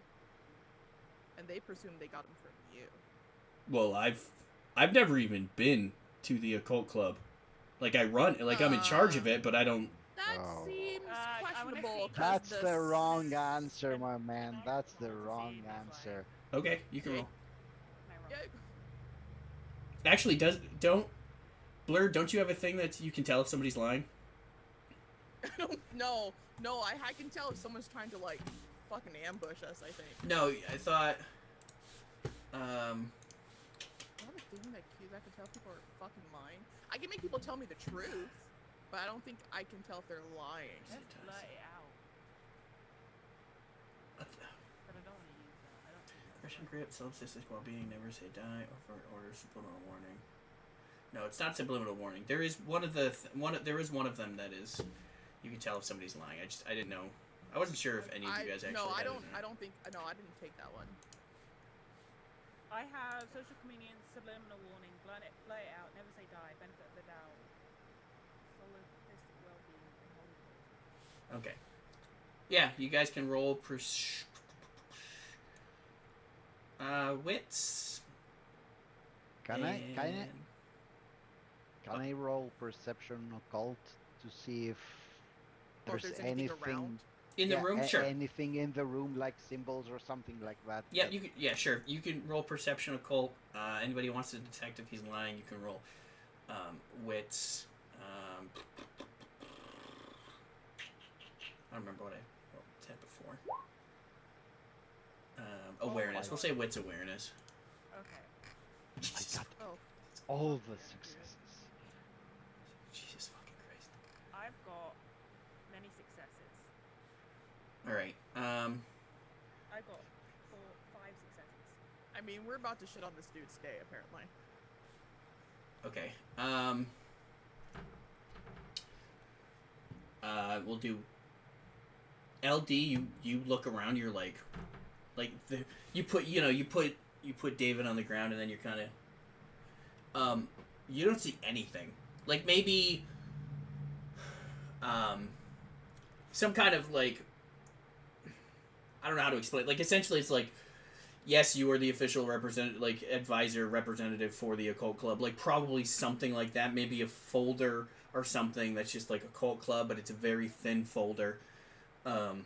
and they presumed they got them from you. Well, I've never even been to the occult club. Like I'm in charge of it, but I don't. That seems questionable. That's the wrong answer, my man. That's the wrong answer. Okay, you can roll. Yeah. Actually, Blur, don't you have a thing that you can tell if somebody's lying? No, I can tell if someone's trying to like fucking ambush us. I think. No, I thought. I have a thing that I can tell people are fucking lying. I can make people tell me the truth, but I don't think I can tell if they're lying. Let's let it out. But I don't want to use that. I don't think that's Christian grip, solipsistic well-being, never say die, or order subliminal warning. No, it's not subliminal warning. There is one of them that is. You can tell if somebody's lying. I didn't know. I wasn't sure if any of you guys actually. No, I had don't. it or not. I don't think. No, I didn't take that one. I have social convenience, subliminal warning, blurt it out, never say die, benefit of the doubt, solipsistic well-being, and holy cause. Okay. Yeah, you guys can roll wits. Can I roll perception occult to see if Or if there's there's anything anything around? In the room, sure. anything in the room like symbols or something like that? Yeah, you can. Yeah, sure. You can roll perception occult. Anybody who wants to detect if he's lying, you can roll wits. I don't remember what I said before. Awareness. We'll say wits awareness. Okay. I got Oh, all the successes. Jesus fucking Christ. I've got many successes. All right. I got 5 successes. I mean, we're about to shit on this dude's day, apparently. Okay. We'll do. LD. You look around. You're like you put David on the ground, and then you're kind of. You don't see anything. Like maybe. Some kind of like. I don't know how to explain. Like essentially, it's like. Yes, you are the official representative for the occult club. Like, probably something like that. Maybe a folder or something that's just like occult club, but it's a very thin folder on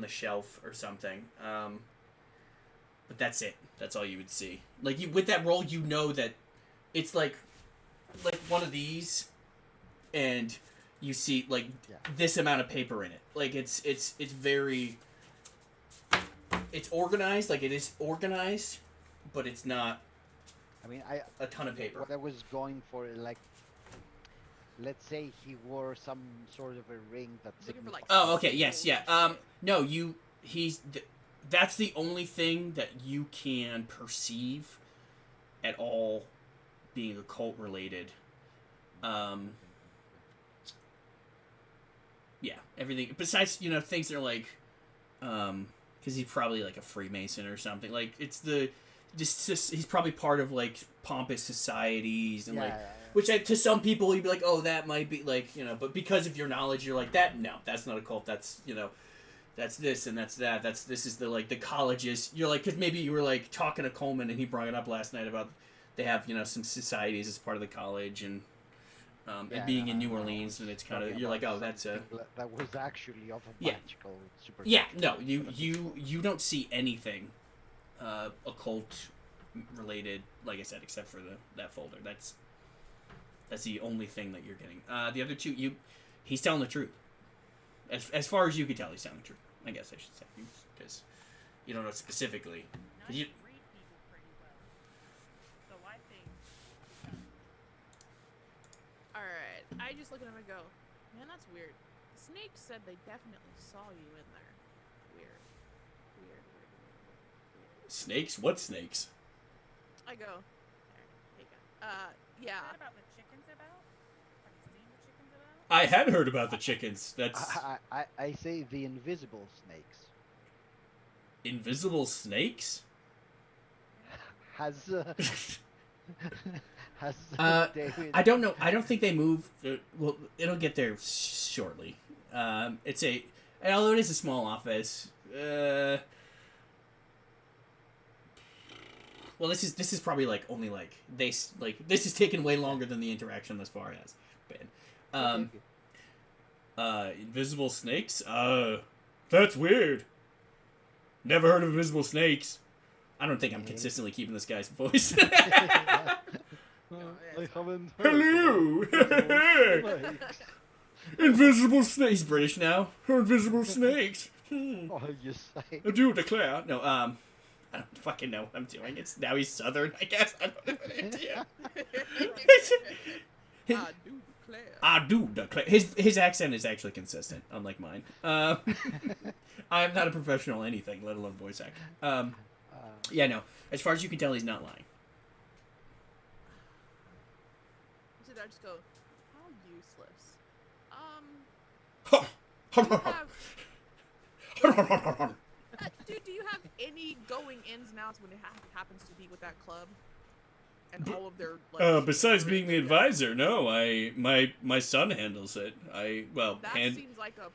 the shelf or something. But that's it. That's all you would see. Like, with that roll, you know that it's like one of these, and you see, like, this amount of paper in it. Like, it's very... It's organized, like it is organized, but it's not. I mean, a ton of paper. What I was going for, like, let's say he wore some sort of a ring that's. Looking for, like, Oh, okay, yes, yeah. No, that's the only thing that you can perceive at all being occult related. Yeah, everything besides things that are like, because he's probably like a Freemason or something. Like it's just he's probably part of like pompous societies and which to some people you'd be like, oh, that might be like but because of your knowledge you're like that. No, that's not a cult. That's that's this and that's that. This is the like the colleges. You're like, because maybe you were like talking to Coleman and he brought it up last night about they have some societies as part of the college and being in New Orleans and it's kind of you're like, oh, that's a that was actually of a Yeah. magical super. yeah. No, you don't see anything occult related, like I said, except for that folder. That's the only thing that you're getting. The other two, he's telling the truth. As far as you can tell, he's telling the truth. I guess I should say, because you don't know specifically. Now you read people pretty well. So I think. Alright, I just look at him and go, man, that's weird. The snakes said they definitely saw you in there. Weird. Snakes? What snakes? I go, there you go. Yeah. Heard about the chickens about? Have you seen the chickens about? I had heard about the chickens. That's I say the invisible snakes. invisible snakes. Has David? I don't know. I don't think they move. Well, it'll get there shortly. It's although it is a small office. Well, this is probably like only like this is taking way longer than the interaction thus far has been. Invisible snakes? That's weird. Never heard of invisible snakes. I don't think I'm consistently keeping this guy's voice. I haven't heard Hello! of snakes. Invisible snakes. He's British now. Invisible snakes. Oh, you say. I do declare. No, I don't fucking know what I'm doing. It's now he's Southern, I guess. I don't have an idea. I do declare. His accent is actually consistent, unlike mine. I'm not a professional anything, let alone voice actor. Yeah, no. As far as you can tell, he's not lying. So I just go, how useless. Dude, do you have any going ins and outs when it happens to be with that club? And all of their besides being the advisor, no. My son handles it. That seems like a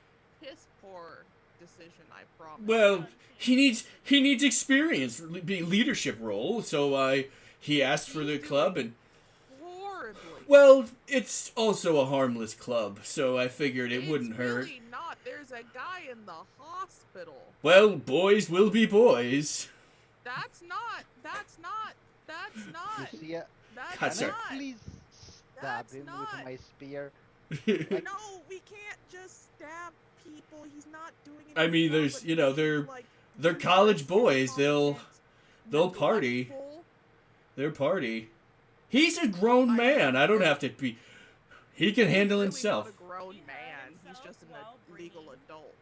piss poor decision, I promise. Well, he needs experience, leadership role. So he asked for the club and. Horribly. Well, it's also a harmless club, so I figured it wouldn't hurt. It's really not. There's a guy in the hospital. Well, boys will be boys. That's not. You see it? That's God, sir. not. Please stab him with my spear. No, we can't just stab people. He's not doing it. I mean, there's, they're college boys. They'll party. They'll party. He's a grown man. I don't have to be. He can handle He's himself. not a grown man. He's just an legal adult.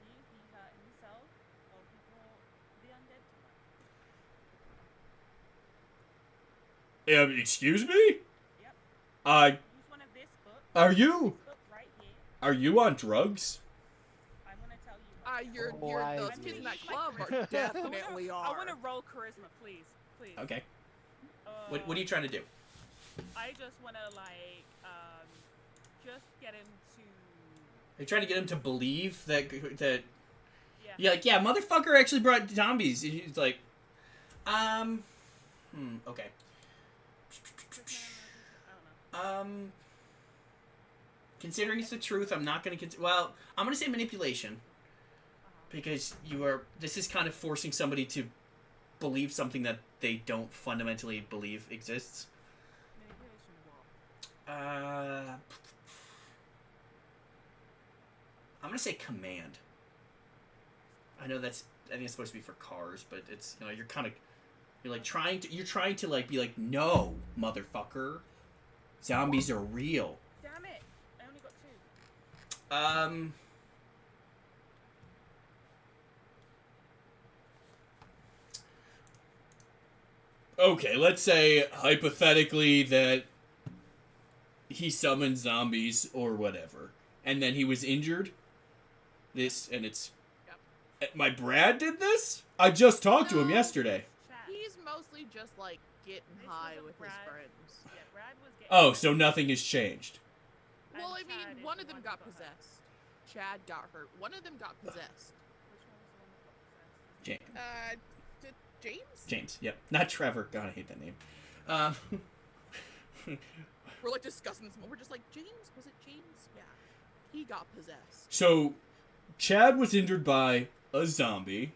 He hurt himself, or people, the undead to life. Excuse me? Yep. Use one of this book. Are you? This book right here. Are you on drugs? I'm gonna tell you. Those kids in that club are definitely are. I want to roll charisma, please. Okay. What are you trying to do? I just want to just get him to. Are you trying to get him to believe that Yeah. you're like, yeah, motherfucker actually brought zombies. And he's like, okay. I don't know. Considering it's the truth, I'm not gonna well, I'm gonna say manipulation. Because this is kind of forcing somebody to believe something that they don't fundamentally believe exists. Manipulation what? I'm gonna say command. I think it's supposed to be for cars, but it's you're trying to like be like, no, motherfucker, zombies are real. Damn it! I only got 2. Okay, let's say hypothetically that he summoned zombies or whatever, and then he was injured. Yep. My Brad did this? I just talked to him yesterday. He's mostly just like getting high with his friends. Yeah, Brad was getting. Oh, so nothing has changed. Well, I mean, one of them got possessed. Chad got hurt. One of them got possessed. James. James? James. Yep. Not Trevor. God, I hate that name. We're like discussing this. We're just like, James? Was it James? Yeah. He got possessed. So, Chad was injured by a zombie,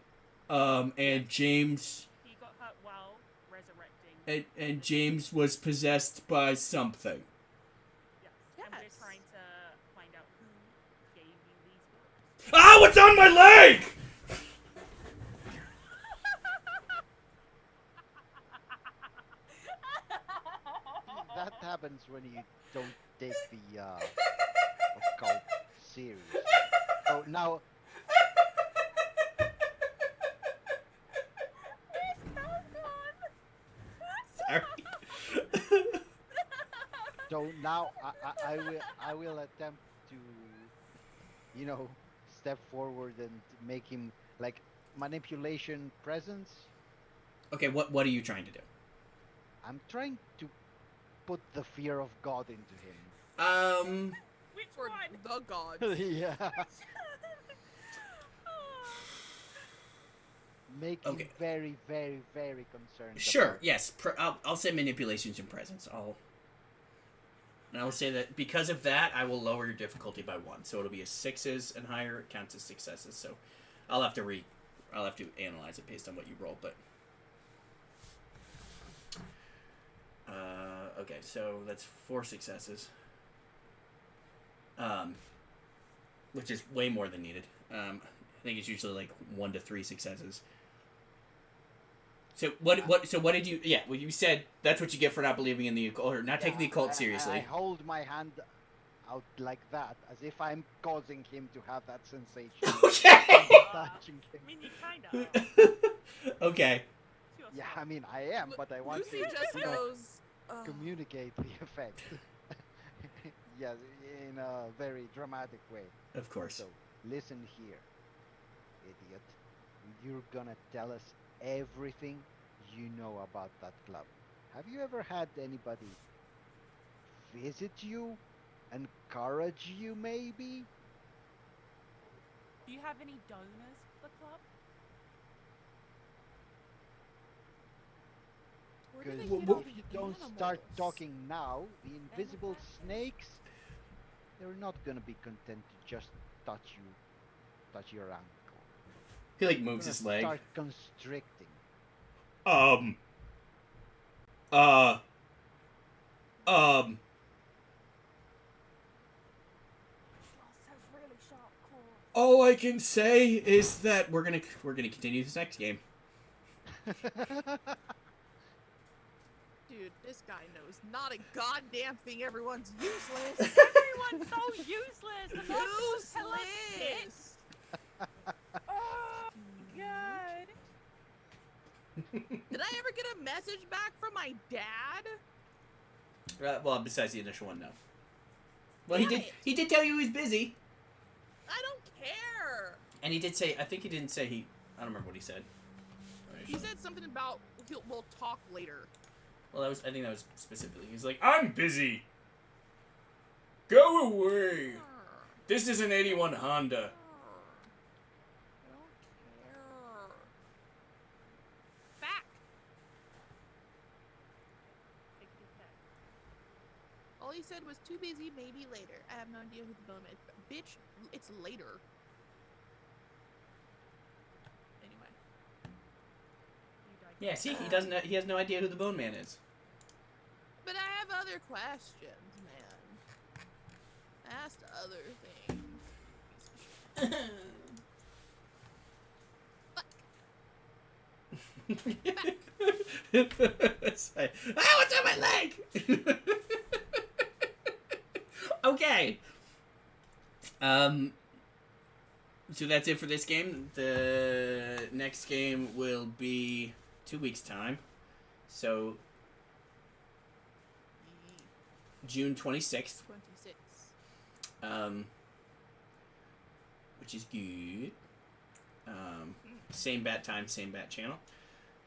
and James. He got hurt while resurrecting. And James was possessed by something. Yes. And we're trying to find out who gave you these books. Ah, what's on my leg? That happens when you don't take the occult serious. Oh, now. Sorry. So now I will attempt to, step forward and make him like manipulation presence. Okay, what are you trying to do? I'm trying to put the fear of God into him. Which For one? the god. Yeah. Make him very, very, very concerned. Sure. about- Yes. I'll say manipulations and presence. I'll say that because of that, I will lower your difficulty by 1. So it'll be a 6s and higher. It counts as successes. So I'll have to analyze it based on what you roll. But okay, so that's 4 successes. Which is way more than needed. I think it's usually like 1 to 3 successes. So what did you? Yeah, well, you said that's what you get for not believing in the occult or not taking the occult seriously. I hold my hand out like that, as if I'm causing him to have that sensation. Okay. Touching I him. mean, you kind of. Okay. Yeah, I mean I am, but I want Lucy to just goes. communicate the effect. Yes, in a very dramatic way. Of course. So listen here, idiot. You're gonna tell us everything you know about that club. Have you ever had anybody visit you, encourage you maybe? Do you have any donors for the club? Where do they Because get all if the you don't start animals? talking now, the invisible snakes, they're not gonna be content to just touch your ankle. He like They're moves gonna his leg. Start constricting. Um. Schloss has really sharp claws. All I can say is that we're gonna continue this next game. Dude, this guy knows not a goddamn thing. Everyone's useless. Everyone's so useless. The monsters tell us shit. Useless. Oh, God. Did I ever get a message back from my dad? Well, besides the initial one, no. Well, he Damn did. it. He did tell you he was busy, I don't care. and he did say. I think he didn't say he. I don't remember what he said. He said something about we'll talk later. Well, I think that was specifically. He's like, I'm busy. Go away. This is an '81 Honda. I don't care. Back. All he said was too busy, maybe later. I have no idea who the villain is. Bitch, it's later. Anyway. Yeah, see, he doesn't. He has no idea who the Bone Man is. But I have other questions, man. Asked other things. What's on my leg? Okay. So that's it for this game. The next game will be 2 weeks' time. So June 26th. 26. Which is good. Same bat time, same bat channel.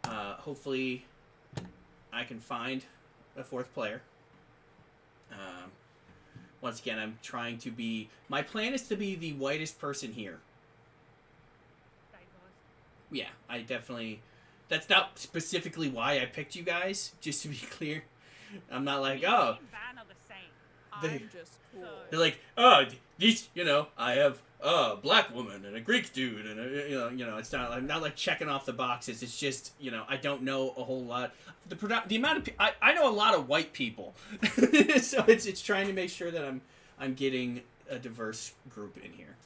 Hopefully I can find a 4th player. Once again, I'm trying to be... My plan is to be the whitest person here. Yeah, I definitely. That's not specifically why I picked you guys. Just to be clear, I'm not like, Me oh, and Van are the same. I'm just cool. they're like, oh, these, I have a black woman and a Greek dude, and it's not like checking off the boxes. It's just, I don't know a whole lot. The amount of I know a lot of white people, so it's trying to make sure that I'm getting a diverse group in here.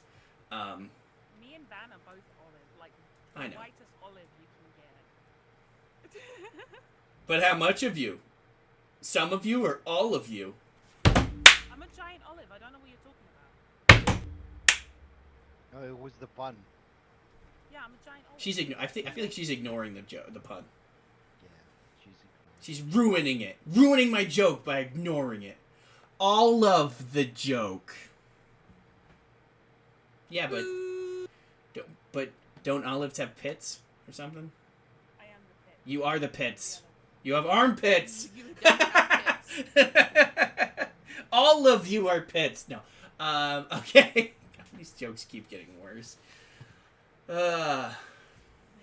Me and Van are both olive, like the I know. whitest olive you can get. But how much of you? Some of you or all of you? I'm a giant olive. I don't know what you're talking about. No, it was the pun. Yeah, I'm a giant olive. I feel like she's ignoring the pun. Yeah, She's ruining it. Ruining my joke by ignoring it. All of the joke. Yeah, but don't olives have pits or something? I am the pit. You are the pits. You have armpits. You don't have pits. All of you are pits. No. Okay. God, these jokes keep getting worse. Yeah.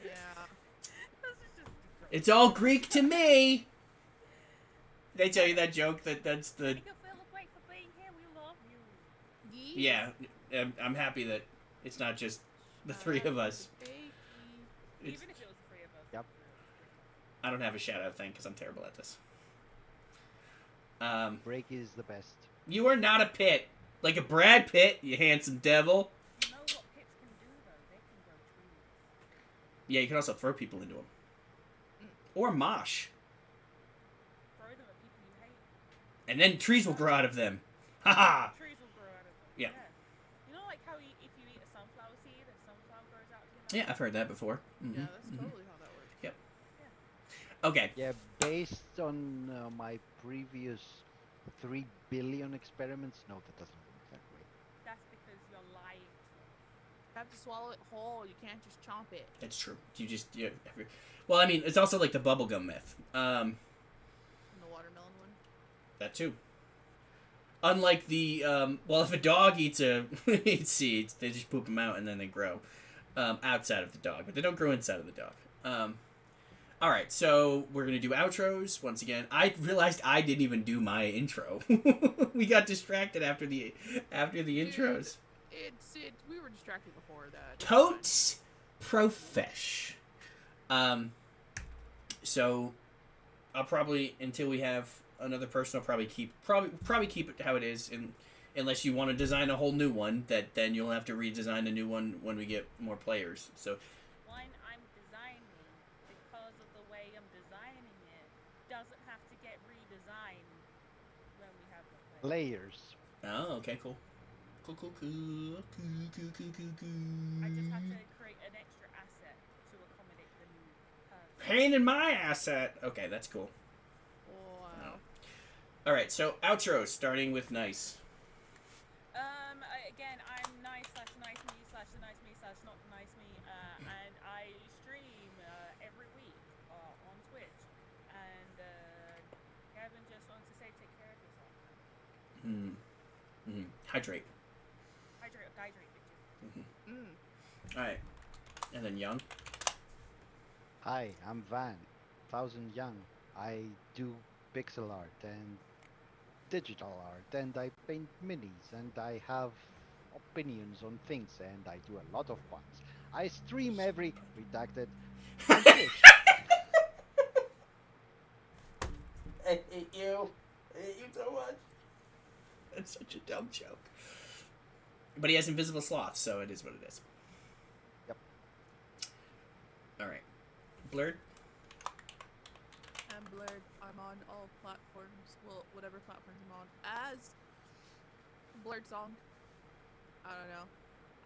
This is just It's all Greek to me. They tell you that joke that's the... We can celebrate for being here. We love you. Yeah, I'm happy that it's not just the three of us. It's, Even if it was the three of us. Yep. I don't have a shout out thing because I'm terrible at this. Break is the best. You are not a pit. Like a Brad Pitt, you handsome devil. You know what pits can do though? They can grow trees. Yeah, you can also throw people into them. Or mosh. Throw them at people you hate. And then trees will grow out of them. Haha! Trees will grow out of them. Yeah. You know, like how if you eat a sunflower seed, a sunflower grows out of your Yeah, I've heard that before. Mm-hmm. Yeah, that's totally how that works. Yep. Okay. Yeah, based on my previous 3 billion experiments, no, that doesn't work that way. That's because you're lying. You have to swallow it whole. You can't just chomp it. It's true. Well, I mean, it's also like the bubblegum myth. And the watermelon one. That too. Unlike the, if a dog eats seeds, they just poop them out and then they grow outside of the dog, but they don't grow inside of the dog. All right, so we're gonna do outros once again. I realized I didn't even do my intro. We got distracted after the intros. We were distracted before that. Totes profesh. So I'll probably, until we have another person, I'll probably keep it how it is, unless you want to design a whole new one. That then you'll have to redesign a new one when we get more players. So One I'm designing, because of the way I'm designing it, doesn't have to get redesigned when we have the players. Layers. oh, okay, cool. Cool. I just had to create an extra asset to accommodate the new person. Pain in my asset. Okay, that's cool. Wow. All right, so outros starting with nice. Again, I'm nice /nice me /the nice me /not the nice me, and I stream every week on Twitch. And Kevin just wants to say, take care of yourself. Hydrate. Hydrate, bitches. All right, and then Young. Hi, I'm Van, 1000 Young. I do pixel art and digital art, and I paint minis, and I have opinions on things, and I do a lot of puns. I stream every redacted on Twitch. I hate you. I hate you so much. That's such a dumb joke. But he has invisible sloths, so it is what it is. Yep. All right. Blurred? I'm Blurred. I'm on all platforms. Well, whatever platforms I'm on. As Blurred Song. I don't know.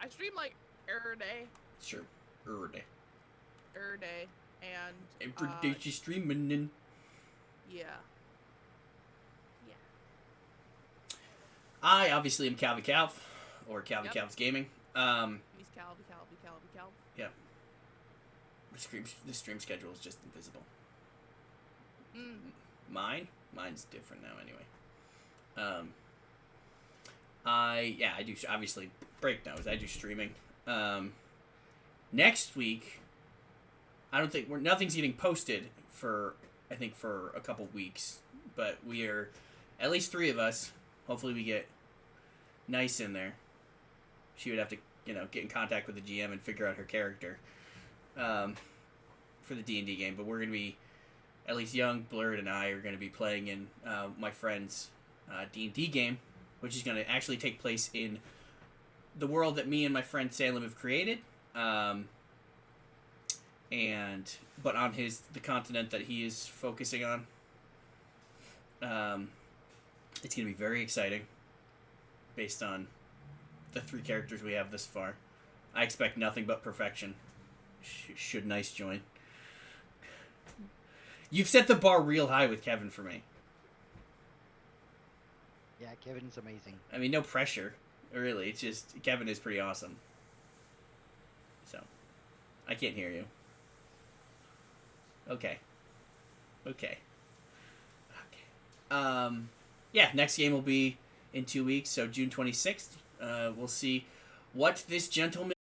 I stream like every day. Sure. Every day. Every day. And Every day she's streaming. yeah. I obviously am Calvi Calv, or Calvi Yep. Calv's Gaming. He's Calvi. Yeah. The stream schedule is just invisible. Mine's different now anyway. I do obviously break knows. I do streaming. Next week I don't think nothing's getting posted for I think for a couple weeks, but we are at least 3 of us. Hopefully, we get Nice in there. She would have to get in contact with the GM and figure out her character for the D&D game. But we're gonna be at least Young, Blurred, and I are gonna be playing in my friend's D&D game, which is gonna actually take place in the world that me and my friend Salem have created. But on the continent that he is focusing on. It's going to be very exciting based on the 3 characters we have this far. I expect nothing but perfection. Should Nice join. You've set the bar real high with Kevin for me. Yeah, Kevin's amazing. I mean, no pressure, really. It's just Kevin is pretty awesome. So, I can't hear you. Okay. Yeah, next game will be in 2 weeks, so June 26th. We'll see what this gentleman